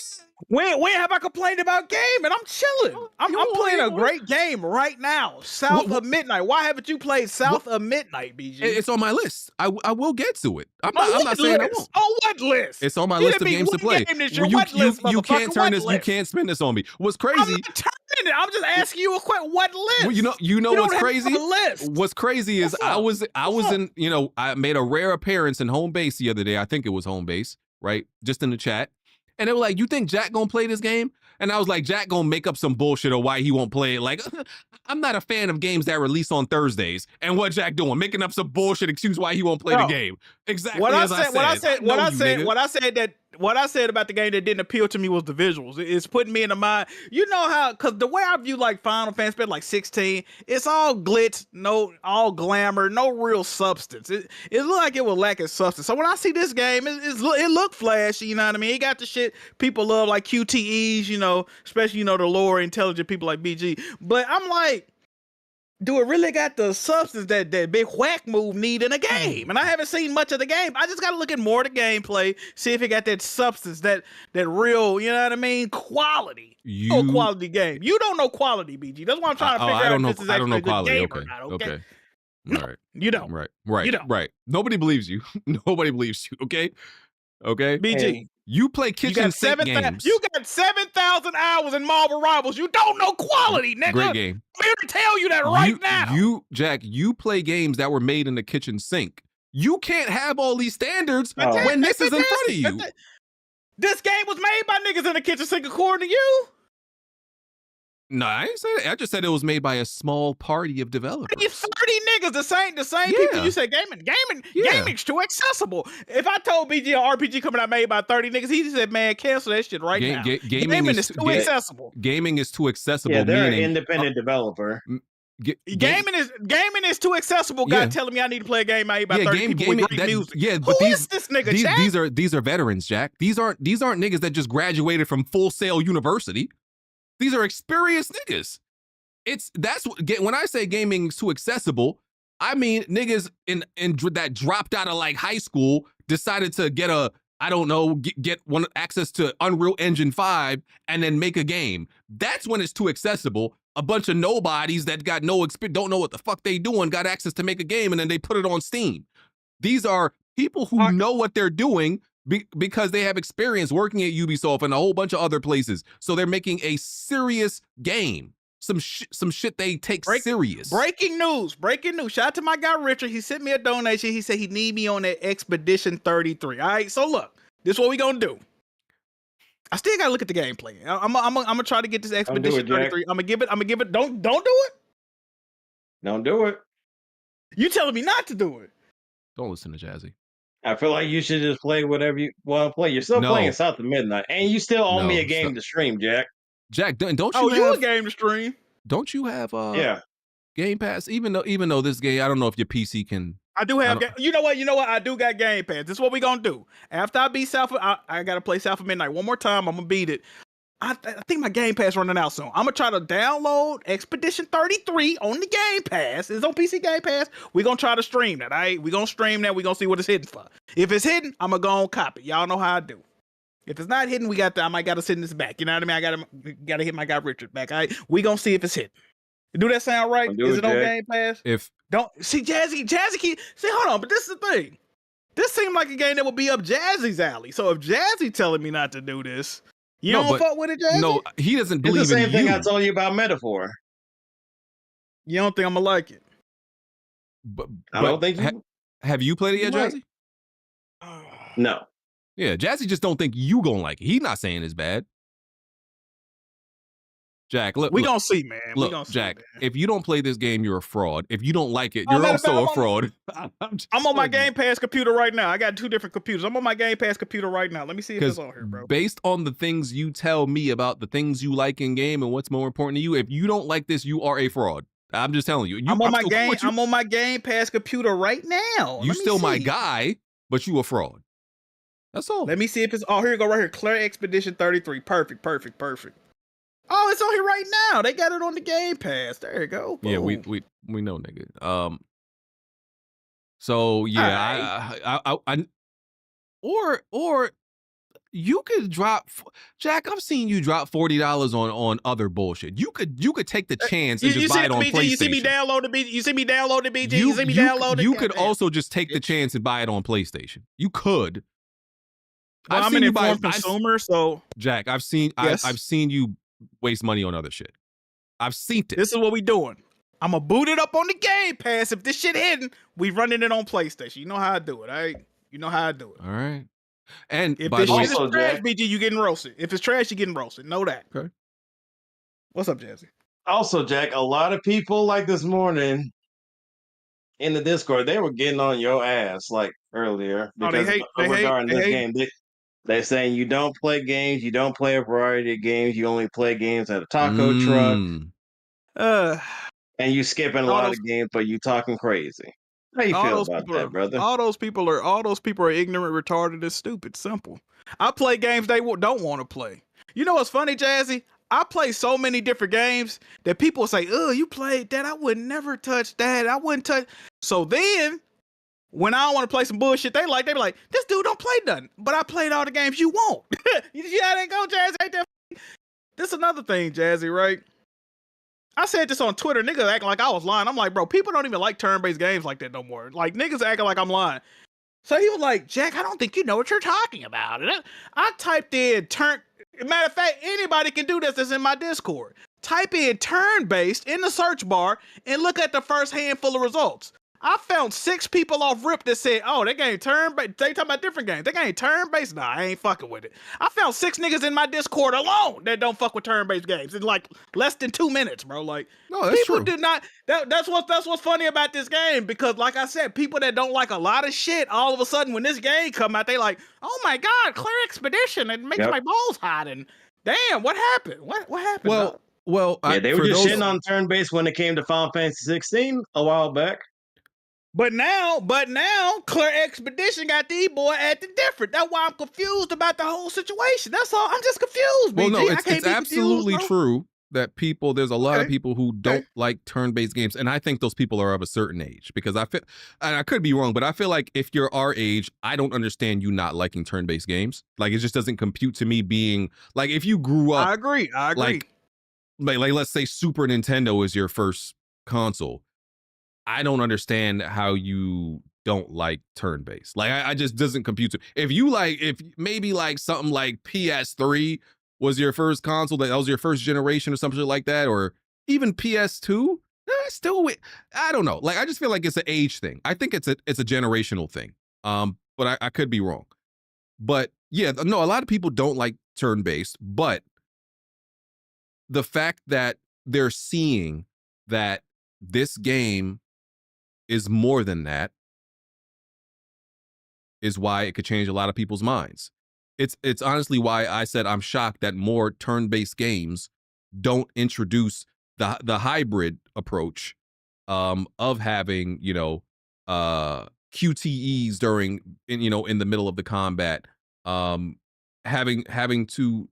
When have I complained about game? And I'm chilling. I'm playing a great game right now. South of Midnight. Why haven't you played South of Midnight, BG?
It's on my list. I will get to it. I'm not saying I won't.
On what list?
It's on my list of games to play. You can't turn this. You can't spin this on me. What's crazy?
I'm not turning it. I'm just asking you a question. What list?
Well, you know what's crazy?
List.
What's crazy is I was in, I made a rare appearance in Home Base the other day. I think it was Home Base, right? Just in the chat. And they were like, you think Jack gonna play this game? And I was like, Jack gonna make up some bullshit or why he won't play it. Like, I'm not a fan of games that release on Thursdays. And what Jack doing? Making up some bullshit excuse why he won't play the game. Exactly what I said about the game that didn't appeal to me was the visuals. It's putting me in the mind. You know how, because the way I view like Final Fantasy, like 16, it's all glitz, all glamour, no real substance. It looked like it was lacking substance. So when I see this game, it looked flashy, you know what I mean? It got the shit people love, like QTEs, especially, the lower intelligent people like BG. But I'm like, do it really got the substance that big whack move need in a game? And I haven't seen much of the game. I just got to look at more of the gameplay, see if it got that substance, that real, you know what I mean, quality. Quality game. You don't know quality, BG. That's what I'm trying to figure out. I don't know quality. Okay.
No,
all right.
You don't.
Right.
You don't.
Right. Nobody believes you. Nobody believes you. Okay.
BG.
You play kitchen sink games.
You got 7,000 hours in Marvel Rivals. You don't know quality, nigga.
Great game.
I'm here to tell you that right now.
Jack, you play games that were made in the kitchen sink. You can't have all these standards when this is in front of you.
This game was made by niggas in the kitchen sink, according to you.
No, I didn't say that. I just said it was made by a small party of developers.
30 niggas, the same people. You said gaming's too accessible. If I told BG an RPG coming out made by 30 niggas, he said, man, cancel that shit right now. Gaming is too accessible.
Gaming is too accessible.
Yeah, they're an independent developer.
Gaming is too accessible. God telling me I need to play a game made by 30 people with great music.
Yeah, but
Who is this nigga, Jack?
These are veterans, Jack. These aren't niggas that just graduated from Full Sail University. These are experienced niggas. When I say gaming is too accessible, I mean niggas in that dropped out of like high school, decided to get access to Unreal Engine 5 and then make a game. That's when it's too accessible. A bunch of nobodies that got no experience, don't know what the fuck they doing, got access to make a game and then they put it on Steam. These are people who know what they're doing because they have experience working at Ubisoft and a whole bunch of other places. So they're making a serious game. Some shit they take serious. Breaking news. Shout out to my guy Richard. He sent me a donation. He said he need me on that Expedition 33. All right, so look, this is what we gonna do. I still gotta look at the gameplay. I'm gonna try to get this Expedition 33. I'm gonna give it. Don't do it.
Don't do it.
You telling me not to do it?
Don't listen to Jazzy.
I feel like you should just play whatever you want to play. You're still playing South of Midnight, and you still owe me a game to stream, Jack.
Jack, don't you
have
you
a game to stream?
Don't you have Game Pass? Even though this game, I don't know if your PC can.
I do have. You know what? I do got Game Pass. This is what we gonna do. After I beat I gotta play South of Midnight one more time. I'm gonna beat it. I think my Game Pass running out soon. I'm gonna try to download Expedition 33 on the Game Pass. It's on PC Game Pass. We're gonna try to stream that. All right, we're gonna stream that. We're gonna see what it's hitting for. If it's hitting, I'm gonna go on copy. Y'all know how I do. If it's not hitting, I might gotta send this back. You know what I mean? I gotta hit my guy Richard back. All right, we gonna see if it's hitting. Do that sound right? Is it on Game Pass? Don't see Jazzy keep hold on, but this is the thing. This seemed like a game that would be up Jazzy's alley. So if Jazzy telling me not to do this, You
No,
don't
but
fuck with it, Jazzy?
no, he doesn't
It's the
believe in
same thing I
you.
told you about Metaphor.
You don't think I'm gonna like it?
But
I don't think you.
have you played it yet,
You might.
Jazzy?
No.
Yeah, Jazzy just don't think you gonna like it. He's not saying it's bad. Jack, look,
We gonna see, man. We
Look,
gonna see,
Jack,
man.
if you don't play this game, you're a fraud. If you don't like it,
Oh,
you're
matter of
also
fact,
a fraud.
I'm on my Game Pass computer right now. I got 2 different computers. I'm on my Game Pass computer right now. Let me see if it's on here, bro.
Based on the things you tell me about the things you like in game and what's more important to you, if you don't like this, you are a fraud. I'm just telling you.
I'm on my
still
game.
cool with you.
I'm on my Game Pass computer right now.
You
Let me
still my
see.
guy, but you a fraud. That's all.
Let me see if it's. Oh, here you go, right here. Claire Expedition 33. Perfect. Oh, it's on here right now. They got it on the Game Pass. There you go.
Yeah, we
Boom.
know, nigga. So yeah, I or you could drop, Jack. I've seen you drop $40 on other bullshit. You could take the chance and just buy it on
BG,
PlayStation.
You see me download the BG. You see me download the BG. You see me download it.
You could also just take the chance and buy it on PlayStation. You could.
Well, I'm an informed consumer, so
Jack, I've seen you waste money on other shit. I've seen it.
This is what we doing. I'm gonna boot it up on the Game Pass. If this shit hidden, we running it on PlayStation. You know how I do it, all right? You know how I do it.
All right. And
if
by
this
the way,
shit is trash, BG, you getting roasted. If it's trash, you getting roasted. Know that.
Okay.
What's up, Jazzy?
Also, Jack, a lot of people like this morning in the Discord, they were getting on your ass like earlier because regarding this game. They're saying you don't play games, you don't play a variety of games, you only play games at a taco truck. And you skipping a lot of games, but you talking crazy. How you feel about that, brother?
All those people are ignorant, retarded, and stupid. Simple. I play games they don't want to play. You know what's funny, Jazzy? I play so many different games that people say, "Oh, you played that? I would never touch that. I wouldn't touch." So then, when I don't want to play some bullshit, they be like, "This dude don't play nothing." But I played all the games you want. You see how they go, Jazzy? Ain't that? This is another thing, Jazzy, right? I said this on Twitter. Niggas acting like I was lying. I'm like, bro, people don't even like turn-based games like that no more. Like, niggas acting like I'm lying. So he was like, Jack, I don't think you know what you're talking about. And I typed in matter of fact, anybody can do this that's in my Discord. Type in turn-based in the search bar and look at the first handful of results. I found 6 people off rip that said, oh, that game turn-based. They talking about different games. That game turn-based? Nah, I ain't fucking with it. I found 6 niggas in my Discord alone that don't fuck with turn-based games in like less than 2 minutes, bro. Like,
no, that's
people
true.
do not. That's what's funny about this game, because like I said, people that don't like a lot of shit, all of a sudden when this game come out, they like, oh my god, Clear Expedition, it makes my balls hot, and damn, what happened? What happened?
Well,
they were just shitting on turn-based when it came to Final Fantasy 16 a while back.
But now, Clear Expedition got the boy acting different. That's why I'm confused about the whole situation. That's all. I'm just confused, BG.
Well, no,
I can't
it's
be
absolutely
confused, bro.
true that there's a lot of people who don't like turn-based games, and I think those people are of a certain age, because I feel, and I could be wrong, but I feel like if you're our age, I don't understand you not liking turn-based games. Like, it just doesn't compute to me being like, if you grew up.
I agree.
Like let's say Super Nintendo is your first console. I don't understand how you don't like turn-based. Like, I just doesn't compute to. If maybe like something like PS3 was your first console, that was your first generation or something like that, or even PS2, I don't know. Like, I just feel like it's an age thing. I think it's a generational thing. But I could be wrong. But yeah, no, a lot of people don't like turn-based, but the fact that they're seeing that this game is more than that is why it could change a lot of people's minds. It's honestly why I said I'm shocked that more turn-based games don't introduce the hybrid approach of having, QTEs in the middle of the combat, having to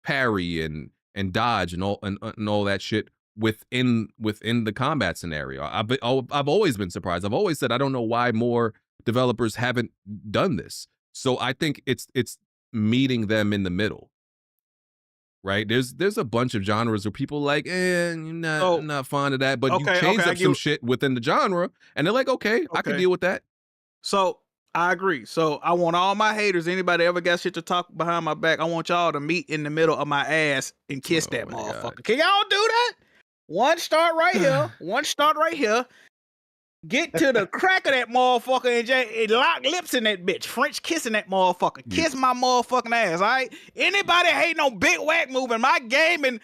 parry and dodge and all that shit within the combat scenario. I've always been surprised. I've always said I don't know why more developers haven't done this. So I think it's meeting them in the middle. Right? There's a bunch of genres where people like, I'm not fond of that, but you change up some shit within the genre, and they're like, okay, I can deal with that.
So I agree. So I want all my haters, anybody ever got shit to talk behind my back, I want y'all to meet in the middle of my ass and kiss that motherfucker. God. Can y'all do that? One start right here. One start right here. Get to the crack of that motherfucker and lock lips in that bitch. French kissing that motherfucker. Kiss my motherfucking ass, all right? Anybody hating on big whack moving my gaming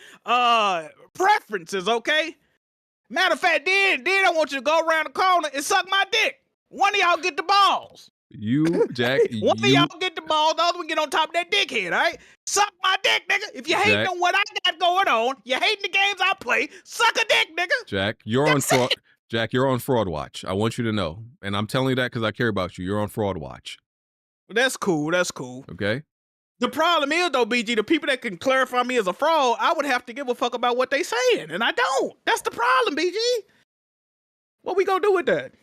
preferences, okay? Matter of fact, then I want you to go around the corner and suck my dick. One of y'all get the balls.
You, Jack.
One of y'all get the balls, the other one get on top of that dickhead, all right? Suck my dick, nigga. If you hating on what I got going on, you hating the games I play, suck a dick, nigga.
Jack, you're on fraud. Jack, you're on fraud watch. I want you to know. And I'm telling you that because I care about you. You're on fraud watch.
That's cool. That's cool.
Okay?
The problem is, though, BG, the people that can clarify me as a fraud, I would have to give a fuck about what they saying. And I don't. That's the problem, BG. What we gonna do with that?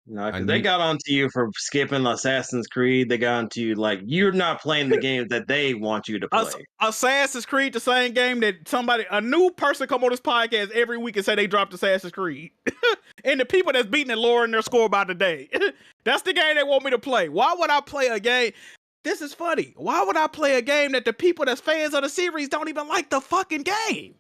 No, because they got onto you for skipping Assassin's Creed. They got onto you like you're not playing the games that they want you to play.
Assassin's Creed, the same game that a new person come on this podcast every week and say they dropped Assassin's Creed. And the people that's beating it lowering their score by the day. That's the game they want me to play. Why would I play a game? This is funny. Why would I play a game that the people that's fans of the series don't even like the fucking game?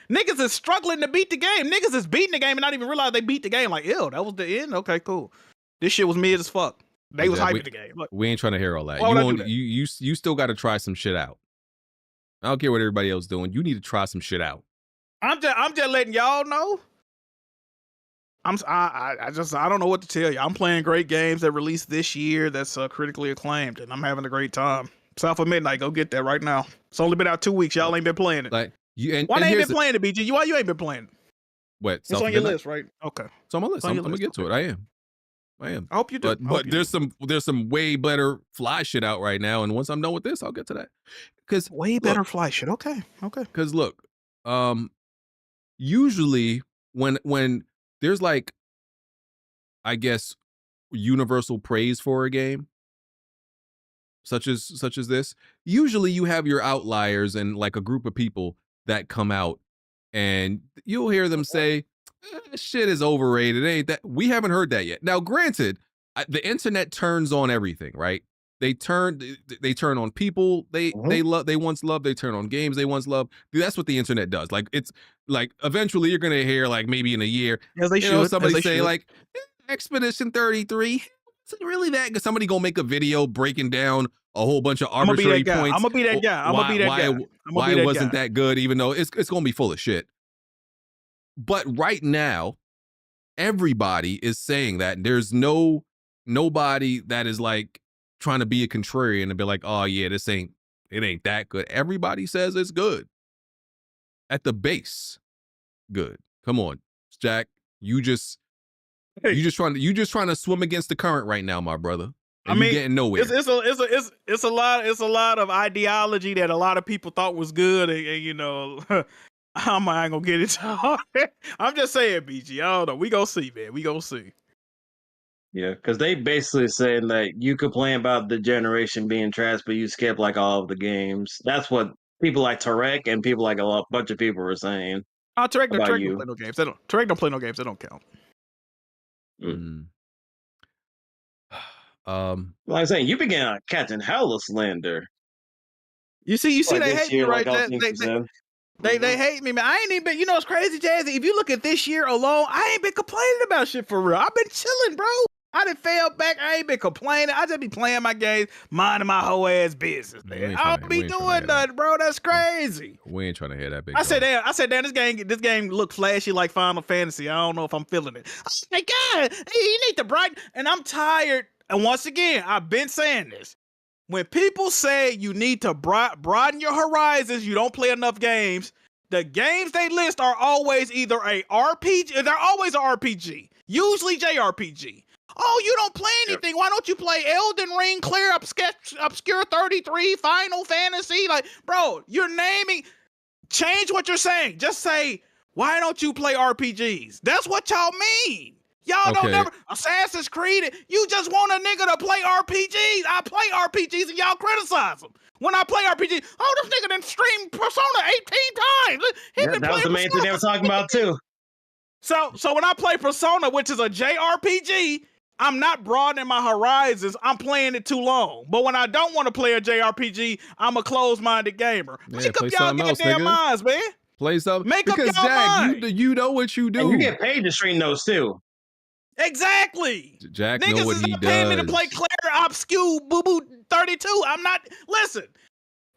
Niggas is struggling to beat the game. Niggas is beating the game and not even realize they beat the game. Like, ew, that was the end? Okay, cool. This shit was mid as fuck. They was hyping the game. Look.
We ain't trying to hear all that. You still got to try some shit out. I don't care what everybody else doing. You need to try some shit out.
I'm just letting y'all know. I don't know what to tell you. I'm playing great games that released this year that's critically acclaimed, and I'm having a great time. South of Midnight, go get that right now. It's only been out 2 weeks. Y'all ain't been playing it.
Like
why they ain't been playing it, BG? Why you ain't been playing it?
What?
It's on your list, right? Okay.
It's on my list. I'm gonna get to it. I am.
I hope you do.
But there's some way better fly shit out right now, and once I'm done with this, I'll get to that. Because
way better fly shit. Okay.
Because look, usually when there's like, I guess, universal praise for a game, such as this, usually you have your outliers and like a group of people that come out and you'll hear them say, shit is overrated. It ain't that. We haven't heard that yet. Now, granted, the internet turns on everything, right? They turn on people they once loved. They turn on games they once loved. That's what the internet does. Like, it's like eventually you're gonna hear, like, maybe in a year, somebody say like Expedition 33 isn't really that good. Somebody gonna make a video breaking down a whole bunch of arbitrary points.
I'm gonna be that guy.
Why it wasn't that good, even though it's gonna be full of shit. But right now, everybody is saying that. There's nobody that is like trying to be a contrarian and be like, oh yeah, it ain't that good. Everybody says it's good. At the base, good. Come on, Jack. You just trying to swim against the current right now, my brother. And you're getting nowhere.
It's a lot of ideology that a lot of people thought was good, and you know, I ain't gonna get into all that. I'm just saying, BG. I don't know. We gonna see, man. We gonna see.
Yeah, because they basically saying that you complain about the generation being trash, but you skip like all of the games. That's what people like Tarek and people like a bunch of people were saying.
Tarek don't play no games. Tarek don't play no games. They don't count.
Like I'm saying, you began catching hella slander.
You see, they hate me, right?
They
hate me, man. I ain't even been, you know, it's crazy, Jazzy. If you look at this year alone, I ain't been complaining about shit for real. I've been chilling, bro. I done fell back. I ain't been complaining. I just be playing my games, minding my whole ass business, man. I don't be doing nothing, bro. That's crazy.
We ain't trying to hear that big.
I said, damn, this game look flashy like Final Fantasy. I don't know if I'm feeling it. I said, God, you need to brighten. And I'm tired. And once again, I've been saying this. When people say you need to broaden your horizons, you don't play enough games. The games they list are always either a RPG. They're always an RPG. Usually JRPG. Oh, you don't play anything. Why don't you play Elden Ring, Clear Obscure 33, Final Fantasy? Like, bro, you're naming. Change what you're saying. Just say, why don't you play RPGs? That's what y'all mean. Y'all don't never Assassin's Creed. You just want a nigga to play RPGs. I play RPGs and y'all criticize them. When I play RPGs, oh, this nigga done streamed Persona 18 times.
That was the main thing they were talking about too.
So when I play Persona, which is a JRPG, I'm not broadening my horizons. I'm playing it too long. But when I don't want to play a JRPG, I'm a closed-minded gamer.
Yeah,
Make up
play
y'all
something else,
goddamn
nigga.
minds, man.
Play something.
Make up
because
y'all
Jack,
mind.
you know what you do.
And you get paid to stream those too.
Exactly.
Jack
Niggas
know what
is
he
not paying me to
does.
play Claire Obscure Boo Boo 32. I'm not. Listen,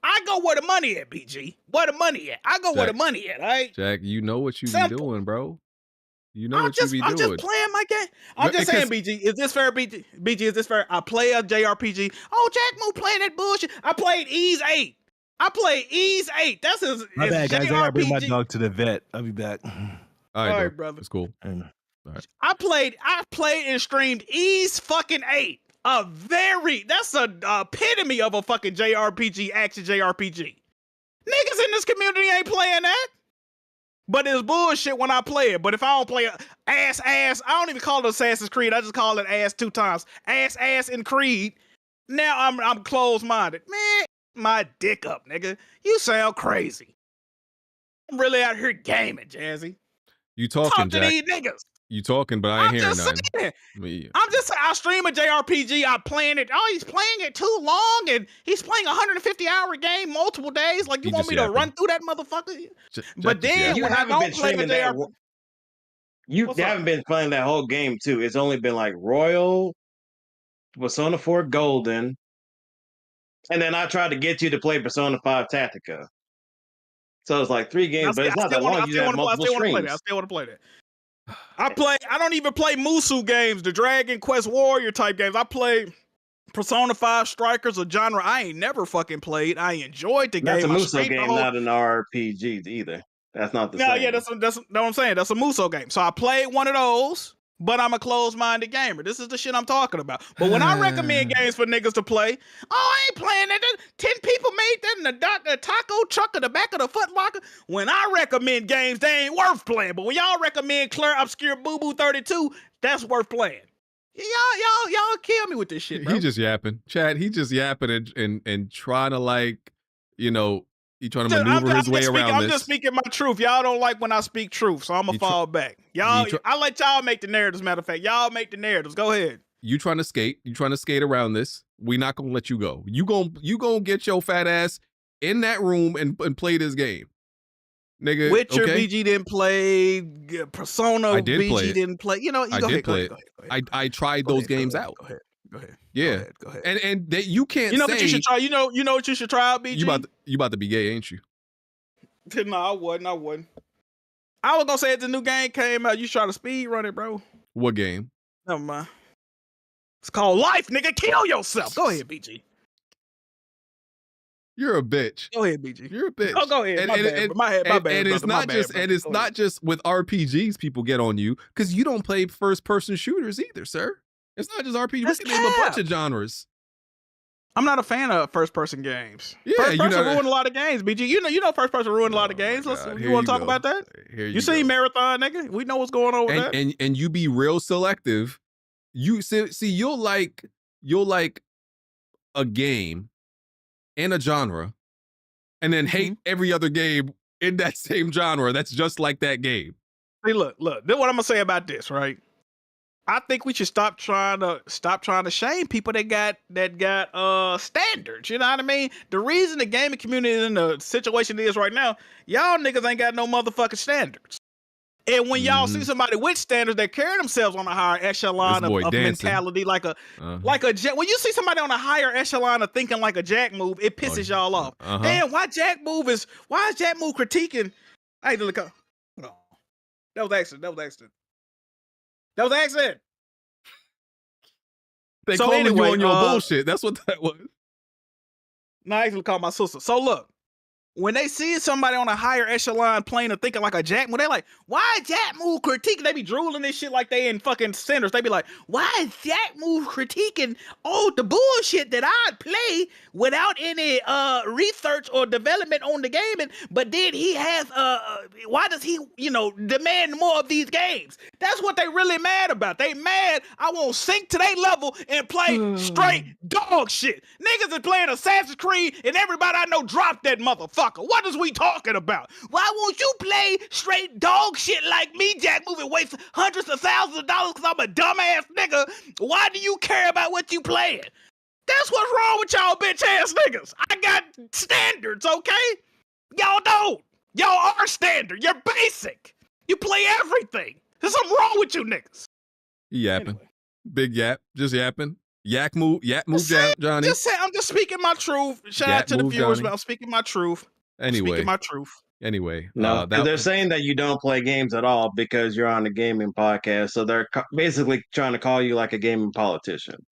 I go where the money at, BG. Where the money at? I go where the money at. All right.
Jack, you know what you
Simple.
be doing, bro. You know
I'm
what you be doing.
I'm just playing my game. I'm just saying, BG, is this fair, BG? BG, is this fair? I play a JRPG. Oh, Jack Moo playing that bullshit. I played Ease 8. I played Ease 8. That's his
My bad, guys. I gotta bring my dog to the vet. I'll be back.
All right,
brother.
It's cool.
All
right.
I played and streamed Ease fucking 8. That's a epitome of a fucking JRPG, action JRPG. Niggas in this community ain't playing that. But it's bullshit when I play it. But if I don't play ass, I don't even call it Assassin's Creed. I just call it ass 2 times. Ass in Creed. Now I'm closed-minded. Man, my dick up, nigga. You sound crazy. I'm really out here gaming, Jazzy.
You talking,
Talk to
Jack.
these niggas.
You talking, but I ain't hearing nothing.
I'm just saying, I stream a JRPG, I'm playing it. Oh, he's playing it too long, and he's playing a 150-hour game multiple days. Like, you want me to run through that motherfucker? But then, when I don't play a JRPG...
You haven't been playing that whole game, too. It's only been, like, Royal, Persona 4 Golden, and then I tried to get you to play Persona 5 Tactica. So it's like 3 games, but it's not that long. You have multiple streams.
I still want to play that. I don't even play Musu games, the Dragon Quest Warrior type games. I play Persona 5 Strikers, a genre I ain't never fucking played. I enjoyed the game.
That's a Muso game, not an RPG either. That's not the same.
Yeah, that's what I'm saying. That's a Muso game. So I played one of those, but I'm a closed-minded gamer. This is the shit I'm talking about. But when I recommend games for niggas to play, I ain't playing that. 10 people made that in the taco truck in the back of the Foot Locker. When I recommend games, they ain't worth playing. But when y'all recommend Claire Obscure Boo Boo 32, that's worth playing. Y'all kill me with this shit, bro.
He just yapping. Chad, he just yapping and trying to, like, you know, he trying to maneuver his way around this.
I'm just speaking my truth. Y'all don't like when I speak truth, so I'm going to fall back. I let y'all make the narratives, matter of fact. Y'all make the narratives. Go ahead.
You trying to skate. You trying to skate around this. We not going to let you go. You gonna get your fat ass in that room and play this game. Nigga,
Witcher,
okay?
BG didn't play. Persona,
I did
BG
play it.
didn't play. You know,
I did play it. I tried those games out.
Go ahead.
Yeah.
Go ahead.
And that you can't
You know
say,
what you should try? You know what you should try out, BG?
You about to be gay, ain't you?
No, I wasn't. I was gonna say if the new game came out, you try to speed run it, bro.
What game?
Never mind. It's called Life, nigga. Kill yourself. Go ahead, BG.
You're a bitch.
Go ahead, BG.
You're a bitch.
Oh, go ahead. My bad.
And it's not just with RPGs people get on you, because you don't play first person shooters either, sir. It's not just RPG. We can name a bunch of genres.
I'm not a fan of first person games.
Yeah,
first person ruined a lot of games, BG. You know first person ruined a lot of games. You want to talk about that? You see Marathon, nigga? We know what's going on with that.
And you be real selective. You see you'll like a game and a genre, and then hate every other game in that same genre that's just like that game.
Hey, look. This is what I'm gonna say about this, right? I think we should stop trying to shame people that got standards. You know what I mean? The reason the gaming community is in the situation it is right now, y'all niggas ain't got no motherfucking standards. And when y'all see somebody with standards that carry themselves on a higher echelon of mentality, like a Jack. When you see somebody on a higher echelon of thinking like a Jack move, it pisses y'all off. Damn, why is Jack move critiquing? Hey, look, hold on. That was accident.
They calling you on your bullshit. That's what that was.
No, I actually called my sister. So look, when they see somebody on a higher echelon plane of thinking like a Jack move, they like, why is Jack move critiquing? They be drooling this shit like they in fucking centers. They be like, why is Jack move critiquing all the bullshit that I'd play without any research or development on the gaming? But then he has why does he demand more of these games? That's what they really mad about. They mad I won't sink to their level and play straight dog shit. Niggas is playing Assassin's Creed and everybody I know dropped that motherfucker. What is we talking about? Why won't you play straight dog shit like me, Jack Move, and waste hundreds of thousands of dollars because I'm a dumbass nigga Why do you care about what you playing? That's what's wrong with y'all bitch ass niggas. I got standards, okay? Y'all don't. Y'all are standard. You're basic. You play everything. There's something wrong with you niggas.
Yapping.
Anyway.
Big yap. Just yapping. Yak move, Johnny.
Just say I'm just speaking my truth. Shout out to the viewers, but I'm speaking my truth.
Anyway.
Speaking my truth.
Anyway.
No, they're saying that you don't play games at all because you're on a gaming podcast. So they're basically trying to call you like a gaming politician.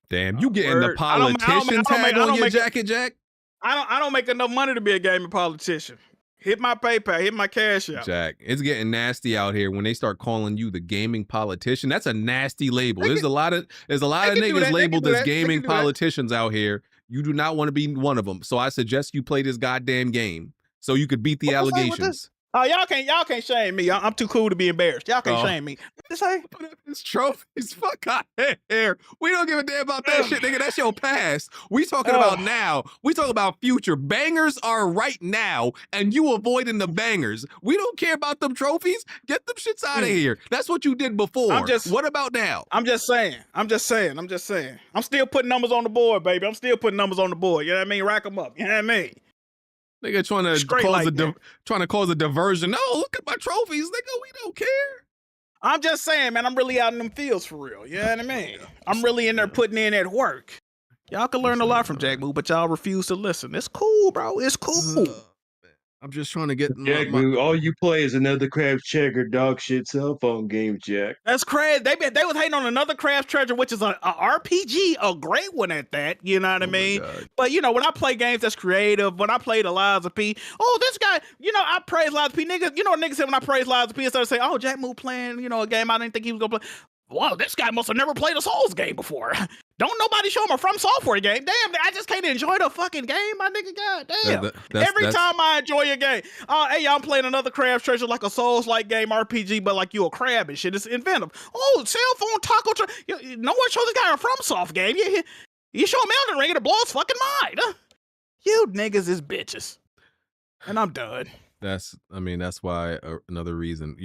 Damn, you getting the politician tag on your jacket, Jack?
I don't make enough money to be a gaming politician. Hit my PayPal, hit my cash out.
Jack, it's getting nasty out here when they start calling you the gaming politician. That's a nasty label. There's a lot of niggas labeled as gaming politicians out here. You do not want to be one of them. So I suggest you play this goddamn game so you could beat the allegations.
Oh, y'all can't shame me. I'm too cool to be embarrassed. Y'all can't shame me. What say?
It's trophies. Fuck out here. We don't give a damn about that shit, nigga. That's your past. We talking about now. We talking about future. Bangers are right now, and you avoiding the bangers. We don't care about them trophies. Get them shits out of here. That's what you did before. What about now?
I'm just saying. I'm still putting numbers on the board, baby. I'm still putting numbers on the board. You know what I mean? Rack them up. You know what I mean?
Nigga trying to cause a diversion. No, look at my trophies, nigga. We don't care.
I'm just saying, man. I'm really out in them fields for real. You know what I mean? I'm really in there putting in that work. Y'all can learn a lot from Jack Moo, but y'all refuse to listen. It's cool, bro. It's cool.
I'm just trying to get
Jack Moo. All you play is another Crab's Checker dog shit cell phone game, Jack.
That's crazy. They was hating on another Crab's Treasure, which is a RPG, a great one at that. You know what I mean? But you know, when I play games that's creative, when I played Eliza P, this guy, you know, I praise Eliza P. Niggas, you know what niggas said when I praise Eliza P, instead of saying, Jack Moo playing, you know, a game I didn't think he was gonna play. Wow, this guy must have never played a Souls game before. Don't nobody show him a From Software game. Damn, I just can't enjoy the fucking game, my nigga. God damn. Every time I enjoy a game, hey, I'm playing another Crab's Treasure, like a Souls-like game RPG, but like you a crab and shit. It's inventive. Cell phone taco. No one shows this guy a From Soft game. You show him Elden Ring, it'll blow his fucking mind. You niggas is bitches. And I'm done.
That's why another reason.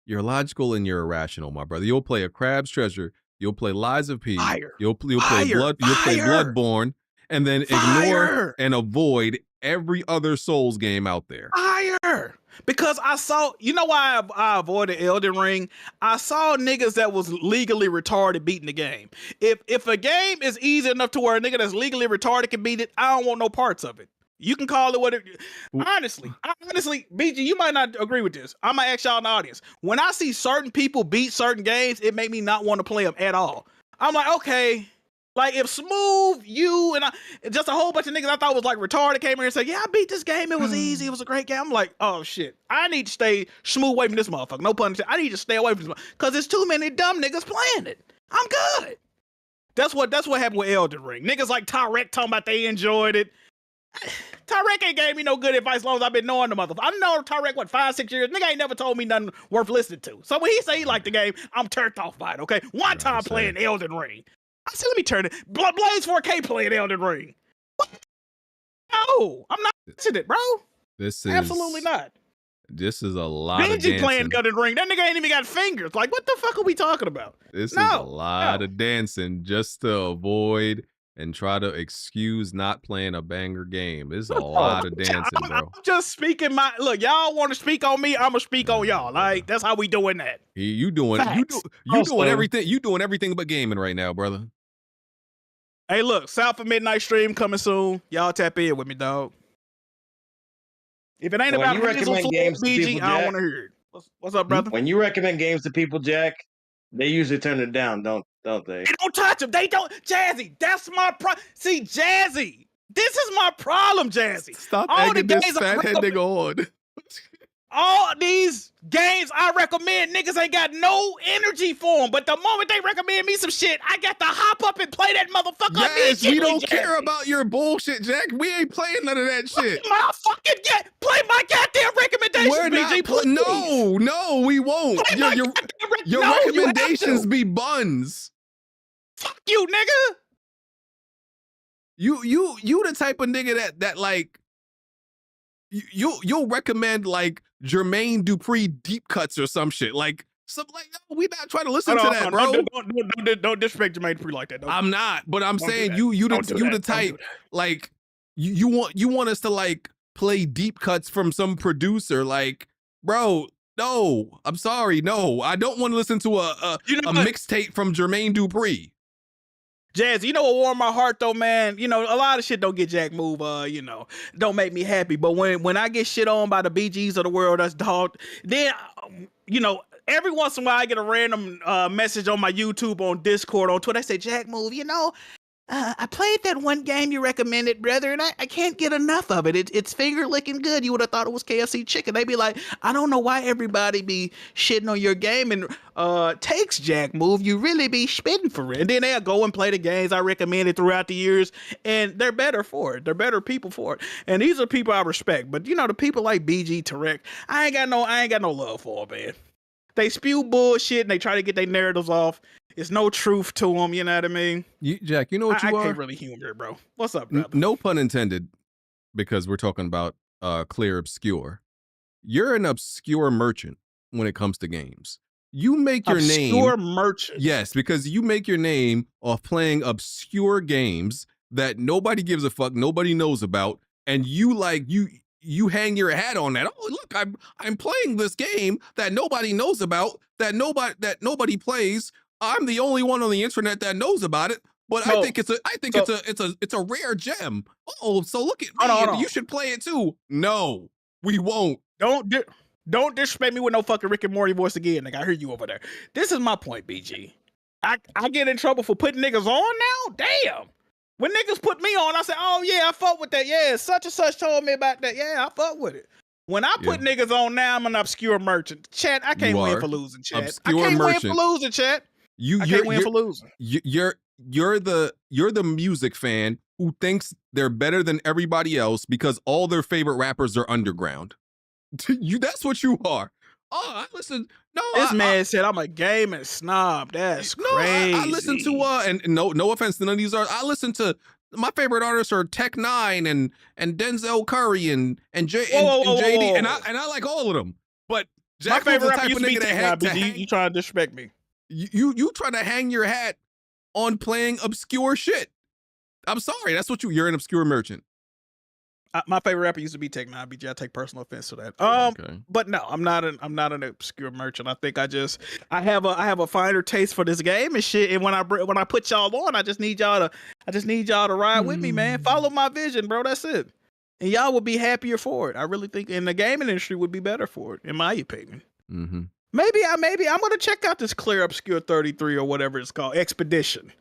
You're logical and you're irrational, my brother. You'll play a Crab's Treasure. You'll play Lies of P. You'll play Bloodborne, and then ignore and avoid every other Souls game out there.
Fire! Because I saw, you know why I avoided Elden Ring? I saw niggas that was legally retarded beating the game. If a game is easy enough to where a nigga that's legally retarded can beat it, I don't want no parts of it. You can call it whatever. Honestly, BG, you might not agree with this. I'm gonna ask y'all in the audience. When I see certain people beat certain games, it make me not want to play them at all. I'm like, okay, like if Smooth, you, and just a whole bunch of niggas I thought was like retarded came here and said, yeah, I beat this game. It was easy. It was a great game. I'm like, oh shit, I need to stay smooth away from this motherfucker. No pun intended. I need to stay away from this because there's too many dumb niggas playing it. I'm good. That's what happened with Elden Ring. Niggas like Tyrek talking about they enjoyed it. Tyrek ain't gave me no good advice as long as I've been knowing the motherfucker. I know Tyrek, 5-6 years? Nigga ain't never told me nothing worth listening to. So when he say he liked the game, I'm turned off by it, okay? One time playing Elden Ring. I said, let me turn it. Blaze 4K playing Elden Ring. What? No, I'm not listening to it, bro.
This is
absolutely not.
This is a lot of
dancing. Playing Elden Ring. That nigga ain't even got fingers. Like, what the fuck are we talking about?
This is a lot of dancing just to avoid and try to excuse not playing a banger game. It's a lot of dancing, bro.
I'm just speaking look, y'all want to speak on me, I'm gonna speak on y'all. Like, that's how we doing that.
You doing everything. You doing everything but gaming right now, brother.
Hey, look, South of Midnight stream coming soon. Y'all tap in with me, dog. If it ain't about
recommend games to
BG,
people,
I don't want to hear it. What's up, brother?
When you recommend games to people, Jack, they usually turn it down, don't they?
They don't touch them. They don't. Jazzy, that's my problem. See, Jazzy, this is my problem, Jazzy.
Stop egging this fathead nigga on.
All these games I recommend, niggas ain't got no energy for them. But the moment they recommend me some shit, I got to hop up and play that motherfucker.
Yes, we don't care about your bullshit, Jack. We ain't playing none of that shit.
Play my goddamn recommendations,
We're
BG,
no, we won't. Your recommendations be buns.
Fuck you, nigga.
You the type of nigga that like you'll recommend like Jermaine Dupri deep cuts or some shit. Like Some like, no, we not trying to listen to that, bro.
Don't disrespect Jermaine Dupri like that.
I'm not, but I'm saying you the type like you want us to like play deep cuts from some producer, like, bro. No, I'm sorry. No, I don't want to listen to a mixtape from Jermaine Dupri.
Jazz, you know what warmed my heart though, man? You know, a lot of shit don't get Jack Move, don't make me happy. But when I get shit on by the BGs of the world, that's dog, then, every once in a while I get a random message on my YouTube, on Discord, on Twitter. I say, Jack Move, I played that one game you recommended, brother, and I can't get enough of it. It's finger licking good. You would have thought it was KFC chicken. They be like, I don't know why everybody be shitting on your game and takes, Jack Move. You really be spitting for it. And then they'll go and play the games I recommended throughout the years, and they're better for it. They're better people for it. And these are people I respect. But the people like BG Tarek, I ain't got no love for them, man. They spew bullshit and they try to get their narratives off. It's no truth to them, you know what I mean?
Jack, you know what you are?
I can't really humor it, bro. What's up, brother?
No pun intended, because we're talking about clear obscure. You're an obscure merchant when it comes to games. You make your name...
Obscure merchant?
Yes, because you make your name off playing obscure games that nobody gives a fuck, nobody knows about, and you hang your hat on that. Oh, look, I'm playing this game that nobody knows about, that nobody plays. I'm the only one on the internet that knows about it, but I think it's a rare gem. Oh, so look at me.
Hold on.
You should play it too. No, we won't.
Don't disrespect me with no fucking Rick and Morty voice again. Like, I heard you over there. This is my point, BG. I get in trouble for putting niggas on now? Damn. When niggas put me on, I say, oh yeah, I fuck with that. Yeah, such and such told me about that. Yeah, I fuck with it. When I put niggas on now, I'm an obscure merchant. Chat, I can't win for losing, chat.
Obscure merchant.
Win for losing, chat. I can't win for losing.
You're the music fan who thinks they're better than everybody else because all their favorite rappers are underground. That's what you are. Oh, I listen. No,
this man said I'm a gaming snob. That's crazy.
I listen to and no offense to none of these artists. I listen to my favorite artists are Tech Nine and Denzel Curry and JD and I like all of them. But Jack
my favorite
the type of nigga that
you trying to disrespect me.
You trying to hang your hat on playing obscure shit. I'm sorry, that's what you're an obscure merchant.
My favorite rapper used to be Tech Nine. BG, I take personal offense to that.
Okay.
But no, I'm not an obscure merchant. I think I have a finer taste for this game and shit. And when I put y'all on, I just need y'all to ride with me, man. Follow my vision, bro. That's it. And y'all would be happier for it. I really think, and the gaming industry would be better for it, in my opinion.
Mm-hmm.
Maybe I'm gonna check out this Clear Obscure 33 or whatever it's called, Expedition.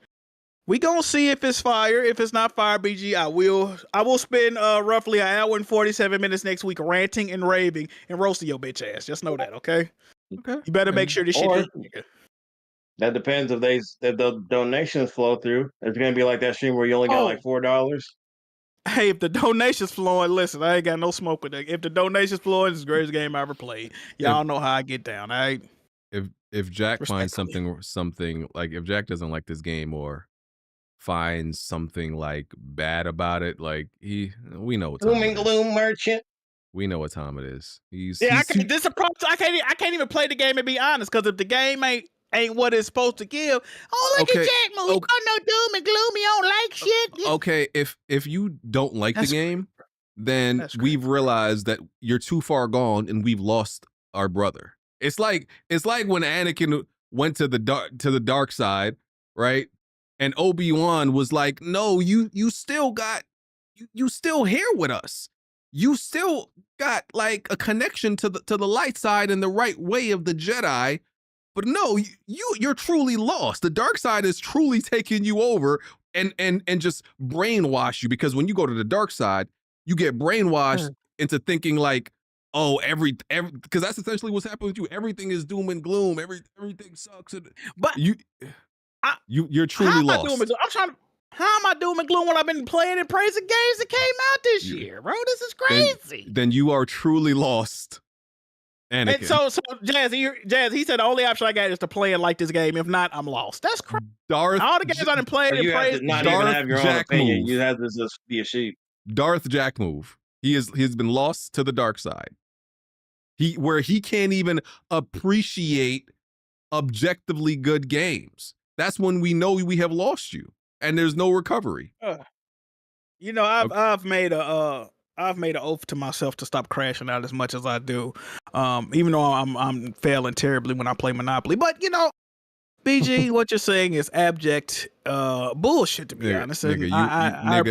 We gonna see if it's fire. If it's not fire, BG, I will spend roughly an hour and 47 minutes next week ranting and raving and roasting your bitch ass. Just know that, okay?
Okay.
You better make sure this shit.
That depends if the donations flow through. It's gonna be like that stream where you only got like $4.
Hey, if the donations flowing, listen, I ain't got no smoke with that. If the donations flowing, it's the greatest game I ever played. Y'all know how I get down. All right.
If Jack finds something like if Jack doesn't like this game or finds something like bad about it, like we know what time
Doom and gloom merchant.
We know what time it is.
This is a problem. I can't even play the game and be honest, because if the game ain't what it's supposed to give. Oh, look at Jack Move. Okay. Oh, no doom and gloom. You don't like shit.
Okay, if you don't like the game, then we've realized that you're too far gone and we've lost our brother. It's like when Anakin went to the dark side, right? And Obi-Wan was like, "No, you still here with us. You still got like a connection to the light side and the right way of the Jedi." But no, you're truly lost. The dark side is truly taking you over and just brainwash you, because when you go to the dark side, you get brainwashed into thinking like, oh, because that's essentially what's happening with you. Everything is doom and gloom. Everything sucks.
But
you're truly lost.
How am I doom and gloom when I've been playing and praising games that came out this year, bro? This is crazy.
Then you are truly lost. Anakin.
And so Jazz, he said the only option I got is to play and like this game. If not, I'm lost. That's crazy. All the games I done played and praised.
Not even have your own opinion. You have to just be a sheep.
Darth Jack Move. He's been lost to the dark side. Where he can't even appreciate objectively good games. That's when we know we have lost you and there's no recovery.
You know, I've made a oath to myself to stop crashing out as much as I do. Even though I'm failing terribly when I play Monopoly. But you know, BG, what you're saying is abject bullshit, to be honest. And I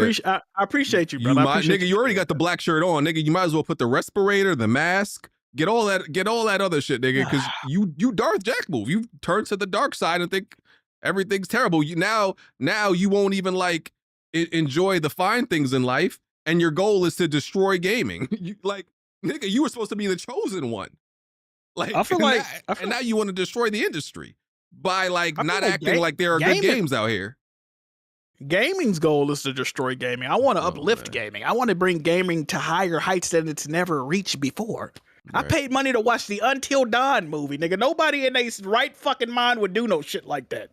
appreciate you, brother.
You already got the black shirt on, nigga. You might as well put the respirator, the mask, get all that other shit, nigga. Because you Darth Jack move. You turn to the dark side and think everything's terrible. You now you won't even like enjoy the fine things in life, and your goal is to destroy gaming. Nigga, you were supposed to be the chosen one. Like, I feel and now you want to destroy the industry by not acting like there are good games out here.
Gaming's goal is to destroy gaming. I want to uplift gaming. I want to bring gaming to higher heights than it's never reached before. Right. I paid money to watch the Until Dawn movie, nigga. Nobody in their right fucking mind would do no shit like that.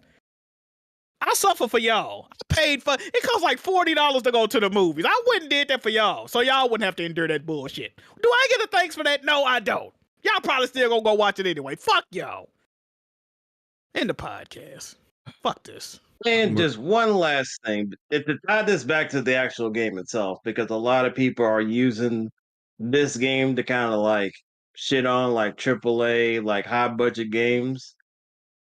I suffer for y'all. I paid for it. Costs like $40 to go to the movies. I wouldn't did that for y'all, so y'all wouldn't have to endure that bullshit. Do I get a thanks for that? No, I don't. Y'all probably still gonna go watch it anyway. Fuck y'all. End the podcast. Fuck this.
And just one last thing, to tie this back to the actual game itself, because a lot of people are using this game to kind of like shit on like AAA, like high budget games,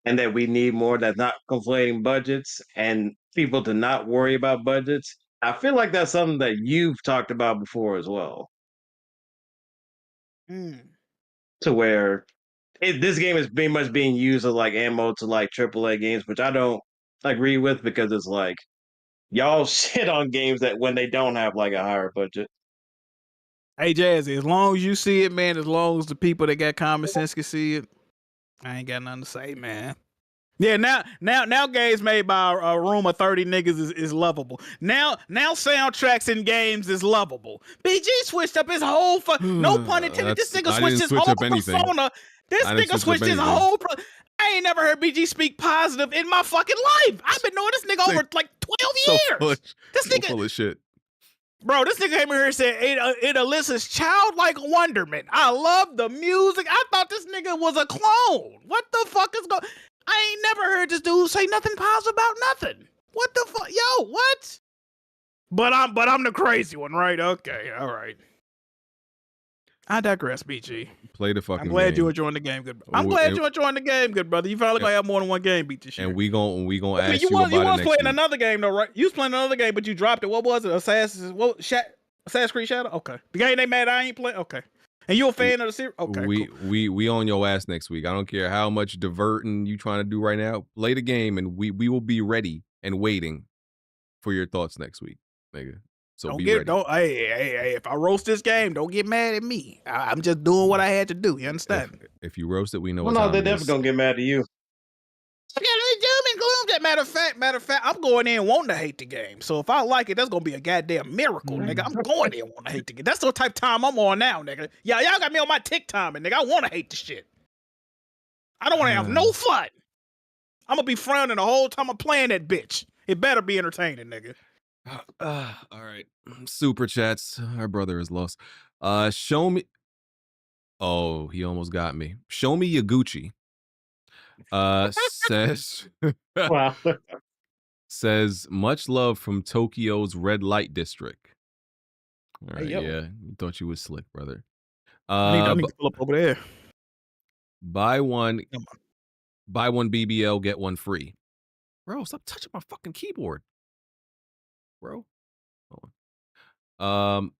and that we need more that's not conflating budgets and people to not worry about budgets. I feel like that's something that you've talked about before as well. To where this game is pretty much being used as like ammo to like AAA games, which I don't agree with, because it's like y'all shit on games that when they don't have like a higher budget.
Hey Jazzy, as long as you see it, man, as long as the people that got common sense can see it, I ain't got nothing to say, man. Yeah, now games made by a room of 30 niggas is lovable. Now soundtracks in games is lovable. BG switched up his whole no pun intended. This nigga switched his whole persona. This nigga switched his whole. I ain't never heard BG speak positive in my fucking life. I've been knowing this nigga over like 12 years. This nigga
full of shit.
Bro, this nigga came in here and said it elicits childlike wonderment. I love the music. I thought this nigga was a clone. What the fuck is going? I ain't never heard this dude say nothing positive about nothing. What the fuck? Yo, what? But I'm the crazy one, right? Okay, all right. I digress, BG.
Play the fucking
I'm glad
game.
you enjoying the game, good. I'm glad you enjoying the game, good brother. You finally gonna have more than one game beat this year.
And we gonna ask you about it next week.
You was playing another game though, right? You was playing another game, but you dropped it. What was it? Assassin's Creed Shadow? Okay. The game they mad I ain't playing? Okay. And you a fan of the series? Okay.
We on your ass next week. I don't care how much diverting you trying to do right now. Play the game and we will be ready and waiting for your thoughts next week, nigga. So ready.
Hey, if I roast this game, don't get mad at me. I'm just doing what I had to do. You understand?
If you roast it, we know.
Well, no, they're definitely gonna get mad at you.
Matter of fact, I'm going in wanting to hate the game. So if I like it, that's gonna be a goddamn miracle, nigga. I'm going in wanting to hate the game. That's the type of time I'm on now, nigga. Y'all got me on my tick timing, nigga. I want to hate the shit. I don't want to have no fun. I'm gonna be frowning the whole time I'm playing that bitch. It better be entertaining, nigga.
All right. Super chats. Our brother is lost. Show me. Oh, he almost got me. Show me your Gucci. Says.
Wow.
Says much love from Tokyo's red light district. All right, yeah. You thought you was slick, brother.
I need to pull up over there.
Buy one BBL, get one free. Bro, stop touching my fucking keyboard. Bro. Hold on.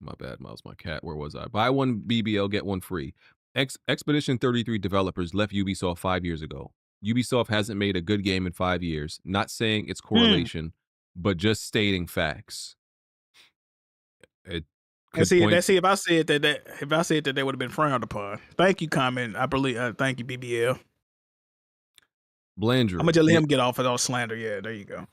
My bad, Miles, my cat. Where was I? Buy one BBL, get one free. Expedition 33 developers left Ubisoft 5 years ago. Ubisoft hasn't made a good game in 5 years. Not saying it's correlation, but just stating facts.
If I said that they would have been frowned upon. Thank you, comment. I believe. Thank you, BBL.
Blandrew.
I'm gonna just let him get off of all slander. Yeah, there you go.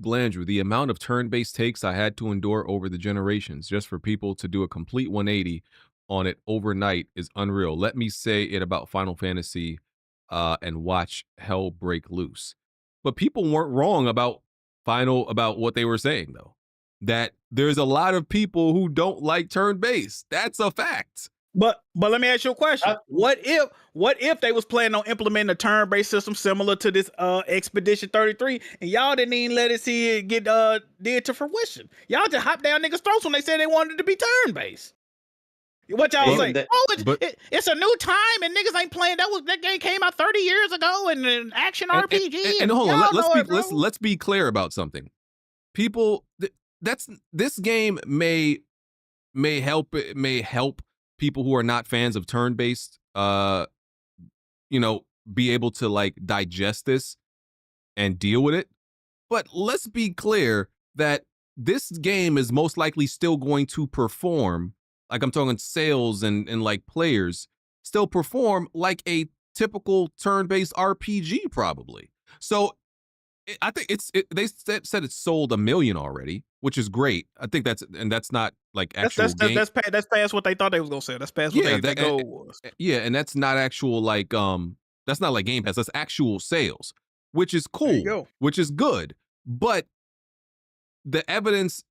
Blandrew, the amount of turn-based takes I had to endure over the generations just for people to do a complete 180 on it overnight is unreal. Let me say it about Final Fantasy and watch hell break loose. But people weren't wrong about what they were saying, though. That there's a lot of people who don't like turn-based. That's a fact.
But let me ask you a question. What if they was planning on implementing a turn-based system similar to this Expedition 33, and y'all didn't even let it see it get did to fruition? Y'all just hopped down niggas' throats when they said they wanted it to be turn-based. What y'all say? It's a new time and niggas ain't playing. That game came out 30 years ago and an action RPG.
And hold on, let's be clear about something. People, this game may help people who are not fans of turn-based, be able to like digest this and deal with it. But let's be clear that this game is most likely still going to perform, like I'm talking sales and like players, still perform like a typical turn-based RPG probably. So I think they said it sold 1 million already, which is great. I think that's not like actual game.
That's past what they thought they was gonna say. That's past what their goal was.
Yeah, and that's not actual like that's not like Game Pass. That's actual sales, which is cool, which is good. But the evidence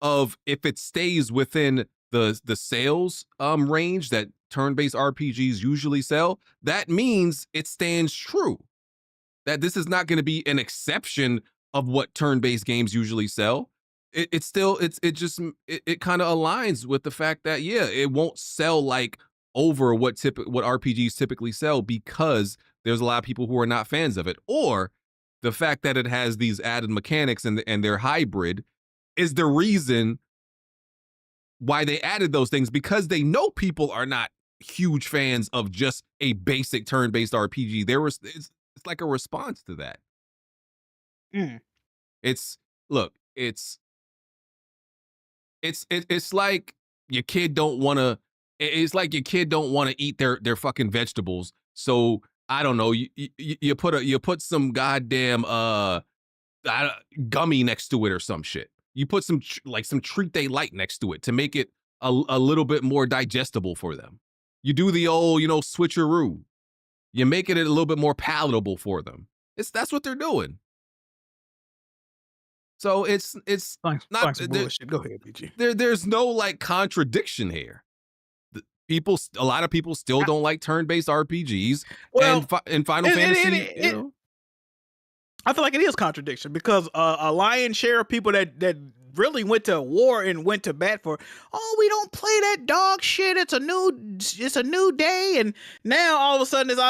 of if it stays within the sales range that turn-based RPGs usually sell, that means it stands true. That this is not going to be an exception of what turn-based games usually sell. It kind of aligns with the fact that it won't sell like over what RPGs typically sell because there's a lot of people who are not fans of it, or the fact that it has these added mechanics and they're hybrid is the reason why they added those things, because they know people are not huge fans of just a basic turn-based RPG. It's like a response to that. It's like your kid don't want to. It's like your kid don't want to eat their fucking vegetables. So I don't know. You put some goddamn gummy next to it or some shit. You put some treat they like next to it to make it a little bit more digestible for them. You do the old switcheroo. You make it a little bit more palatable for them. That's what they're doing. So it's not
bullshit. Go ahead, BG.
There's no like contradiction here. A lot of people still don't like turn-based RPGs. Well, and Final Fantasy.
I feel like it is contradiction because a lion's share of people that really went to war and went to bat for, we don't play that dog shit. It's a new day, and now all of a sudden it's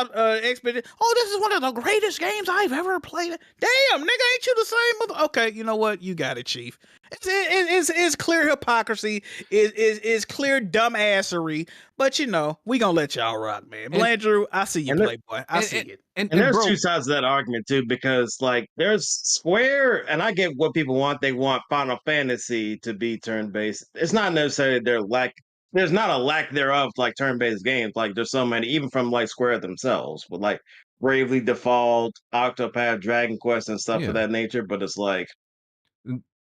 expedition. This is one of the greatest games I've ever played. Damn, nigga, ain't you the same? Okay, you know what? You got it, Chief. It's clear hypocrisy. It's clear dumbassery. But we gonna let y'all rock, man. Blandrew, I see you, Playboy. I see it.
And there's two sides of that argument too, because like there's Square, and I get what people want. They want Final Fantasy to be turn-based. It's not necessarily there's not a lack thereof like turn-based games. Like there's so many, even from like Square themselves, with like Bravely Default, Octopath, Dragon Quest, and stuff of that nature. But it's like,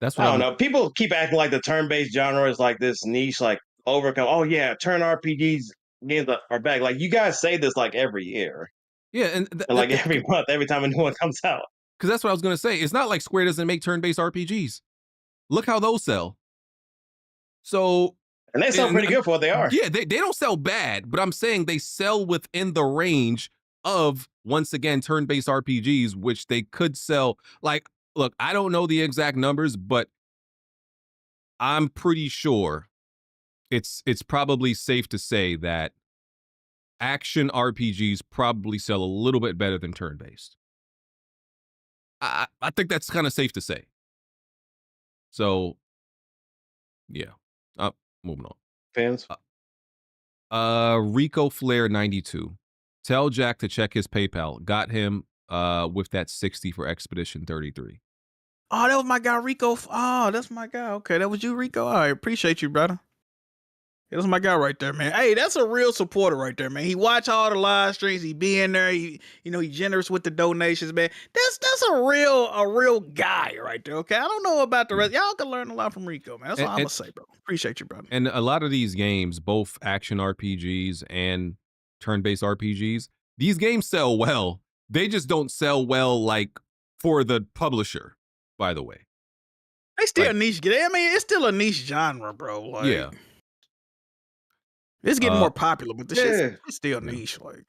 that's what
I don't know. People keep acting like the turn-based genre is like this niche, like overcome. Oh yeah, turn RPGs games are back. Like you guys say this like every year.
Yeah, and
like every month, every time a new one comes out.
Because that's what I was gonna say. It's not like Square doesn't make turn-based RPGs. Look how those sell. So,
and they sell pretty good for what they are.
Yeah, they don't sell bad, but I'm saying they sell within the range of, once again, turn-based RPGs, which they could sell. Like, look, I don't know the exact numbers, but I'm pretty sure it's probably safe to say that action RPGs probably sell a little bit better than turn-based. I think that's kind of safe to say. So, yeah. Moving on.
Fans?
Rico Flair 92. Tell Jack to check his PayPal. Got him with that 60 for Expedition 33.
Oh, that was my guy, Rico. Oh, that's my guy. Okay, that was you, Rico. I appreciate you, brother. That's my guy right there, man. Hey, that's a real supporter right there, man. He watch all the live streams. He be in there. He generous with the donations, man. That's a real guy right there. Okay, I don't know about the rest. Y'all can learn a lot from Rico, man. That's all I'm gonna say, bro. Appreciate you, brother.
And a lot of these games, both action RPGs and turn-based RPGs, these games sell well. They just don't sell well like for the publisher. By the way,
they still niche. I mean, it's still a niche genre, bro. Like,
yeah.
It's getting more popular, but the shit's it's still
Yeah.
niche. Like,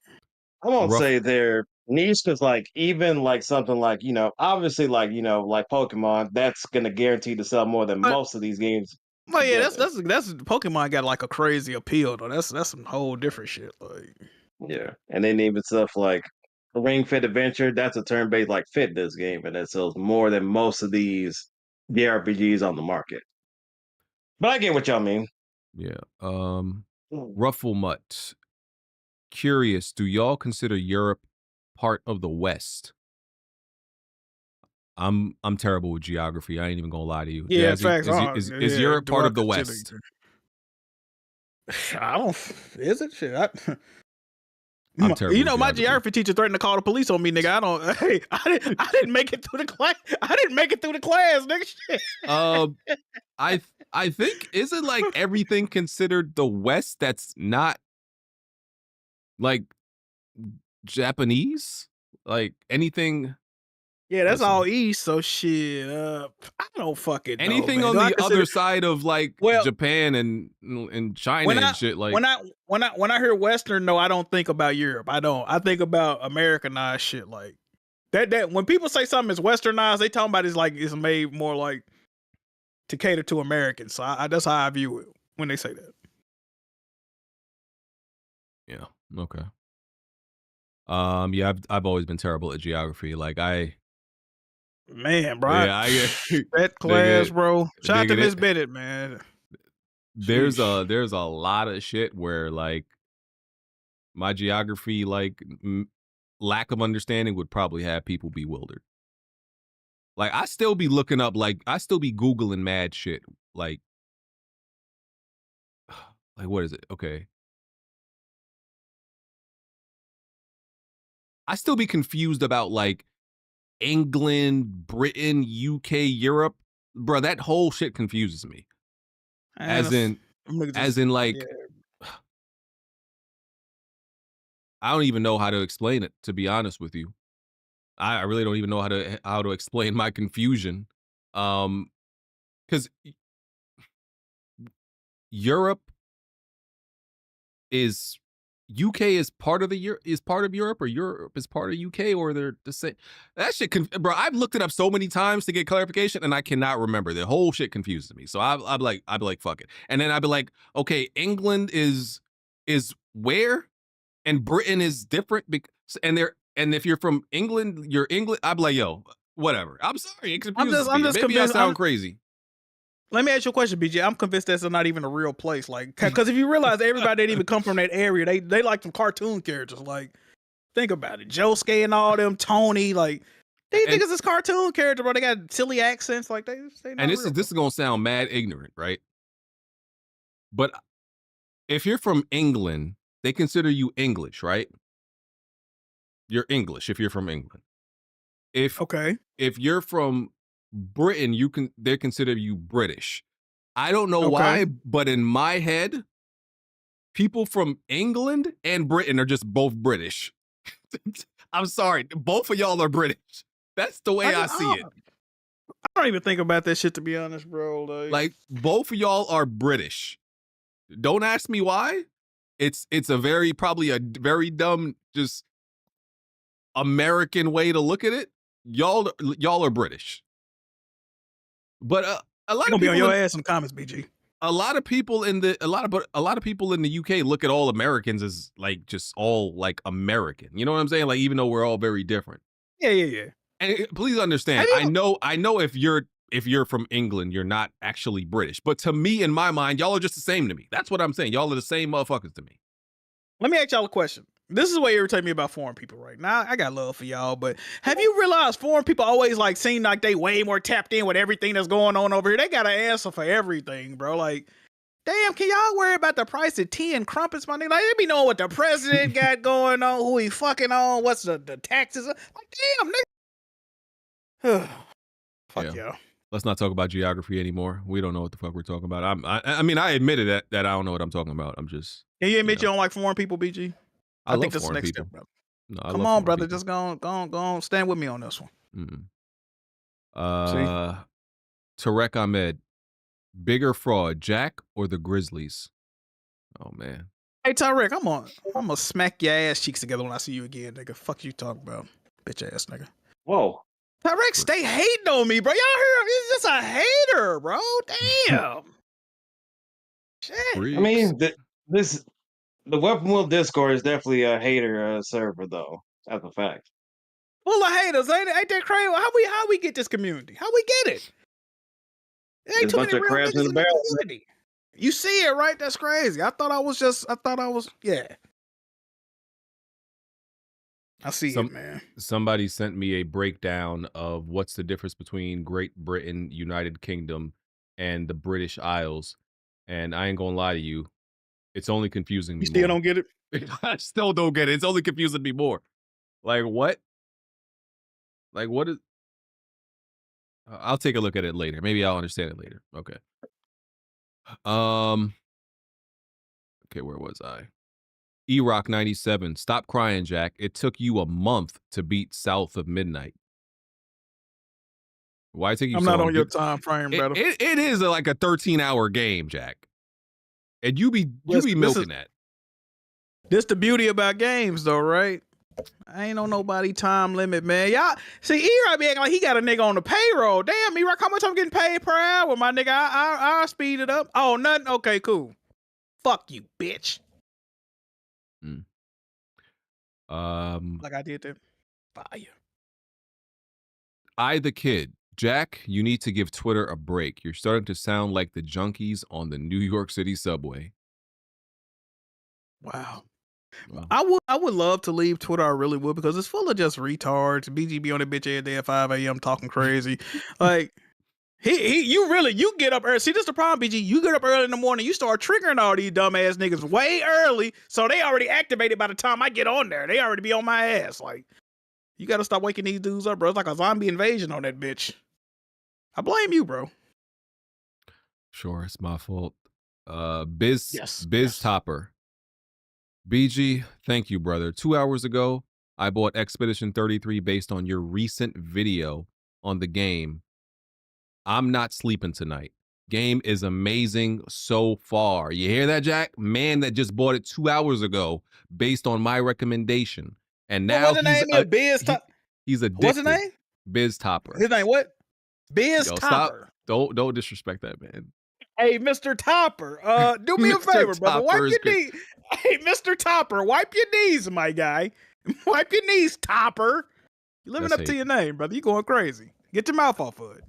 I won't
Rough-
say they're niche because, like, even like something like, you know, obviously, like, you know, like Pokemon, that's gonna guarantee to sell more than most of these games.
well, yeah,
together.
that's Pokemon got like a crazy appeal though. That's some whole different shit. Like,
Yeah, and then even stuff like Ring Fit Adventure, that's a turn-based like fitness game, and it sells more than most of these JRPGs on the market. But I get what y'all mean.
Yeah. Rufflemutt. Curious, do y'all consider Europe part of the West? I'm terrible with geography. I ain't even gonna lie to you.
yeah,
Jazzy,
facts.
is Europe part of the West?
I don't. Is it shit?
I'm terrible.
You know,
with
my
geography.
geography teacher threatened to call the police on me, nigga. I don't. Hey, I didn't make it through the class. I didn't make it through the class, nigga. Shit.
I think isn't like everything considered the West that's not like Japanese? Like anything.
Yeah, that's all east. So shit. I don't fucking know,
anything
man.
on
Do I
the
consider-
other side of like Japan and China and shit. Like
when I hear Western, no, I don't think about Europe. I don't. I think about Americanized shit. Like that when people say something is Westernized, they talking about it's made more like to cater to Americans. So that's how I view it when they say that.
Yeah. Okay. Yeah, I've always been terrible at geography. Like
Man, bro.
Yeah,
that class,
nigga,
bro. Shout out to
nigga,
Miss Bennett, man.
There's a lot of shit where like my geography like lack of understanding would probably have people bewildered. Like I still be looking up, like I still be Googling mad shit. Like what is it? Okay. I still be confused about like England, Britain, UK, Europe. Bro, that whole shit confuses me. As in like I don't even know how to explain it, to be honest with you. I really don't even know how to explain my confusion. Because Europe is UK is part of Europe, or Europe is part of UK, or they're the same. That shit, bro. I've looked it up so many times to get clarification, and I cannot remember. The whole shit confuses me. So I'd be like, fuck it. And then I'd be like, okay, England is where, and Britain is different because, and if you're from England, you're England. I'd be like, yo, whatever. I'm sorry, it confuses me. Maybe I sound crazy.
Let me ask you a question, BJ. I'm convinced that's not even a real place. Like, because if you realize everybody didn't even come from that area, they like some cartoon characters. Like, think about it, Josuke and all them, Tony. Like, these niggas is cartoon character, bro. They got silly accents. Like, they
And this is gonna sound mad ignorant, right? But if you're from England, they consider you English, right? You're English if you're from England. If you're from Britain, they consider you British. I don't know why, but in my head, people from England and Britain are just both British. I'm sorry, both of y'all are British. That's the way I see it.
I don't even think about that shit, to be honest, bro.
Like both of y'all are British. Don't ask me why. It's probably a very dumb, just American way to look at it. Y'all are British. But a lot of people
be on your ass in the comments, BG.
A lot of people in the UK look at all Americans as like just all like American. You know what I'm saying? Like even though we're all very different.
Yeah.
And please understand, I know if you're from England, you're not actually British. But to me, in my mind, y'all are just the same to me. That's what I'm saying. Y'all are the same motherfuckers to me.
Let me ask y'all a question. This is what irritates me about foreign people right now. I got love for y'all, but have you realized foreign people always like seem like they way more tapped in with everything that's going on over here? They got an answer for everything, bro. Like, damn, can y'all worry about the price of tea and crumpets, my nigga? Like, they be knowing what the president got going on, who he fucking on, what's the taxes. Like, damn, nigga. Fuck y'all.
Let's not talk about geography anymore. We don't know what the fuck we're talking about. I mean, I admitted that I don't know what I'm talking about. I'm just.
Can you admit you don't like foreign people, BG? I think that's the next step, brother.
No,
come on, brother. Just go on. Stand with me on this one.
Tarek Ahmed, bigger fraud, Jack or the Grizzlies? Oh man,
Hey Tyrek, I'm gonna smack your ass cheeks together when I see you again, nigga. Fuck you talking about, bitch ass nigga.
Whoa.
Tyrek, stay hating on me, bro. Y'all hear? He's just a hater, bro. Damn. Shit.
I mean, the Weapon Wheel Discord is definitely a hater server, though. That's a fact.
Full of haters, ain't it? Ain't that crazy? How we get this community? How we get it? There ain't
There's a
too
bunch
many
of
real
crabs
niggas
in the
in the
barrel.
community. You see it, right? That's crazy. I thought I was yeah. I see it, man.
Somebody sent me a breakdown of what's the difference between Great Britain, United Kingdom, and the British Isles. And I ain't gonna lie to you, it's only confusing me
You still
more.
don't get it?
I still don't get it. It's only confusing me more. Like what? Like what is? I'll take a look at it later. Maybe I'll understand it later. Okay. Okay, where was I? E-Rock 97. Stop crying, Jack. It took you a month to beat South of Midnight. Why take you
I'm
so
not
long?
on your time frame, brother.
It is like a 13-hour game, Jack. And you be milking that.
This the beauty about games, though, right? I ain't on nobody time limit, man. Y'all see, E-Rock be acting like he got a nigga on the payroll. Damn, E-Rock, how much I'm getting paid per hour, my nigga? I'll speed it up. Oh, nothing. Okay, cool. Fuck you, bitch. Like I did that. Fire.
I the Kid. Jack, you need to give Twitter a break. You're starting to sound like the junkies on the New York City subway.
Wow. I would love to leave Twitter. I really would, because it's full of just retards. BGB on the bitch every day at 5 a.m. talking crazy. Like you get up early. See, this is the problem, BG. You get up early in the morning, you start triggering all these dumbass niggas way early, so they already activated by the time I get on there. They already be on my ass. Like, you gotta stop waking these dudes up, bro. It's like a zombie invasion on that bitch. I blame you, bro.
Sure, it's my fault. Biz Topper. BG, thank you, brother. 2 hours ago, I bought Expedition 33 based on your recent video on the game. I'm not sleeping tonight. Game is amazing so far. You hear that, Jack? Man that just bought it 2 hours ago based on my recommendation. And now
what's his name?
He's addicted.
What's his name?
Biz Topper.
His name what? Biz Topper.
Stop. Don't disrespect that, man.
Hey, Mr. Topper, do me a favor, brother. Wipe your knees. Hey, Mr. Topper, wipe your knees, my guy. Wipe your knees, Topper. You living up to your name, brother. You going crazy. Get your mouth off of it.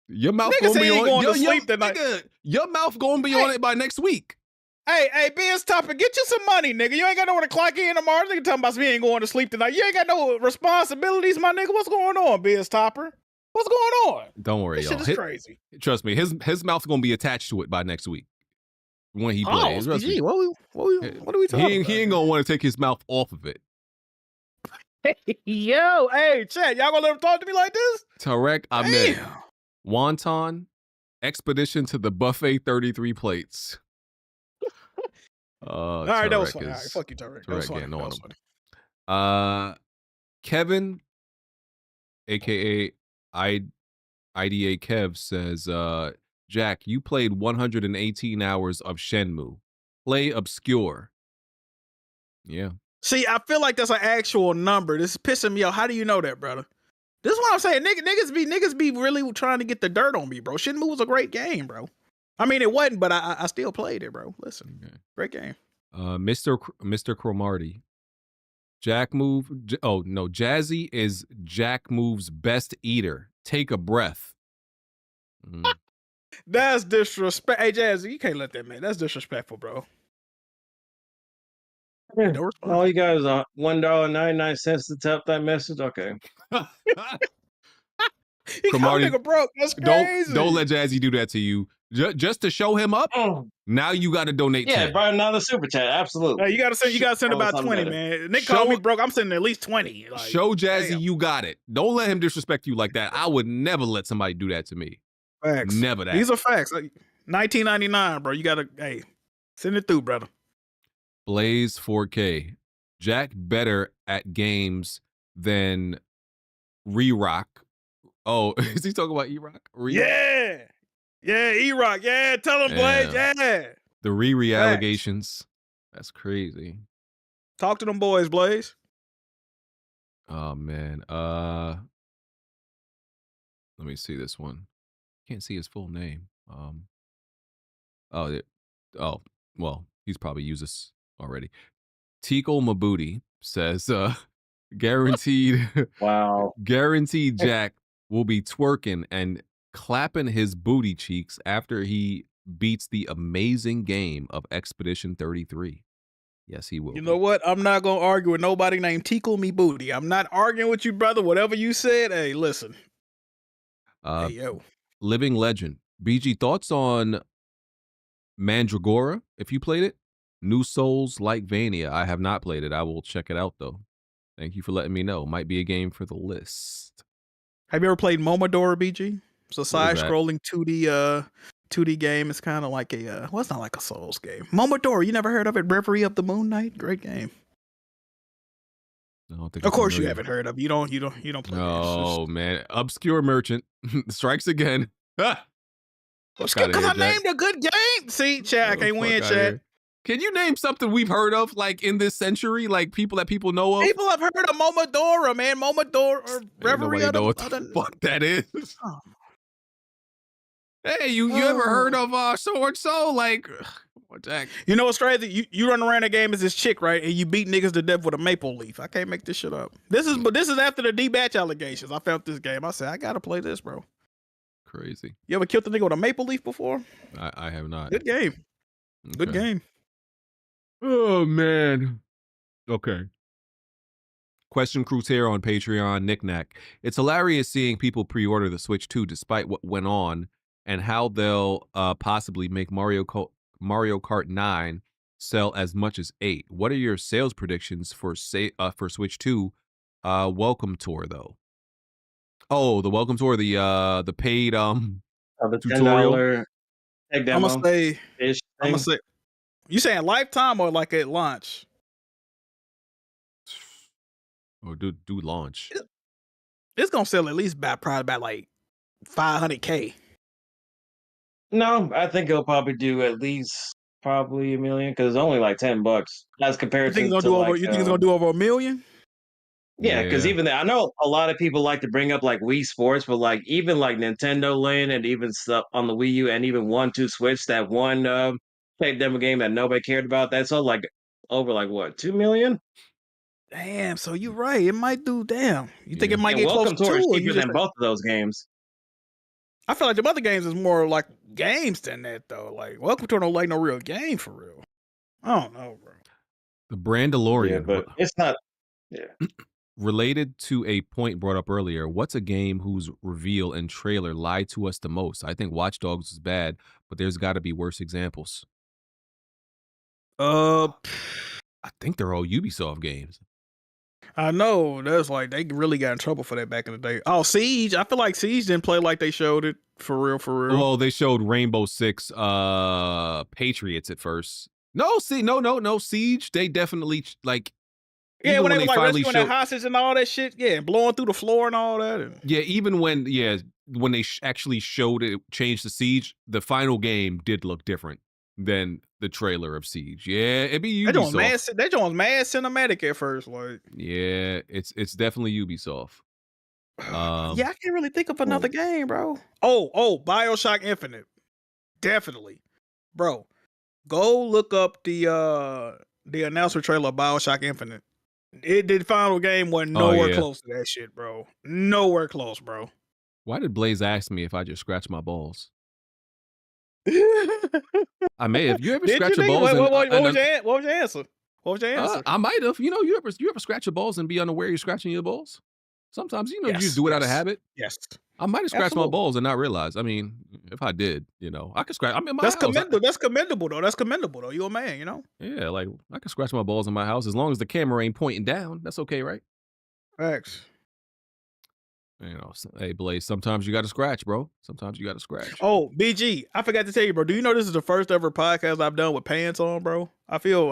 Your mouth
Niggas
gonna be on
going to sleep tonight.
Your mouth gonna be on it by next week.
Hey, Biz Topper, get you some money, nigga. You ain't got nowhere to clock in tomorrow. Nigga talking about me ain't going to sleep tonight. You ain't got no responsibilities, my nigga. What's going on, Biz Topper? What's going on?
Don't worry,
this
y'all.
Shit is crazy.
Trust me, his mouth's gonna be attached to it by next week when he plays.
What are we talking about?
He ain't gonna want to take his mouth off of it.
Yo, hey, Chad, y'all gonna let him talk to me like this?
Tarek Ahmed. Wonton, Expedition to the Buffet 33 plates.
All right, that was funny. All right, fuck you, Tarek. That was funny. That was
funny. Kevin, aka IDA Kev, says, Jack, you played 118 hours of Shenmue. Play obscure. Yeah.
See, I feel like that's an actual number. This is pissing me off. How do you know that, brother? This is what I'm saying. Niggas be really trying to get the dirt on me, bro. Shenmue was a great game, bro. I mean, it wasn't, but I still played it, bro. Listen, great game.
Mr. Cromarty. Jack Move. Oh no, Jazzy is Jack Move's best eater. Take a breath.
That's disrespect. Hey, Jazzy, you can't let that, man. That's disrespectful, bro.
No, you guys are $1.99 to tap that message. Okay.
He called nigga broke. That's crazy.
Don't let Jazzy do that to you. Just to show him up. Now you got to donate.
Yeah, buy another super chat. Absolutely.
Hey, you got to send about 20, man. Nick called me broke. I'm sending at least 20. Like,
show Jazzy you got it. Don't let him disrespect you like that. I would never let somebody do that to me.
Facts.
Never that.
These are facts. Like, 1999, bro. You got to send it through, brother.
Blaze 4K. Jack better at games than Re-Rock. Oh, is he talking about E-Rock?
Yeah, E-Rock. Yeah, tell him, Blaze. Yeah.
The Riri allegations. That's crazy.
Talk to them boys, Blaze.
Oh man. Let me see this one. Can't see his full name. Oh, well, he's probably used this already. Tikal Mabuti says, guaranteed
Wow.
guaranteed Jack will be twerking and clapping his booty cheeks after he beats the amazing game of Expedition 33. Yes, he will.
You know what? I'm not gonna argue with nobody named Tickle Me Booty. I'm not arguing with you, brother. Whatever you said, hey, listen. Hey, yo.
Living Legend. BG, thoughts on Mandragora, if you played it? New Souls like Vania. I have not played it. I will check it out, though. Thank you for letting me know. Might be a game for the list.
Have you ever played Momodora, BG? It's a side-scrolling 2D game. It's kind of like a well, it's not like a Souls game. Momodora, you never heard of it? Reverie of the Moon Knight, great game.
I don't think
of course you haven't heard of it. You don't play.
Oh man, obscure merchant strikes again.
Because I named a good game. See, chat, I can't win, chat.
Can you name something we've heard of, like in this century, like people that people know of?
People have heard of Momodora, man. Momodora, or Reverie of the
What the fuck that is? Oh. Hey, you ever heard of Sword Soul? Like, Jack.
You know what's crazy? You run around the game as this chick, right? And you beat niggas to death with a maple leaf. I can't make this shit up. This is after the D-Batch allegations. I found this game. I said, I gotta play this, bro.
Crazy.
You ever killed the nigga with a maple leaf before?
I have not.
Good game. Okay. Good game.
Oh man. Okay. Question Crusair on Patreon, Knickknack. It's hilarious seeing people pre-order the Switch 2 despite what went on and how they'll possibly make Mario Kart 9 sell as much as 8. What are your sales predictions for Switch 2 welcome tour though? Oh, the welcome tour, the paid
the
tutorial.
$10 tech demo.
I'm gonna say you saying lifetime or like at launch?
Or do launch.
It's gonna sell at least probably about like 500K.
No, I think it'll probably do at least probably $1 million because it's only like $10 as compared to.
You think it's gonna do over $1 million?
Yeah, because even I know a lot of people like to bring up like Wii Sports, but like even like Nintendo Land and even stuff on the Wii U and even 1-2 Switch, that one paid demo game that nobody cared about, that's all like over like what, 2 million?
Damn, so you're right. It might do. Damn, you think it might get close to
Welcome Tour is cheaper than both of those games.
I feel like the other games is more like games than that though. Like Welcome Tour don't like no real game for real. I don't know, bro.
The Brandalorian,
yeah, but it's not. Yeah.
Related to a point brought up earlier, what's a game whose reveal and trailer lied to us the most? I think Watch Dogs is bad, but there's got to be worse examples. I think they're all Ubisoft games.
I know. That's like they really got in trouble for that back in the day. Oh, Siege. I feel like Siege didn't play like they showed it for real.
Well, they showed Rainbow Six Patriots at first. No, Siege. They definitely like.
Yeah, when they like rescuing that hostage and all that shit. Yeah, blowing through the floor and all that.
Yeah, even when they actually showed it, changed the Siege, the final game did look different than the trailer of Siege. Yeah, it'd be Ubisoft.
That joint was mad cinematic at first. Like,
yeah, it's definitely Ubisoft.
Yeah, I can't really think of another game, bro. Oh, BioShock Infinite, definitely, bro. Go look up the announcement trailer of BioShock Infinite. The final game wasn't nowhere close to that shit, bro. Nowhere close, bro.
Why did Blaze ask me if I just scratch my balls? I may have. You ever scratch your balls?
What was your answer? What was your answer?
I might have. You know, you ever scratch your balls and be unaware you're scratching your balls? Sometimes, you just do it out of habit.
Yes.
I might have scratched my balls and not realize. I mean, if I did, I could scratch. I'm in my
house. That's commendable though. You a man,
Yeah, like I can scratch my balls in my house as long as the camera ain't pointing down. That's okay, right?
Facts.
Hey Blaze, sometimes you got to scratch, bro. Sometimes you got to scratch.
Oh, BG, I forgot to tell you, bro. Do you know this is the first ever podcast I've done with pants on, bro? I feel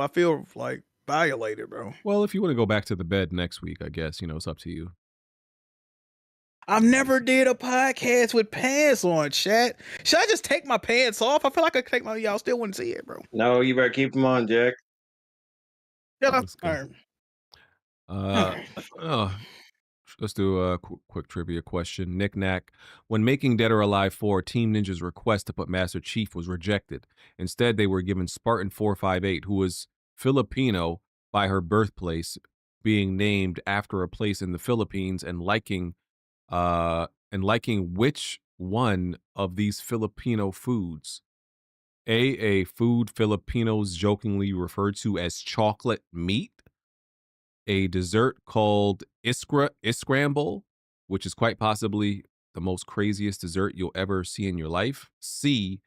like violated, bro.
Well, if you want to go back to the bed next week, I guess it's up to you.
I've never did a podcast with pants on, chat. Should I just take my pants off? I feel like I could take y'all still wouldn't see it, bro.
No, you better keep them on, Jack.
That's good. Let's do a quick trivia question. Nick Nack. When making Dead or Alive 4, Team Ninja's request to put Master Chief was rejected. Instead, they were given Spartan 458, who was Filipino by her birthplace, being named after a place in the Philippines, and liking which one of these Filipino foods? A food Filipinos jokingly refer to as chocolate meat. A dessert called Iscramble, which is quite possibly the most craziest dessert you'll ever see in your life. C,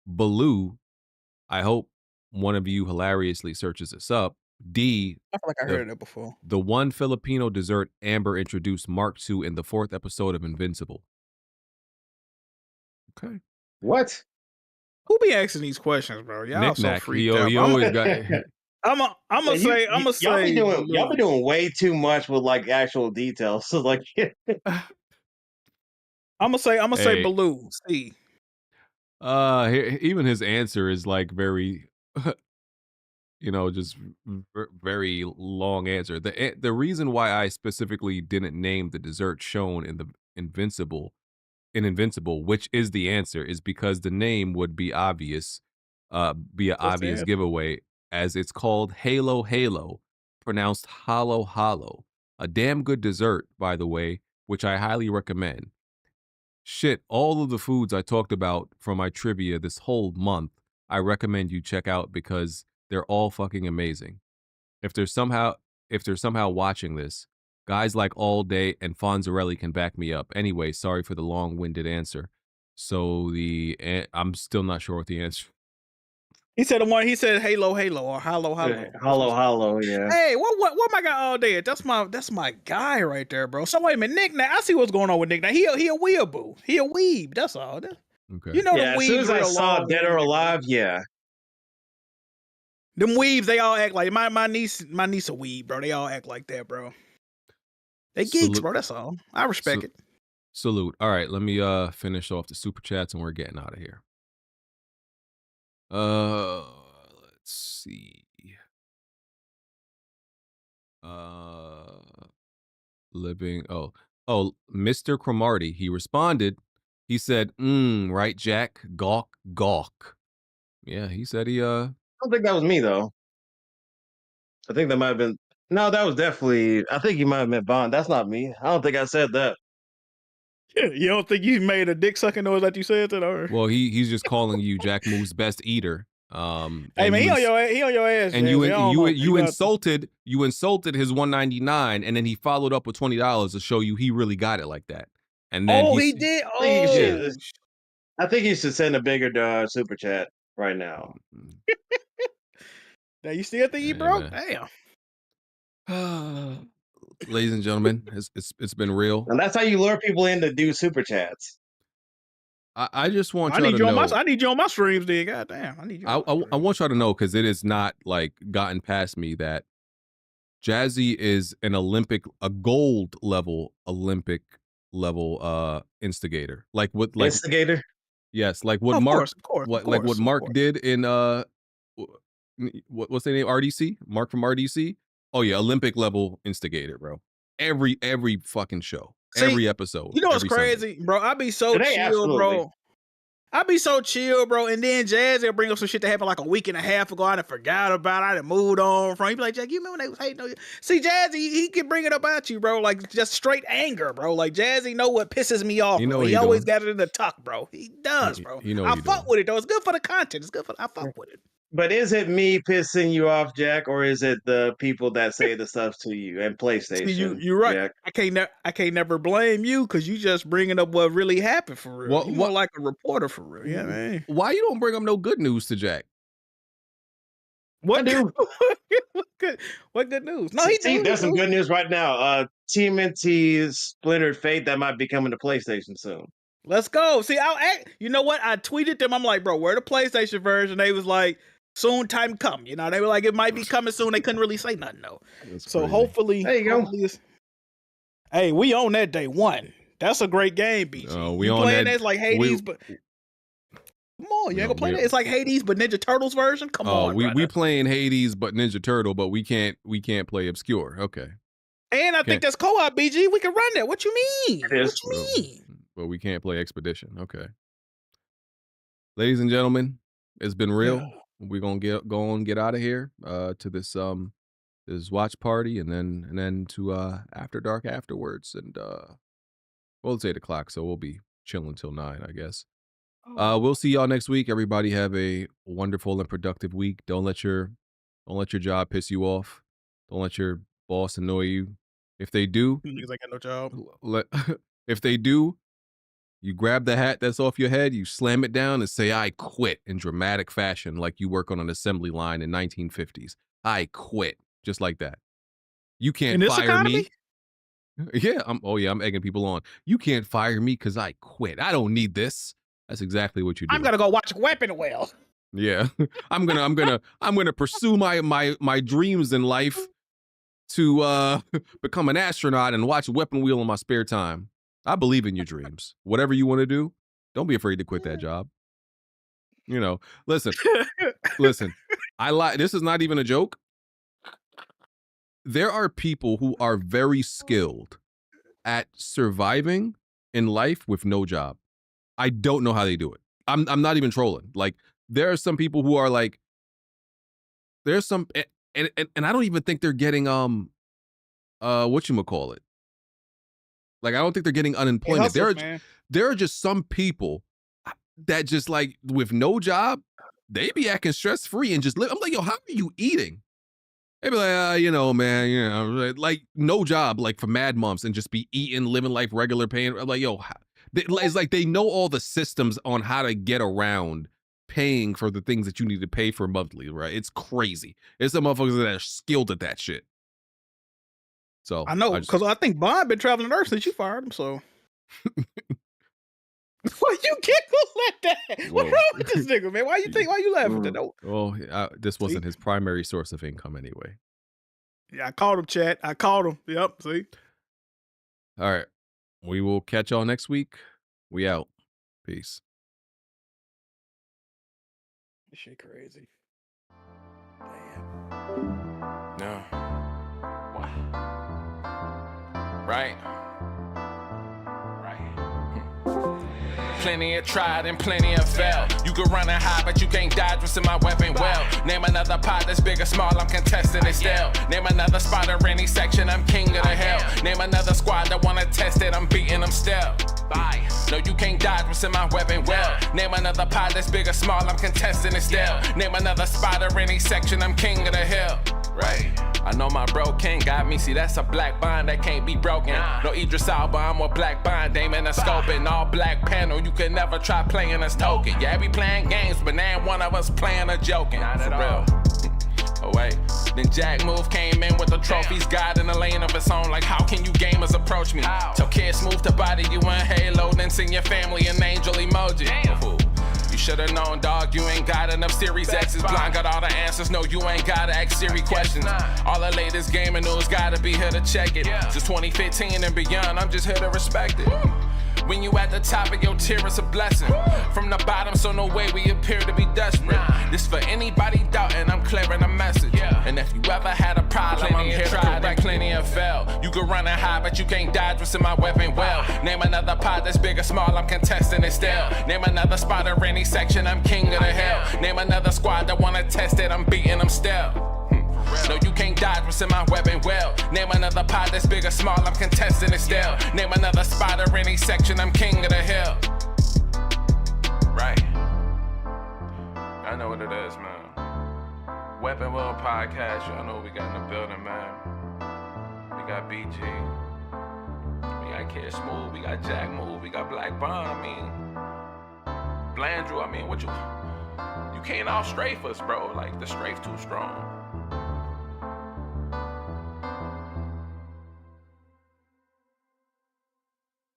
Baloo. I hope one of you hilariously searches this up. D,
I feel like I heard that before.
The one Filipino dessert Amber introduced Mark to in the 4th episode of Invincible. Okay.
What?
Who be asking these questions, bro? Y'all so freaked out.
He always got.
I'm gonna say
y'all be doing way too much with like actual details. So like,
I'm gonna say Baloo. C.
Even his answer is like very, just very long answer. The reason why I specifically didn't name the dessert shown in the Invincible, which is the answer, is because the name would be obvious, obvious giveaway, as it's called Halo Halo, pronounced Hollow Hollow. A damn good dessert, by the way, which I highly recommend. Shit, all of the foods I talked about from my trivia this whole month, I recommend you check out because they're all fucking amazing. If they're somehow watching this, guys like All Day and Fonzarelli can back me up. Anyway, sorry for the long-winded answer. So I'm still not sure what the answer.
He said Halo Halo or Hollow Hollow.
Hollow, yeah.
Hey, what my guy All Day? That's my guy right there, bro. So wait a minute, Nick. Now I see what's going on with Nick. Now he a weeaboo. He a weeb. That's all.
Okay.
You know,
yeah. As soon as I saw Dead or Alive, yeah.
Them weebs, they all act like my niece a weeb, bro. They all act like that, bro. They geeks, bro. That's all. I respect it.
Salute. All right, let me finish off the super chats and we're getting out of here. Let's see. Living. Oh, Mr. Cromarty. He responded. He said, right, Jack? Gawk. Yeah, he said he.
I don't think that was me though. I think that might have been. No, that was definitely. I think you might have meant Bond. That's not me. I don't think I said that.
You don't think you made a dick sucking noise like you said that, or?
Well, he's just calling you Jack Moo's best eater.
Hey man, he on your ass.
And you insulted his $1.99, and then he followed up with $20 to show you he really got it like that. And then
he did.
I think you should send a bigger super chat right now.
Now you still think he broke? Damn.
Ladies and gentlemen, it's been real.
And that's how you lure people in to do super chats.
I just want y'all to know.
I need you on my streams, then. Goddamn, I need you.
I want y'all to know, because it is not like gotten past me, that Jazzy is a gold level Olympic level instigator.
Instigator?
Yes, like what Mark did in what's the name? RDC? Mark from RDC? Oh yeah, Olympic level instigator, bro. Every fucking show. Every episode.
You know what's crazy, Sunday. Bro? I be so chill, bro. I be so chill, bro. And then Jazz will bring up some shit that happened like a week and a half ago. I done forgot about it. I done moved on from. He be like, Jack, you remember when they was hating on you? See, Jazzy, he can bring it up at you, bro. Like just straight anger, bro. Like Jazzy know what pisses me off. He always got it in the tuck, bro. He does, bro. I fuck with it though. It's good for the content. I fuck with it.
But is it me pissing you off, Jack, or is it the people that say the stuff to you and PlayStation?
See, you're right. Jack? I can't never blame you because you just bringing up what really happened for real. You more like a reporter for real. Yeah, man.
Why you don't bring up no good news to Jack?
What do? What good news? No,
there's some good news right now. TMNT's Splintered Fate that might be coming to PlayStation soon.
Let's go. See, you know what? I tweeted them. I'm like, bro, where the PlayStation version? They was like, soon time come. You know, they were like, it might be coming soon. They couldn't really say nothing though. So hopefully,
there you go.
Hey, we own that day one. That's a great game, BG.
We own
playing
that.
Like Hades, but Come on, you ain't gonna play that? It's like Hades, but Ninja Turtles version. Come on,
we playing Hades, but Ninja Turtle, but we can't play Obscure. Okay.
And I think that's co-op, BG. We can run that. What you mean?
It is.
What you mean?
But we can't play Expedition. Okay. Ladies and gentlemen, it's been real. Yeah. We're gonna get out of here to this watch party and then to After Dark afterwards. And well, it's 8 o'clock, so we'll be chilling till 9, I guess. We'll see y'all next week. Everybody have a wonderful and productive week. Don't let your job piss you off. Don't let your boss annoy you. If they do,
niggas ain't got no job.
If they do, you grab the hat that's off your head, you slam it down and say, "I quit," in dramatic fashion, like you work on an assembly line in 1950s. I quit, just like that. You can't fire me. Yeah, I'm egging people on. You can't fire me because I quit. I don't need this. That's exactly what you do.
I'm gonna go watch Weapon Wheel.
Yeah, I'm gonna pursue my dreams in life to become an astronaut and watch Weapon Wheel in my spare time. I believe in your dreams. Whatever you want to do, don't be afraid to quit that job. You know, listen. I lie. This is not even a joke. There are people who are very skilled at surviving in life with no job. I don't know how they do it. I'm not even trolling. Like, there are some people who are like, there's some, and I don't even think they're getting whatchamacallit. Like, I don't think they're getting unemployment. There are just some people that just, like, with no job, they be acting stress free and just live. I'm like, yo, how are you eating? They be like, man, like, no job, like, for mad months and just be eating, living life regular, paying. I'm like, yo, it's like they know all the systems on how to get around paying for the things that you need to pay for monthly, right? It's crazy. It's the motherfuckers that are skilled at that shit. So
I know, because I think Bond been traveling nurse since you fired him, so. Why you giggle like that? What's wrong with this nigga, man? Why you laughing at that?
Well, this wasn't his primary source of income anyway.
Yeah, I called him, chat. I called him. Yep, see?
All right. We will catch y'all next week. We out. Peace.
This shit crazy.
Damn. No. What? Right. Plenty of tried and plenty of failed. You can run and hide, but you can't dodge what's in my weapon well. Name another pot that's big or small, I'm contesting it still. Name another spot or any section, I'm king of the hill. Name another squad that wanna test it, I'm beating them still. Bye. No, you can't dodge what's in my weapon well. Name another pot that's big or small, I'm contesting it still. Name another spot or any section, I'm king of the hill. Right. I know my bro King got me, see that's a black bond that can't be broken. No Idris Elba, I'm a black bond, aiming a scope and all black panel, you can never try playing us token. Yeah, we playing games, but now one of us playing or joking. Not for real. Oh wait, then Jack Move came in with the trophies, God in a lane of its own, like how can you gamers approach me? Till kids move to body you in Halo, then send your family an angel emoji. You should've known, dog, you ain't got enough Series X's. Blind got all the answers, no, you ain't gotta ask Siri questions. All the latest gaming news gotta be here to check it. Since 2015 and beyond, I'm just here to respect it. When you at the top of your tier, it's a blessing. From the bottom, so no way we appear to be desperate. This for anybody doubting, I'm clearing a message. And if you ever had a problem, I'm here to correct. Plenty of fail. You can run and hide, but you can't dodge what's in my weapon well. Name another pot that's big or small, I'm contesting it still. Name another spot or any section, I'm king of the hill. Name another squad that wanna test it, I'm beating them still. No, you can't dodge what's in my weapon well. Name another pot that's big or small, I'm contesting it still. Name another spot or any section, I'm king of the hill. Right. I know what it is, man. Weapon Wheel Podcast, y'all know what we got in the building, man. We got BG. We got Kid Smooth, we got Jack Move, we got Black Bond, I mean. Blandrew, I mean, what you can't out strafe us, bro. Like, the strafe too strong.